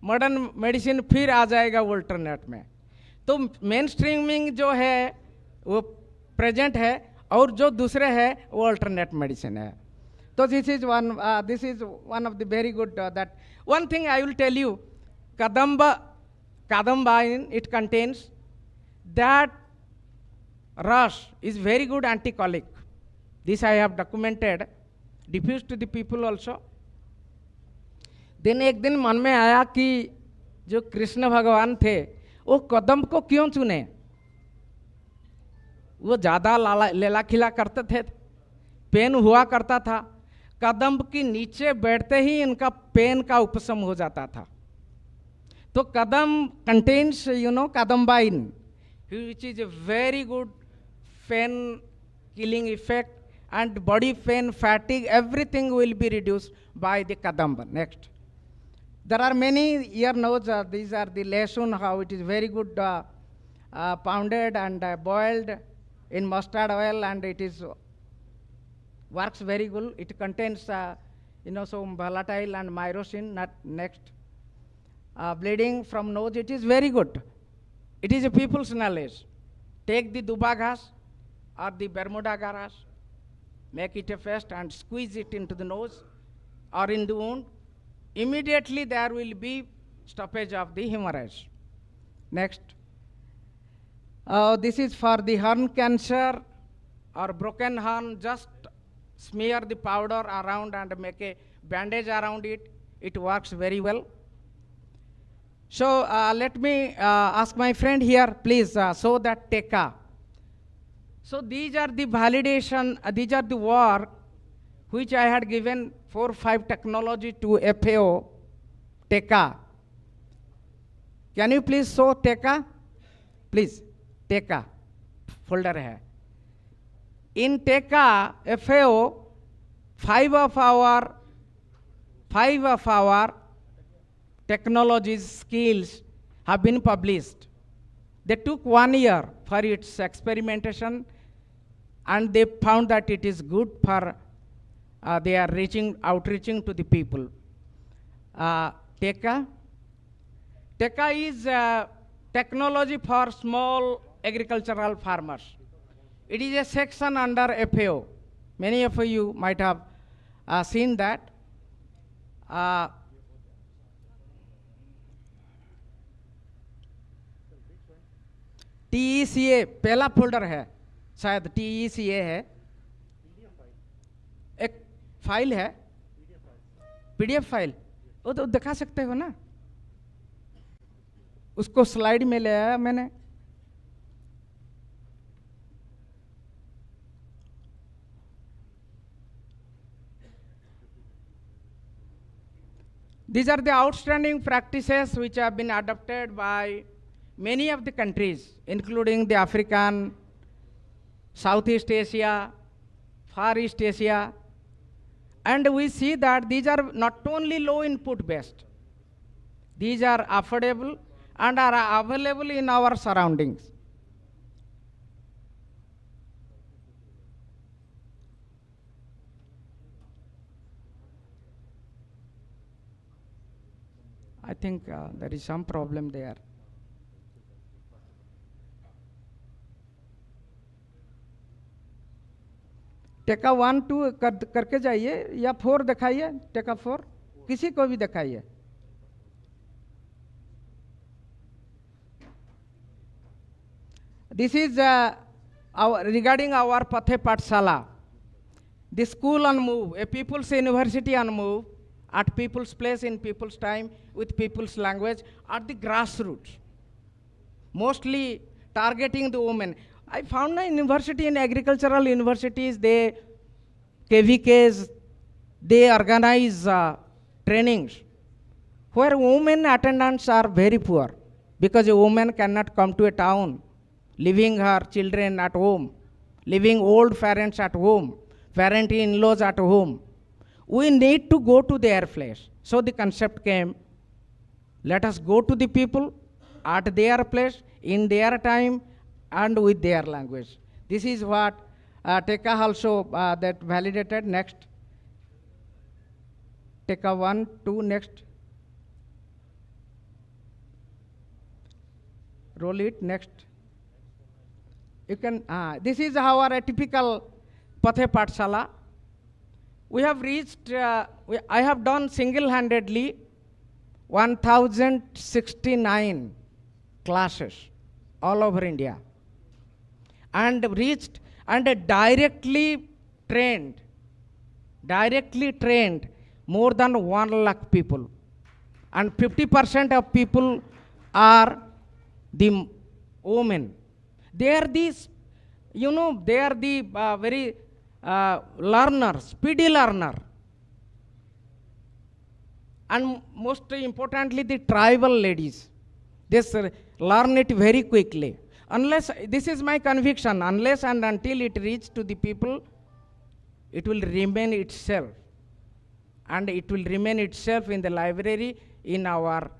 मॉडर्न मेडिसिन फिर आ जाएगा वो अल्टरनेट में. तो मेन स्ट्रीमिंग जो है वो प्रेजेंट है, और जो दूसरे है वो अल्टरनेट मेडिसिन है. तो this is one of the very good that one thing I will tell you, Kadamba, it contains that rush is very good anticolic. This I have documented, diffused to the people also. दिन एक दिन मन में आया कि जो कृष्ण भगवान थे वो कदम को क्यों चुने? वो ज़्यादा लेला खिला करते थे, पेन हुआ करता था, कदम के नीचे बैठते ही इनका पेन का उपशम हो जाता था. तो कदम contains कदम्बाइन, which is a very good pain killing effect, and body pain, fatigue, everything will be reduced by the kadamba. Next. There are many ear nodes, these are the lesun, how it is very good pounded and boiled in mustard oil, and it is works very good. It contains some volatile and myrosin. Next. Bleeding from nose, it is very good. It is a people's knowledge. Take the duba ghas or the Bermuda grass, make it a paste and squeeze it into the nose or in the wound. Immediately there will be stoppage of the hemorrhage. Next. This is for the horn cancer or broken horn. Just smear the powder around and make a bandage around it. It works very well. So let me ask my friend here, please, show that TECA. So these are the validation, these are the work which I had given 4 or 5 technology to FAO, TECA. Can you please show TECA? Please, TECA, folder hai. In TECA, FAO, 5 of our technologies, skills have been published. They took 1 year for its experimentation, and they found that it is good for, they are outreaching to the people. TECA is technology for small agricultural farmers. It is a section under FAO. Many of you might have seen that. TECA पहला folder है, शायद TECA है, एक file है, PDF file, वो तो दिखा सकते हो ना, उसको स्लाइड में ले आया मैंने. These are the outstanding practices which have been adopted by many of the countries, including the African, Southeast Asia, Far East Asia, and we see that these are not only low input based, these are affordable and are available in our surroundings. I think there is some problem there. टेका 1 2 करके जाइए या 4 दिखाइए, टेका 4 किसी को भी दिखाइए. This is regarding our Pathe Pathshala, the school on move, a people's university on move, at people's place in people's time with people's language at the grassroots, mostly targeting the women. I found a university in agricultural universities, they KVKs, they organize trainings where women attendants are very poor because a woman cannot come to a town, leaving her children at home, leaving old parents at home, parent in-laws at home. We need to go to their place. So the concept came, let us go to the people at their place, in their time, and with their language. This is what Teka also that validated. Next. Teka 1, 2, next. Roll it, next. You can, this is our typical Pathe Pathshala. We have reached, I have done single-handedly 1069 classes all over India, and reached and directly trained more than 1 lakh people, and 50% of people are the women. They are these, you know, they are the very learner, speedy learner, and most importantly the tribal ladies. They learn it very quickly. Unless, this is my conviction, unless and until it reaches to the people, it will remain itself. And it will remain itself in the library, in our,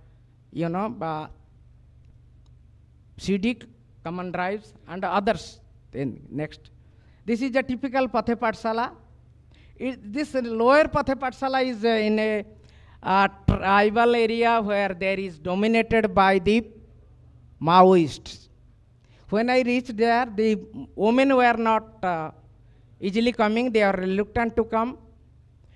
you know, CD, common drives, and others. Then next. This is a typical Pathe Pathshala. This lower Pathe Pathshala is in a tribal area where there is dominated by the Maoists. When I reached there, the women were not easily coming, they are reluctant to come.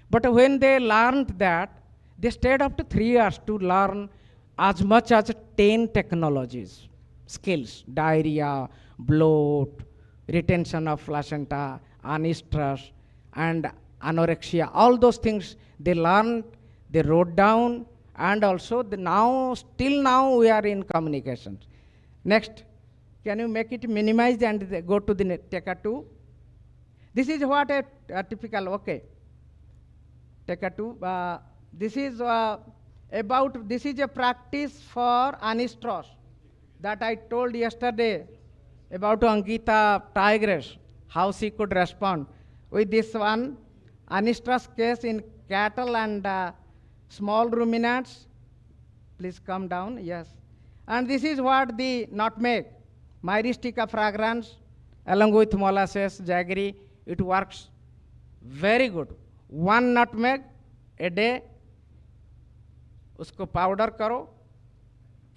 But when they learned that, they stayed up to 3 years to learn as much as 10 technologies, skills, diarrhea, bloat, retention of placenta, anistrus, and anorexia. All those things they learned, they wrote down, and also still now we are in communications. Next, can you make it minimized and go to the Teka 2? This is what a typical, okay. Teka 2, this is this is a practice for anistrus that I told yesterday about Angita tigress, how she could respond. With this one, anistrus case in cattle and small ruminants. Please come down, yes. And this is what the nutmeg, myristica fragrans, along with molasses, jaggery, it works very good. 1 nutmeg a day, उसको powder करो,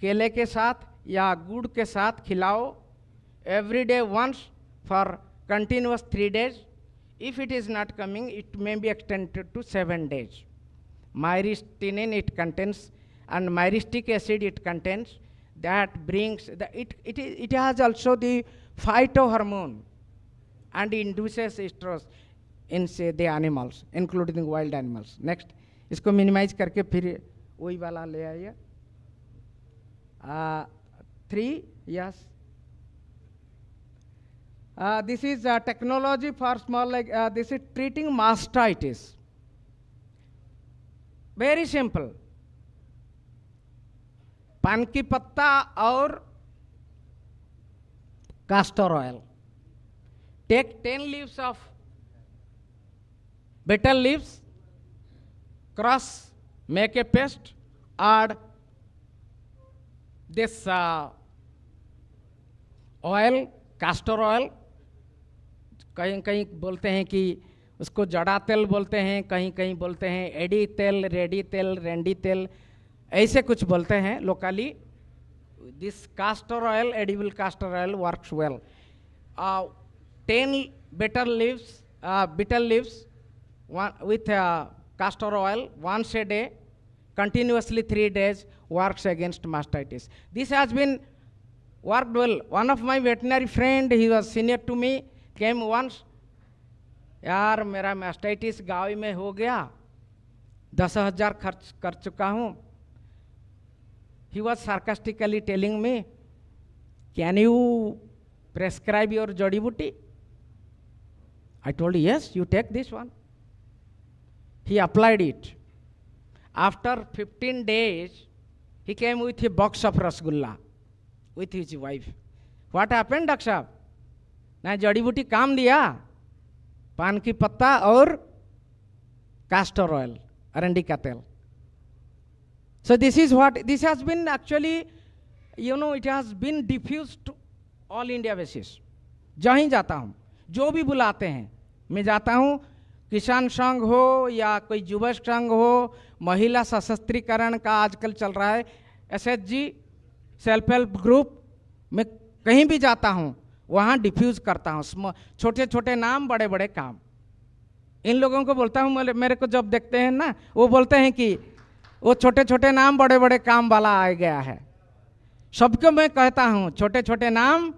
केले के साथ या गुड़ के साथ खिलाओ, every day once for continuous 3 days. If it is not coming, it may be extended to 7 days. Myristicin it contains, and myristic acid it contains, that brings, it has also the phytohormone and induces stress in say the animals, including wild animals. Next, इसको minimize करके फिर वही वाला ले आइए. 3, yes. This is technology for small, like this is treating mastitis. Very simple. पान की पत्ता और castor oil. Take 10 leaves of betel leaves, crush, make a paste, add this oil, castor oil. कहीं कहीं बोलते हैं कि उसको जड़ा तेल बोलते हैं, कहीं कहीं बोलते हैं एडी तेल, रेडी तेल, रेंडी तेल, ऐसे कुछ बोलते हैं locally. This castor oil, edible castor oil works well. 10 betel leaves with castor oil once a day, continuously 3 days, works against mastitis. This has been worked well. One of my veterinary friend, he was senior to me, came once. यार मेरा mastitis गाँव में हो गया, 10,000 खर्च कर चुका हूँ. He was sarcastically telling me, can you prescribe your jodi buti? I told him, yes, you take this one. He applied it. After 15 days, he came with a box of rasgulla with his wife. What happened, Dr. Sahab? ना जड़ी बूटी काम दिया, पान की पत्ता और castor oil, अरंडी का तेल. So this is what, this has been actually, it has been diffused to all India basis. जहीं जाता हूँ, जो भी बुलाते हैं, मैं जाता हूँ, किसान संघ हो या कोई युवा संघ हो, महिला सशस्त्रीकरण का आजकल चल रहा है, SHG, सेल्फ हेल्प ग्रुप, मैं कहीं भी जाता हूँ, वहाँ डिफ्यूज़ करता हूँ. छोटे छोटे नाम, बड़े बड़े काम. इन लोगों को बोलता हूँ, मेरे को जब देखते हैं ना, वो बोलते हैं कि वो छोटे छोटे नाम बड़े बड़े काम वाला आ गया है. सबको मैं कहता हूँ छोटे छोटे नाम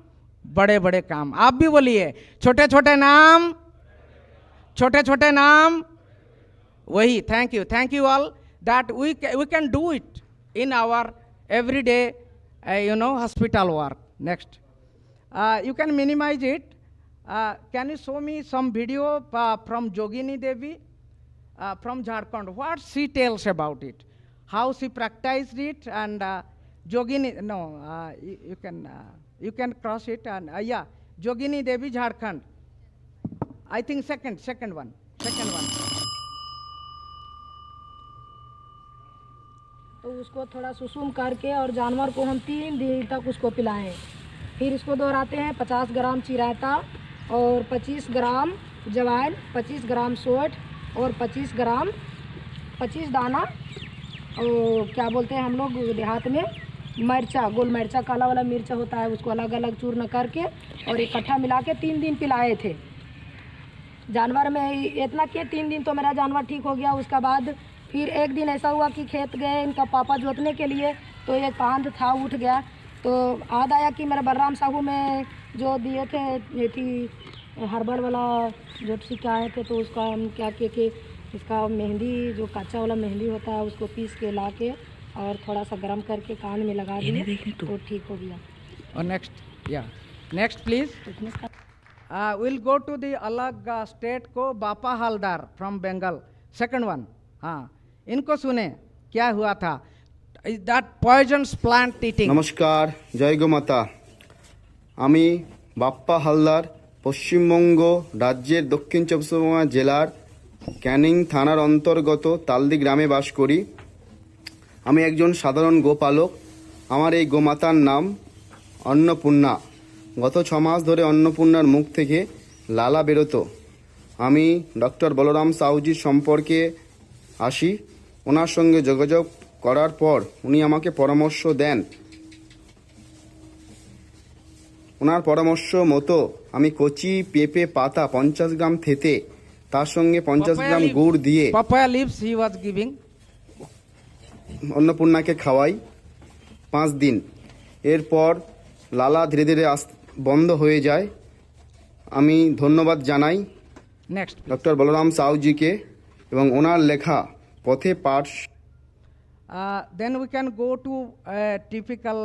बड़े बड़े काम. आप भी बोलिए छोटे छोटे नाम, छोटे छोटे नाम. वही. Thank you all that we can do it in our everyday hospital work. Next, you can minimize it. Can you show me some video from Jogini Devi from Jharkhand? What she tells about it, how she practiced it, and Jogini. No, you can cross it, and yeah, Jogini Devi, Jharkhand. I think second one. तो उसको थोड़ा सुसुम करके और जानवर को हम 3 दिन तक उसको पिलाएं. फिर इसको दोहराते हैं 50 ग्राम चिराता और 25 ग्राम जवाइन, 25 ग्राम सोठ और 25 दाना और क्या बोलते हैं हम लोग देहात में मिर्चा, गोल मिर्चा, काला वाला मिर्चा होता है, उसको अलग अलग चूर्ण करके और इकट्ठा मिला के 3 दिन पिलाए थे जानवर में. इतना कि 3 दिन तो मेरा जानवर ठीक हो गया. उसके बाद फिर एक दिन ऐसा हुआ कि खेत गए इनका पापा जोतने के लिए, तो एक कांद था उठ गया. तो याद आया कि मेरा बलराम साहू में जो दिए थे ये थी हर्बल वाला जो सिखाए थे, तो उसका हम क्या किए कि इसका मेहंदी जो कच्चा वाला मेहंदी होता है उसको पीस के ला के और थोड़ा सा गर्म करके कान में लगा दिए तो ठीक हो गया. और next please. Will go to the अलग स्टेट को. Bapa Haldar from Bengal, second one. हाँ, इनको सुने क्या हुआ था. That poisonous plant eating. नमस्कार, जय गो माता. আমি বাপ্পা হালদার পশ্চিমবঙ্গ রাজ্যের দক্ষিণ চব্বিশ পরগনা জেলার ক্যানিং থানার অন্তর্গত তালদি গ্রামে বাস করি. আমি একজন সাধারণ গোপালক. আমার এই গোমাতার নাম অন্নপূর্ণা. গত 6 মাস ধরে অন্নপূর্ণার মুখ থেকে লালা বেরোতো. আমি ডক্টর বলরাম সাহুজির সম্পর্কে আসি. ওনার সঙ্গে যোগাযোগ করার পর উনি আমাকে পরামর্শ দেন. ওনার পরামর্শ মতো আমি কচি পেঁপে পাতা 50 গ্রাম থেতে তার সঙ্গে 50 গ্রাম গুড় দিয়ে papaya leaves he was giving অন্নপূর্ণাকে খাওয়াই 5 দিন. এরপর লালা ধীরে ধীরে বন্ধ হয়ে যায়. আমি ধন্যবাদ জানাই ডক্টর বলরাম সাহুজিকে এবং ওনার লেখা পথে পাঠ. Then we can go to typical,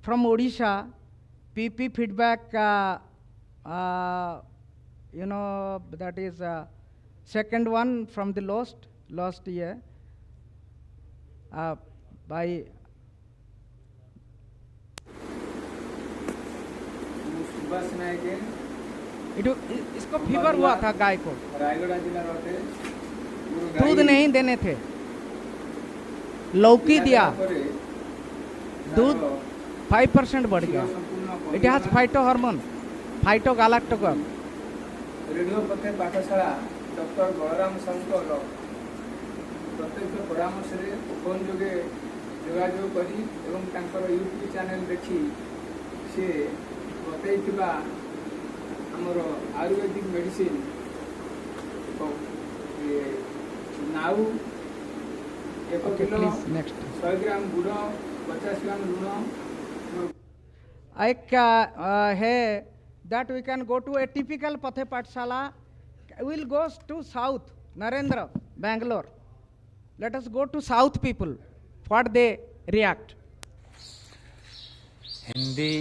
from Odisha, PP feedback, that is second one from the last year by इसको फीवर हुआ था गाय को, दूध नहीं देने थे, लौकी दिया, दूध 5% बढ़ गया। It has phyto hormone, phyto galactogogue. Radio पथे पाठशाला डॉक्टर बलराम शंकर प्रत्यक्ष परामर्श फोन जोगे जोगाजोग करी एवं तांकर यूट्यूब चैनल देखी से बतैथिबा हमर आयुर्वेदिक मेडिसिन नाउ 1 किलो 100 ग्राम गुड़ 50 ग्राम लूण एक है that we can go to a typical Pathe Pathshala. We'll go to South, Narendra, Bangalore. Let us go to South people, what they react. Hindi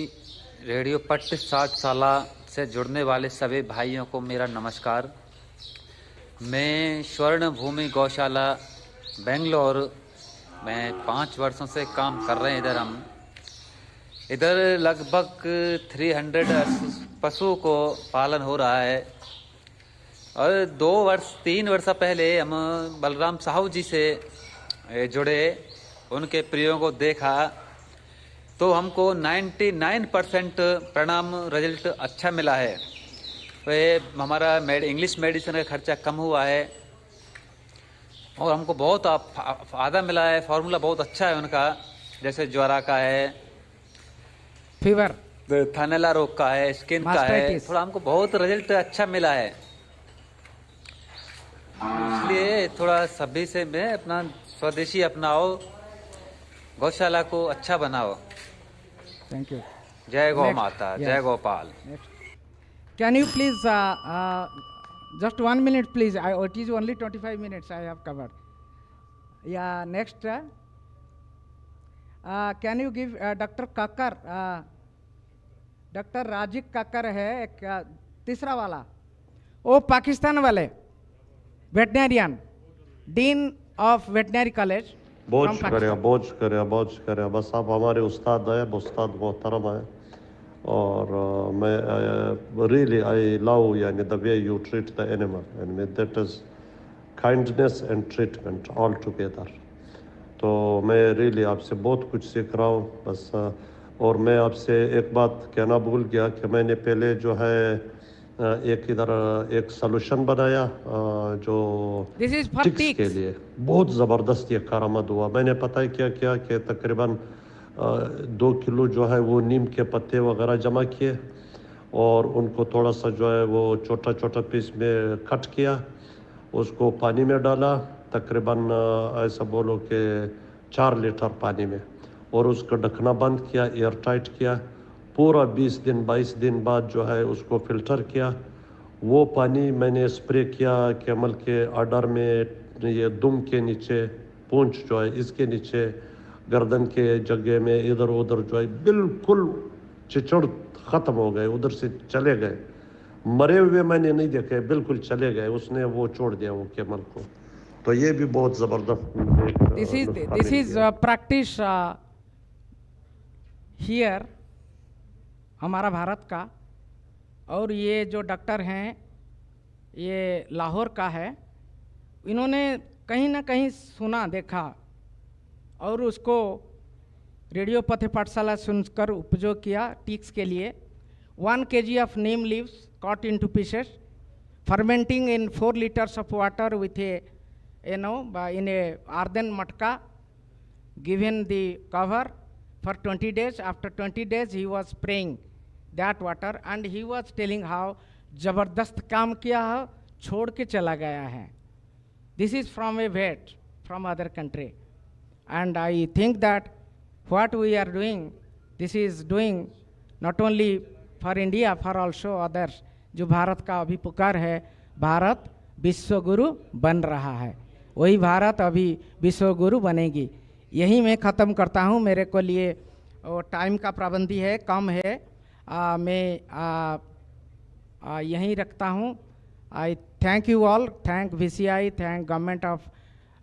radio पाठशाला से जुड़ने वाले सभी भाइयों को मेरा नमस्कार। मैं स्वर्ण भूमि गौशाला बेंगलोर में 5 वर्षों से काम कर रहे हैं। इधर लगभग 300 पशुओं को पालन हो रहा है और 3 वर्ष पहले हम बलराम साहू जी से जुड़े, उनके प्रयोग को देखा तो हमको 99% परिणाम रिजल्ट अच्छा मिला है। वे हमारा इंग्लिश मेडिसिन का खर्चा कम हुआ है और हमको बहुत फ़ायदा मिला है। फार्मूला बहुत अच्छा है उनका, जैसे ज्वारा का है, फीवर, थानेला रोग का है, स्किन का है, थोड़ा हमको बहुत रिजल्ट अच्छा मिला है। इसलिए थोड़ा सभी से मैं अपना स्वदेशी अपनाओ, गौशाला को अच्छा बनाओ। Thank you. जय गौ माता, जय Gopal. Can you please just 1 minute please, it is only 25 minutes I have covered. Yeah, next can you give Dr. Kakkar, doctor Razik Kakar है एक तीसरा वाला, वो पाकिस्तान वाले veterinarian, dean of veterinary college. बहुत शुक्रिया, बस आप हमारे उस्ताद है, उस्ताद मोहतरम है और मैं रियली आई लव यानी the way you treat the animal and that is kindness and treatment all together. तो मैं रियली आपसे बहुत कुछ सीख रहा हूँ बस। और मैं आपसे एक बात कहना भूल गया कि मैंने पहले जो है एक सॉल्यूशन बनाया जो टिक्स के लिए बहुत ज़बरदस्त ये कारामद हुआ। मैंने पता है क्या किया कि तकरीबन 2 किलो जो है वो नीम के पत्ते वगैरह जमा किए और उनको थोड़ा सा जो है वो छोटा छोटा पीस में कट किया, उसको पानी में डाला, तकरीबन ऐसा बोलो कि 4 लीटर पानी में, और उसका ढकना बंद किया, एयर टाइट किया। पूरा 20 दिन 22 दिन बाद जो है उसको फ़िल्टर किया। वो पानी मैंने स्प्रे किया कैमल के आर्डर में, ये दुम के नीचे, पूंछ जो है इसके नीचे, गर्दन के जगह में, इधर उधर जो है बिल्कुल चिचड़ ख़त्म हो गए, उधर से चले गए। मरे हुए मैंने नहीं देखे, बिल्कुल चले गए, उसने वो छोड़ दिया वो कैमल को। तो ये भी बहुत ज़बरदस्त। दिस इज प्रैक्टिस हियर हमारा भारत का। और ये जो डॉक्टर हैं ये लाहौर का है, इन्होंने कहीं ना कहीं सुना देखा और उसको रेडियो पथे पाठशाला सुनकर उपयोग किया टिक्स के लिए। 1 kg of neem leaves cut into pieces, fermenting in 4 liters of water with a in a earthen matka, given the cover for 20 days. After 20 days he was spraying that water and he was telling how जबरदस्त काम किया है, छोड़ के चला गया है। This is from a vet from other country and I think that what we are doing, this is doing not only for India, for also others। जो भारत का अभी पुकार है, भारत विश्व गुरु बन रहा है, वही भारत अभी विश्व गुरु बनेगी। यही मैं ख़त्म करता हूँ, मेरे को लिए टाइम का पाबंदी है, कम है, मैं यहीं रखता हूँ। आई thank you all, thank VCI, thank government of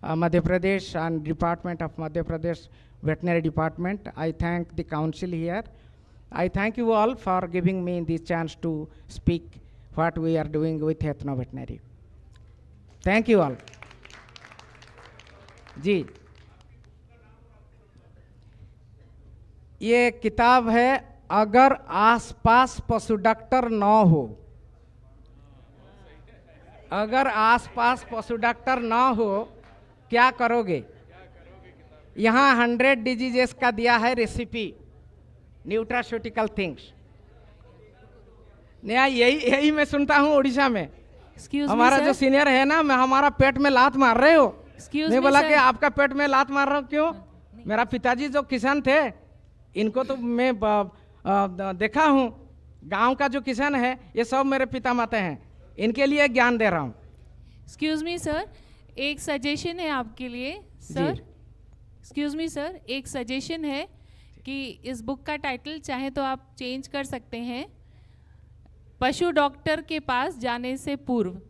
Madhya Pradesh and department of Madhya Pradesh veterinary department. I thank the council here I thank you all for giving me this chance to speak what we are doing with ethno-veterinary. Thank you all. जी, ये किताब है अगर आसपास पशु doctor न हो, अगर आसपास पशु डॉक्टर न हो क्या करोगे। यहाँ 100 डिजीजेस का दिया है रेसिपी, न्यूट्रास्यूटिकल थिंग्स। नया यही मैं सुनता हूँ उड़ीसा में। हमारा जो सीनियर है ना, मैं हमारा पेट में लात मार रहे हो। मैं बोला कि आपका पेट में लात मार रहा हूँ क्यों? मेरा पिताजी जो किसान थे, इनको तो मैं देखा हूँ, गांव का जो किसान है ये सब मेरे पिता माता हैं, इनके लिए ज्ञान दे रहा हूँ। एक्सक्यूज मी सर, एक सजेशन है आपके लिए सर। एक्सक्यूज मी सर, एक सजेशन है कि इस बुक का टाइटल चाहे तो आप चेंज कर सकते हैं, पशु डॉक्टर के पास जाने से पूर्व,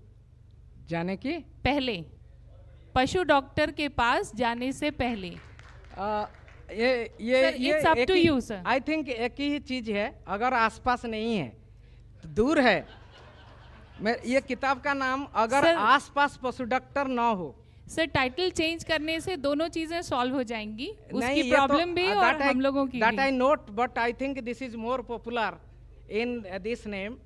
जाने की पहले, पशु डॉक्टर के पास जाने से पहले। ये it's up to you sir. I think एक ही चीज है, अगर आसपास नहीं है तो दूर है। मैं ये किताब का नाम अगर आसपास पशु डॉक्टर ना हो। सर टाइटल चेंज करने से दोनों चीजें सॉल्व हो जाएंगी, उसकी प्रॉब्लम भी और हम लोगों की। That I note, but I think this is more popular in this name.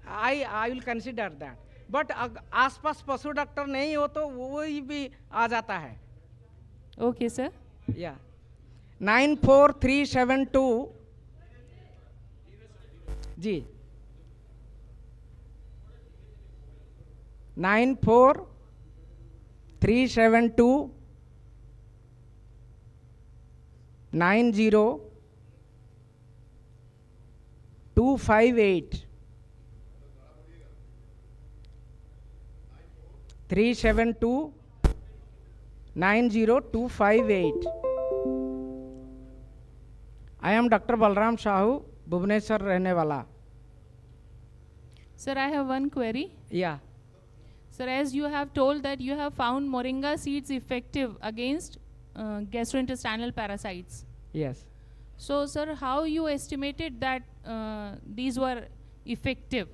I will consider that, but आसपास पशु डॉक्टर नहीं हो तो वो भी आ जाता है। Okay sir. या 94372 जी 94372 90258 372 90258। I am Dr. Balram Shahu, Bhubaneswar रहने वाला। Sir, I have one query. Yeah. Sir, as you have told that you have found moringa seeds effective against gastrointestinal parasites. Yes. So, sir, how you estimated that these were effective?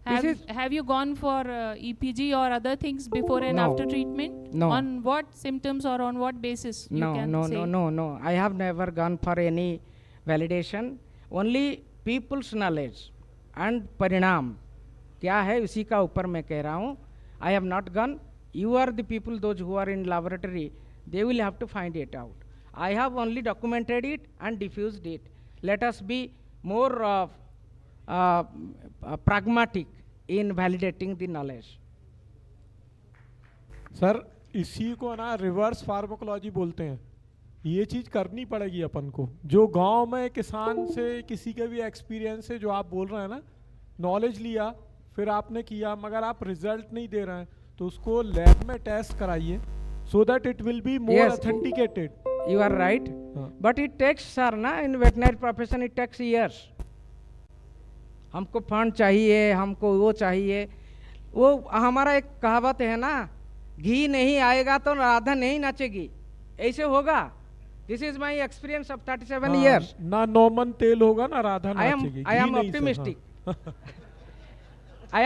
Have you gone for EPG or other things before and after treatment? No. On what symptoms or on what basis you can say? No. I have never gone for any validation. Only people's knowledge and parinam क्या है उसी का ऊपर मैं कह रहा हूँ। I have not gone. You are the people, those who are in laboratory, they will have to find it out. I have only documented it and diffused it. Let us be more pragmatic in validating the knowledge. Sir इसी को ना reverse pharmacology बोलते हैं। ये चीज़ करनी पड़ेगी अपन को, जो गांव में किसान से किसी के भी एक्सपीरियंस से जो आप बोल रहे हैं ना, नॉलेज लिया फिर आपने किया मगर आप रिजल्ट नहीं दे रहे हैं, तो उसको लैब में टेस्ट कराइए so that it will be more authenticated. You are right. But it takes, sir, ना in veterinary profession it takes years. हमको फंड चाहिए, हमको वो चाहिए। वो हमारा एक कहावत है ना, घी नहीं आएगा तो राधा नहीं नाचेगी, ऐसे होगा। This is my experience of 37 years. ना नॉमन तेल होगा ना Radha नाचेगी। I am optimistic. I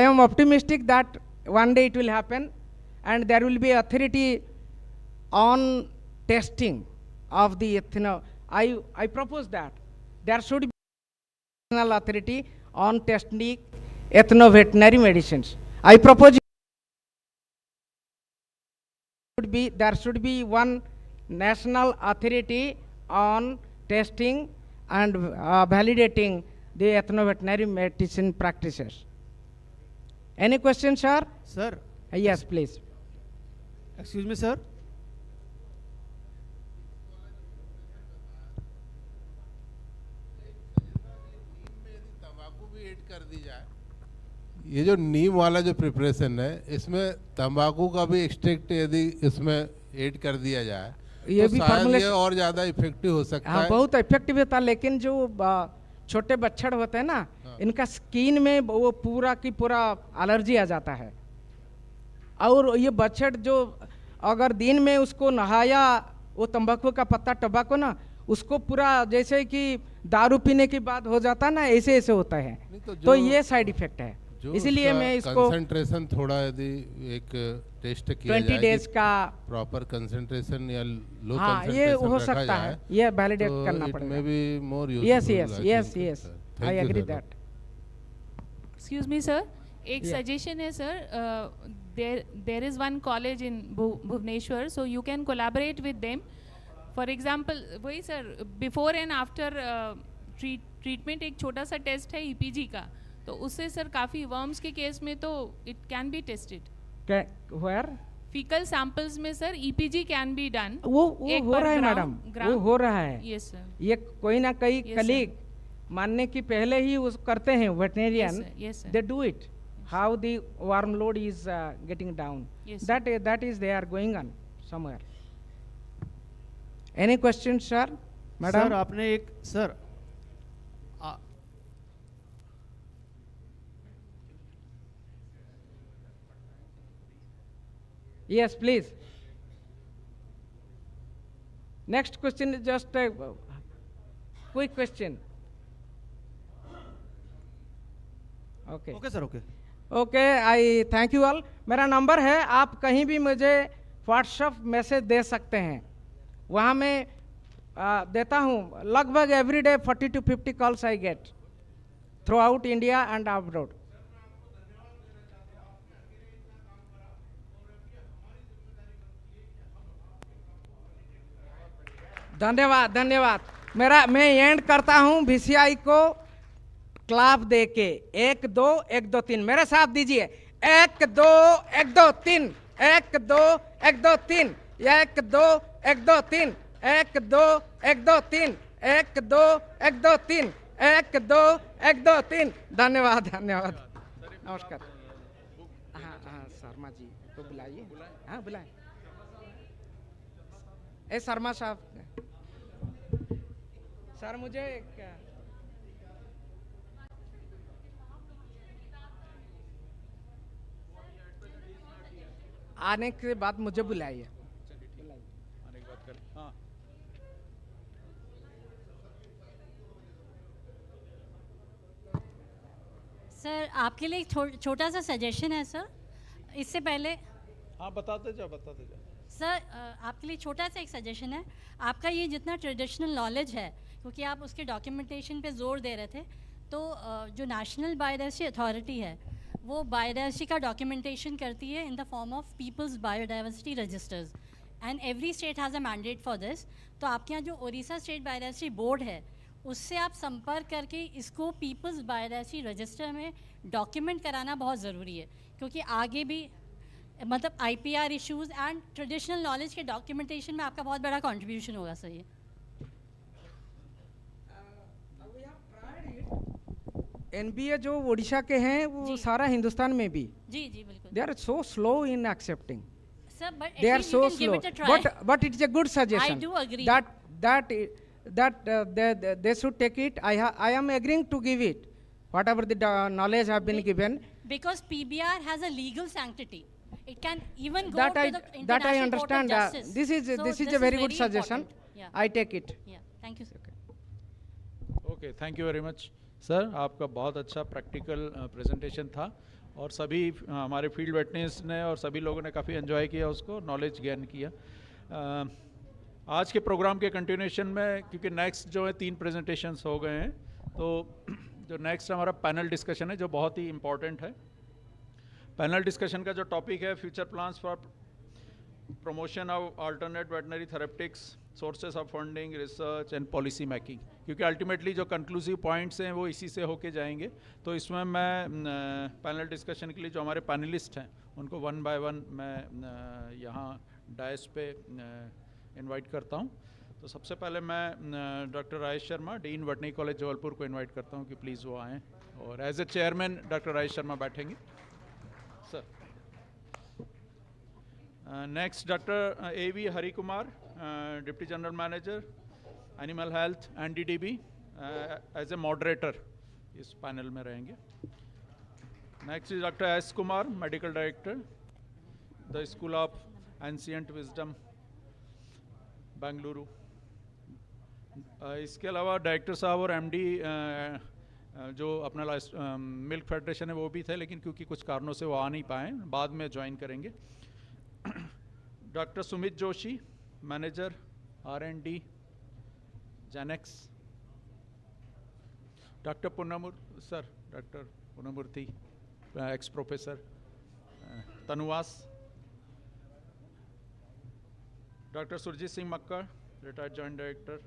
am optimistic that one day it will happen, and there will be authority on testing of the I propose that there should be national authority on testing ethno-veterinary medicines. I propose there should be one national authority on testing and validating the ethno-veterinary medicine practices. Any questions, sir? Sir. Yes, please. Excuse me, sir. ये जो नीम वाला जो preparation है, इसमें तंबाकू का भी extract यदि इसमें ऐड कर दिया जाए ये तो भी शायद ये और ज़्यादा इफेक्टिव हो सकता है। बहुत इफेक्टिव होता है, लेकिन जो छोटे बच्चड़ होते हैं ना, इनका स्किन में वो पूरा की पूरा एलर्जी आ जाता है। और ये बच्चड़ जो अगर दिन में उसको नहाया वो तंबाकू का पत्ता टबाको ना, उसको पूरा जैसे कि दारू पीने के बाद हो जाता ना, ऐसे ऐसे होता है। तो तो ये साइड इफेक्ट है, इसलिए मैं इसको कंसंट्रेशन थोड़ा यदि एक टेस्ट किया 20 डेज का प्रॉपर कंसंट्रेशन या लो हाँ ये हो सकता है, ये वैलिडेट करना पड़ेगा। Maybe more yes yes yes yes, I agree that. Excuse me sir, एक सजेशन है sir, there is one college in Bhubaneswar, so you can collaborate with them. For example, वही sir before and after treatment एक छोटा सा test है EPG का, तो उससे सर काफ़ी वर्म्स के केस में तो it can be tested. Where? Faecal samples में sir EPG can be done. वो हो रहा है मैडम, वो हो रहा है। यस सर, ये कोई ना कोई कलीग मानने की पहले ही उस करते हैं veterinarian, they do it, how the worm load is getting down, that is they are going on somewhere. Any questions sir? Madam? Sir आपने एक sir yes please. Next question is just a quick question. Okay. Okay sir, okay. Okay, I thank you all. मेरा number है, आप कहीं भी मुझे WhatsApp message दे सकते हैं, वहाँ मैं देता हूँ। लगभग every day 40 to 50 calls I get through out India and abroad. धन्यवाद धन्यवाद। मैं एंड करता हूँ VCI को क्लाप दे के 1 2 1 2 3 मेरे साथ दीजिए। 1 2 1 2 3 1 2 1 2 3 1 2 1 2 3 1 2 1 2 3 1 2 1 2 3 1 2 1 2 3। धन्यवाद धन्यवाद, नमस्कार। हाँ हाँ शर्मा जी को बुलाइए, हाँ बुलाए। ए शर्मा साहब सर, मुझे आने के बाद मुझे बुलाइए। सर आपके लिए एक छोटा सा सजेशन है सर, इससे पहले। हाँ बताते जाओ बताते जाओ। सर आपके लिए छोटा सा एक सजेशन है, आपका ये जितना ट्रेडिशनल नॉलेज है, क्योंकि आप उसके डॉक्यूमेंटेशन पे जोर दे रहे थे, तो जो नेशनल बायोडाइवर्सिटी अथॉरिटी है वो बायोडाइवर्सिटी का डॉक्यूमेंटेशन करती है in the form of people's biodiversity registers, and every state has a mandate for this. तो आपके यहाँ जो उड़ीसा स्टेट बायोडाइवर्सिटी बोर्ड है उससे आप संपर्क करके इसको पीपल्स बायोडाइवर्सिटी रजिस्टर में डॉक्यूमेंट कराना बहुत ज़रूरी है, क्योंकि आगे भी मतलब IPR issues and traditional knowledge के डॉक्यूमेंटेशन में आपका बहुत बड़ा कंट्रीब्यूशन होगा सर ये। NBA जो उड़ीसा के हैं वो सारा हिंदुस्तान में भी जी जी बिल्कुल, they are so slow in accepting. Sir, but They are so you can slow. give it a try. But it is a good suggestion. I do agree. That they should take it. I am agreeing to give it, whatever the knowledge have been given. Because PBR has a legal sanctity. It can even go That to I the International I understand. Court of Justice. This is a very good suggestion. Yeah. I take it. Yeah. Thank you, sir. Okay, thank you very much sir. आपका बहुत अच्छा practical presentation था और सभी हमारे field वेटनेस ने और सभी लोगों ने काफ़ी एंजॉय किया उसको, नॉलेज गेन किया। आज के प्रोग्राम के कंटिन्यूएशन में, क्योंकि नेक्स्ट जो है 3 प्रेजेंटेशंस हो गए हैं, तो जो नेक्स्ट हमारा पैनल डिस्कशन है जो बहुत ही इम्पॉर्टेंट है। पैनल डिस्कशन का जो टॉपिक है future plans for promotion of alternate veterinary therapeutics, sources of funding, research and policy making, क्योंकि अल्टीमेटली जो कंक्लूसिव पॉइंट्स हैं वो इसी से होके जाएंगे। तो इसमें मैं पैनल डिस्कशन के लिए जो हमारे पैनलिस्ट हैं उनको 1 by 1 मैं यहाँ डायस पे इनवाइट करता हूँ। तो सबसे पहले मैं doctor Rajesh Sharma, dean veterinary college Jabalpur को इनवाइट करता हूँ कि प्लीज़ वो आएँ, और as a chairman doctor Rajesh Sharma बैठेंगे sir. Next doctor A.V. Hari Kumar, deputy general manager animal health NDDB, as a moderator इस पैनल में रहेंगे। Next is doctor S. Kumar, medical director the school of ancient wisdom Bengaluru. इसके अलावा डायरेक्टर साहब और एमडी जो अपना मिल्क फेडरेशन है वो भी थे, लेकिन क्योंकि कुछ कारणों से वो आ नहीं पाए, बाद में ज्वाइन करेंगे। Doctor Sumit Joshi, manager R&D Genex. Doctor Punyamurthy, ex professor TANUVAS. Doctor Surjit Singh Makkar, retired joint director.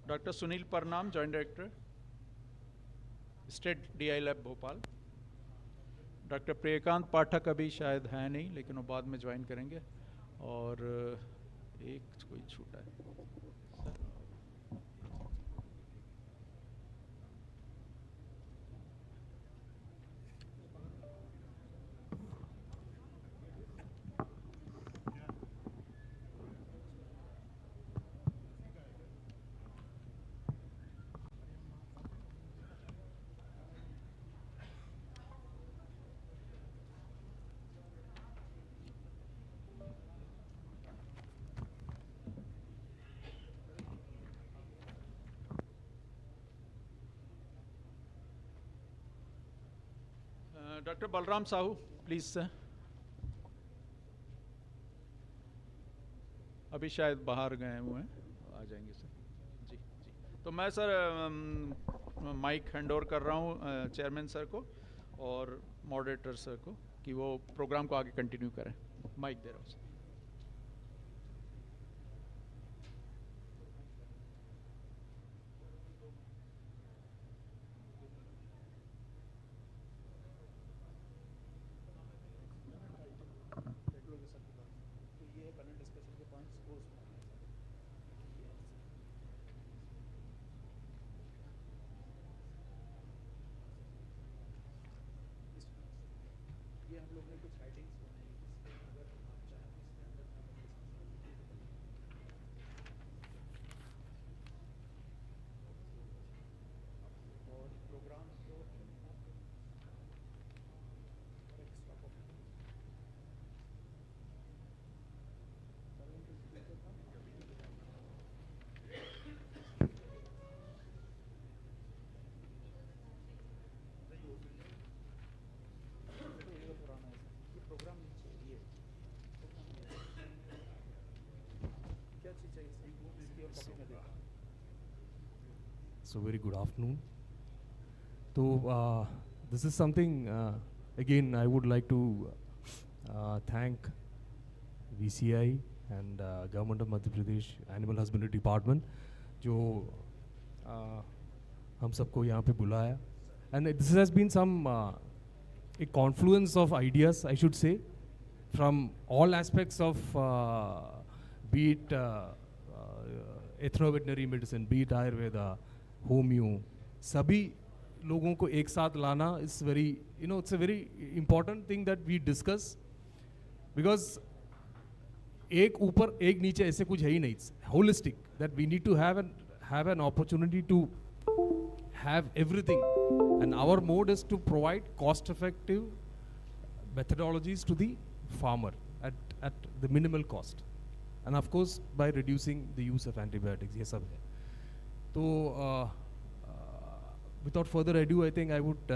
Doctor Sunil Parnam, joint director, state DI lab Bhopal. Doctor Priyakant Pathak अभी शायद है नहीं, लेकिन वो बाद में ज्वाइन करेंगे। और एक कोई छूटा है। Doctor Balram Sahu, please sir. अभी शायद बाहर गए हुए हैं, आ जाएंगे सर। जी जी, तो मैं सर माइक हैंड ओवर कर रहा हूँ चेयरमैन सर को और मॉडरेटर सर को कि वो प्रोग्राम को आगे कंटिन्यू करें। माइक दे रहा हूँ sir. So very good afternoon. So this is something again I would like to thank VCI and Government of Madhya Pradesh Animal Husbandry Department जो हम सबको यहाँ पे बुलाया, and this has been some a confluence of ideas, I should say, from all aspects of be it ethno-veterinary medicine, be it Ayurveda, homeo, सभी लोगों को एक साथ लाना is very, it's a very important thing that we discuss, because एक ऊपर एक नीचे ऐसे कुछ है ही नहीं. It's holistic, that we need to have an opportunity to have everything, and our mode is to provide cost-effective methodologies to the farmer at the minimal cost, and of course by reducing the use of antibiotics. ये सब है. तो without further ado, I think I would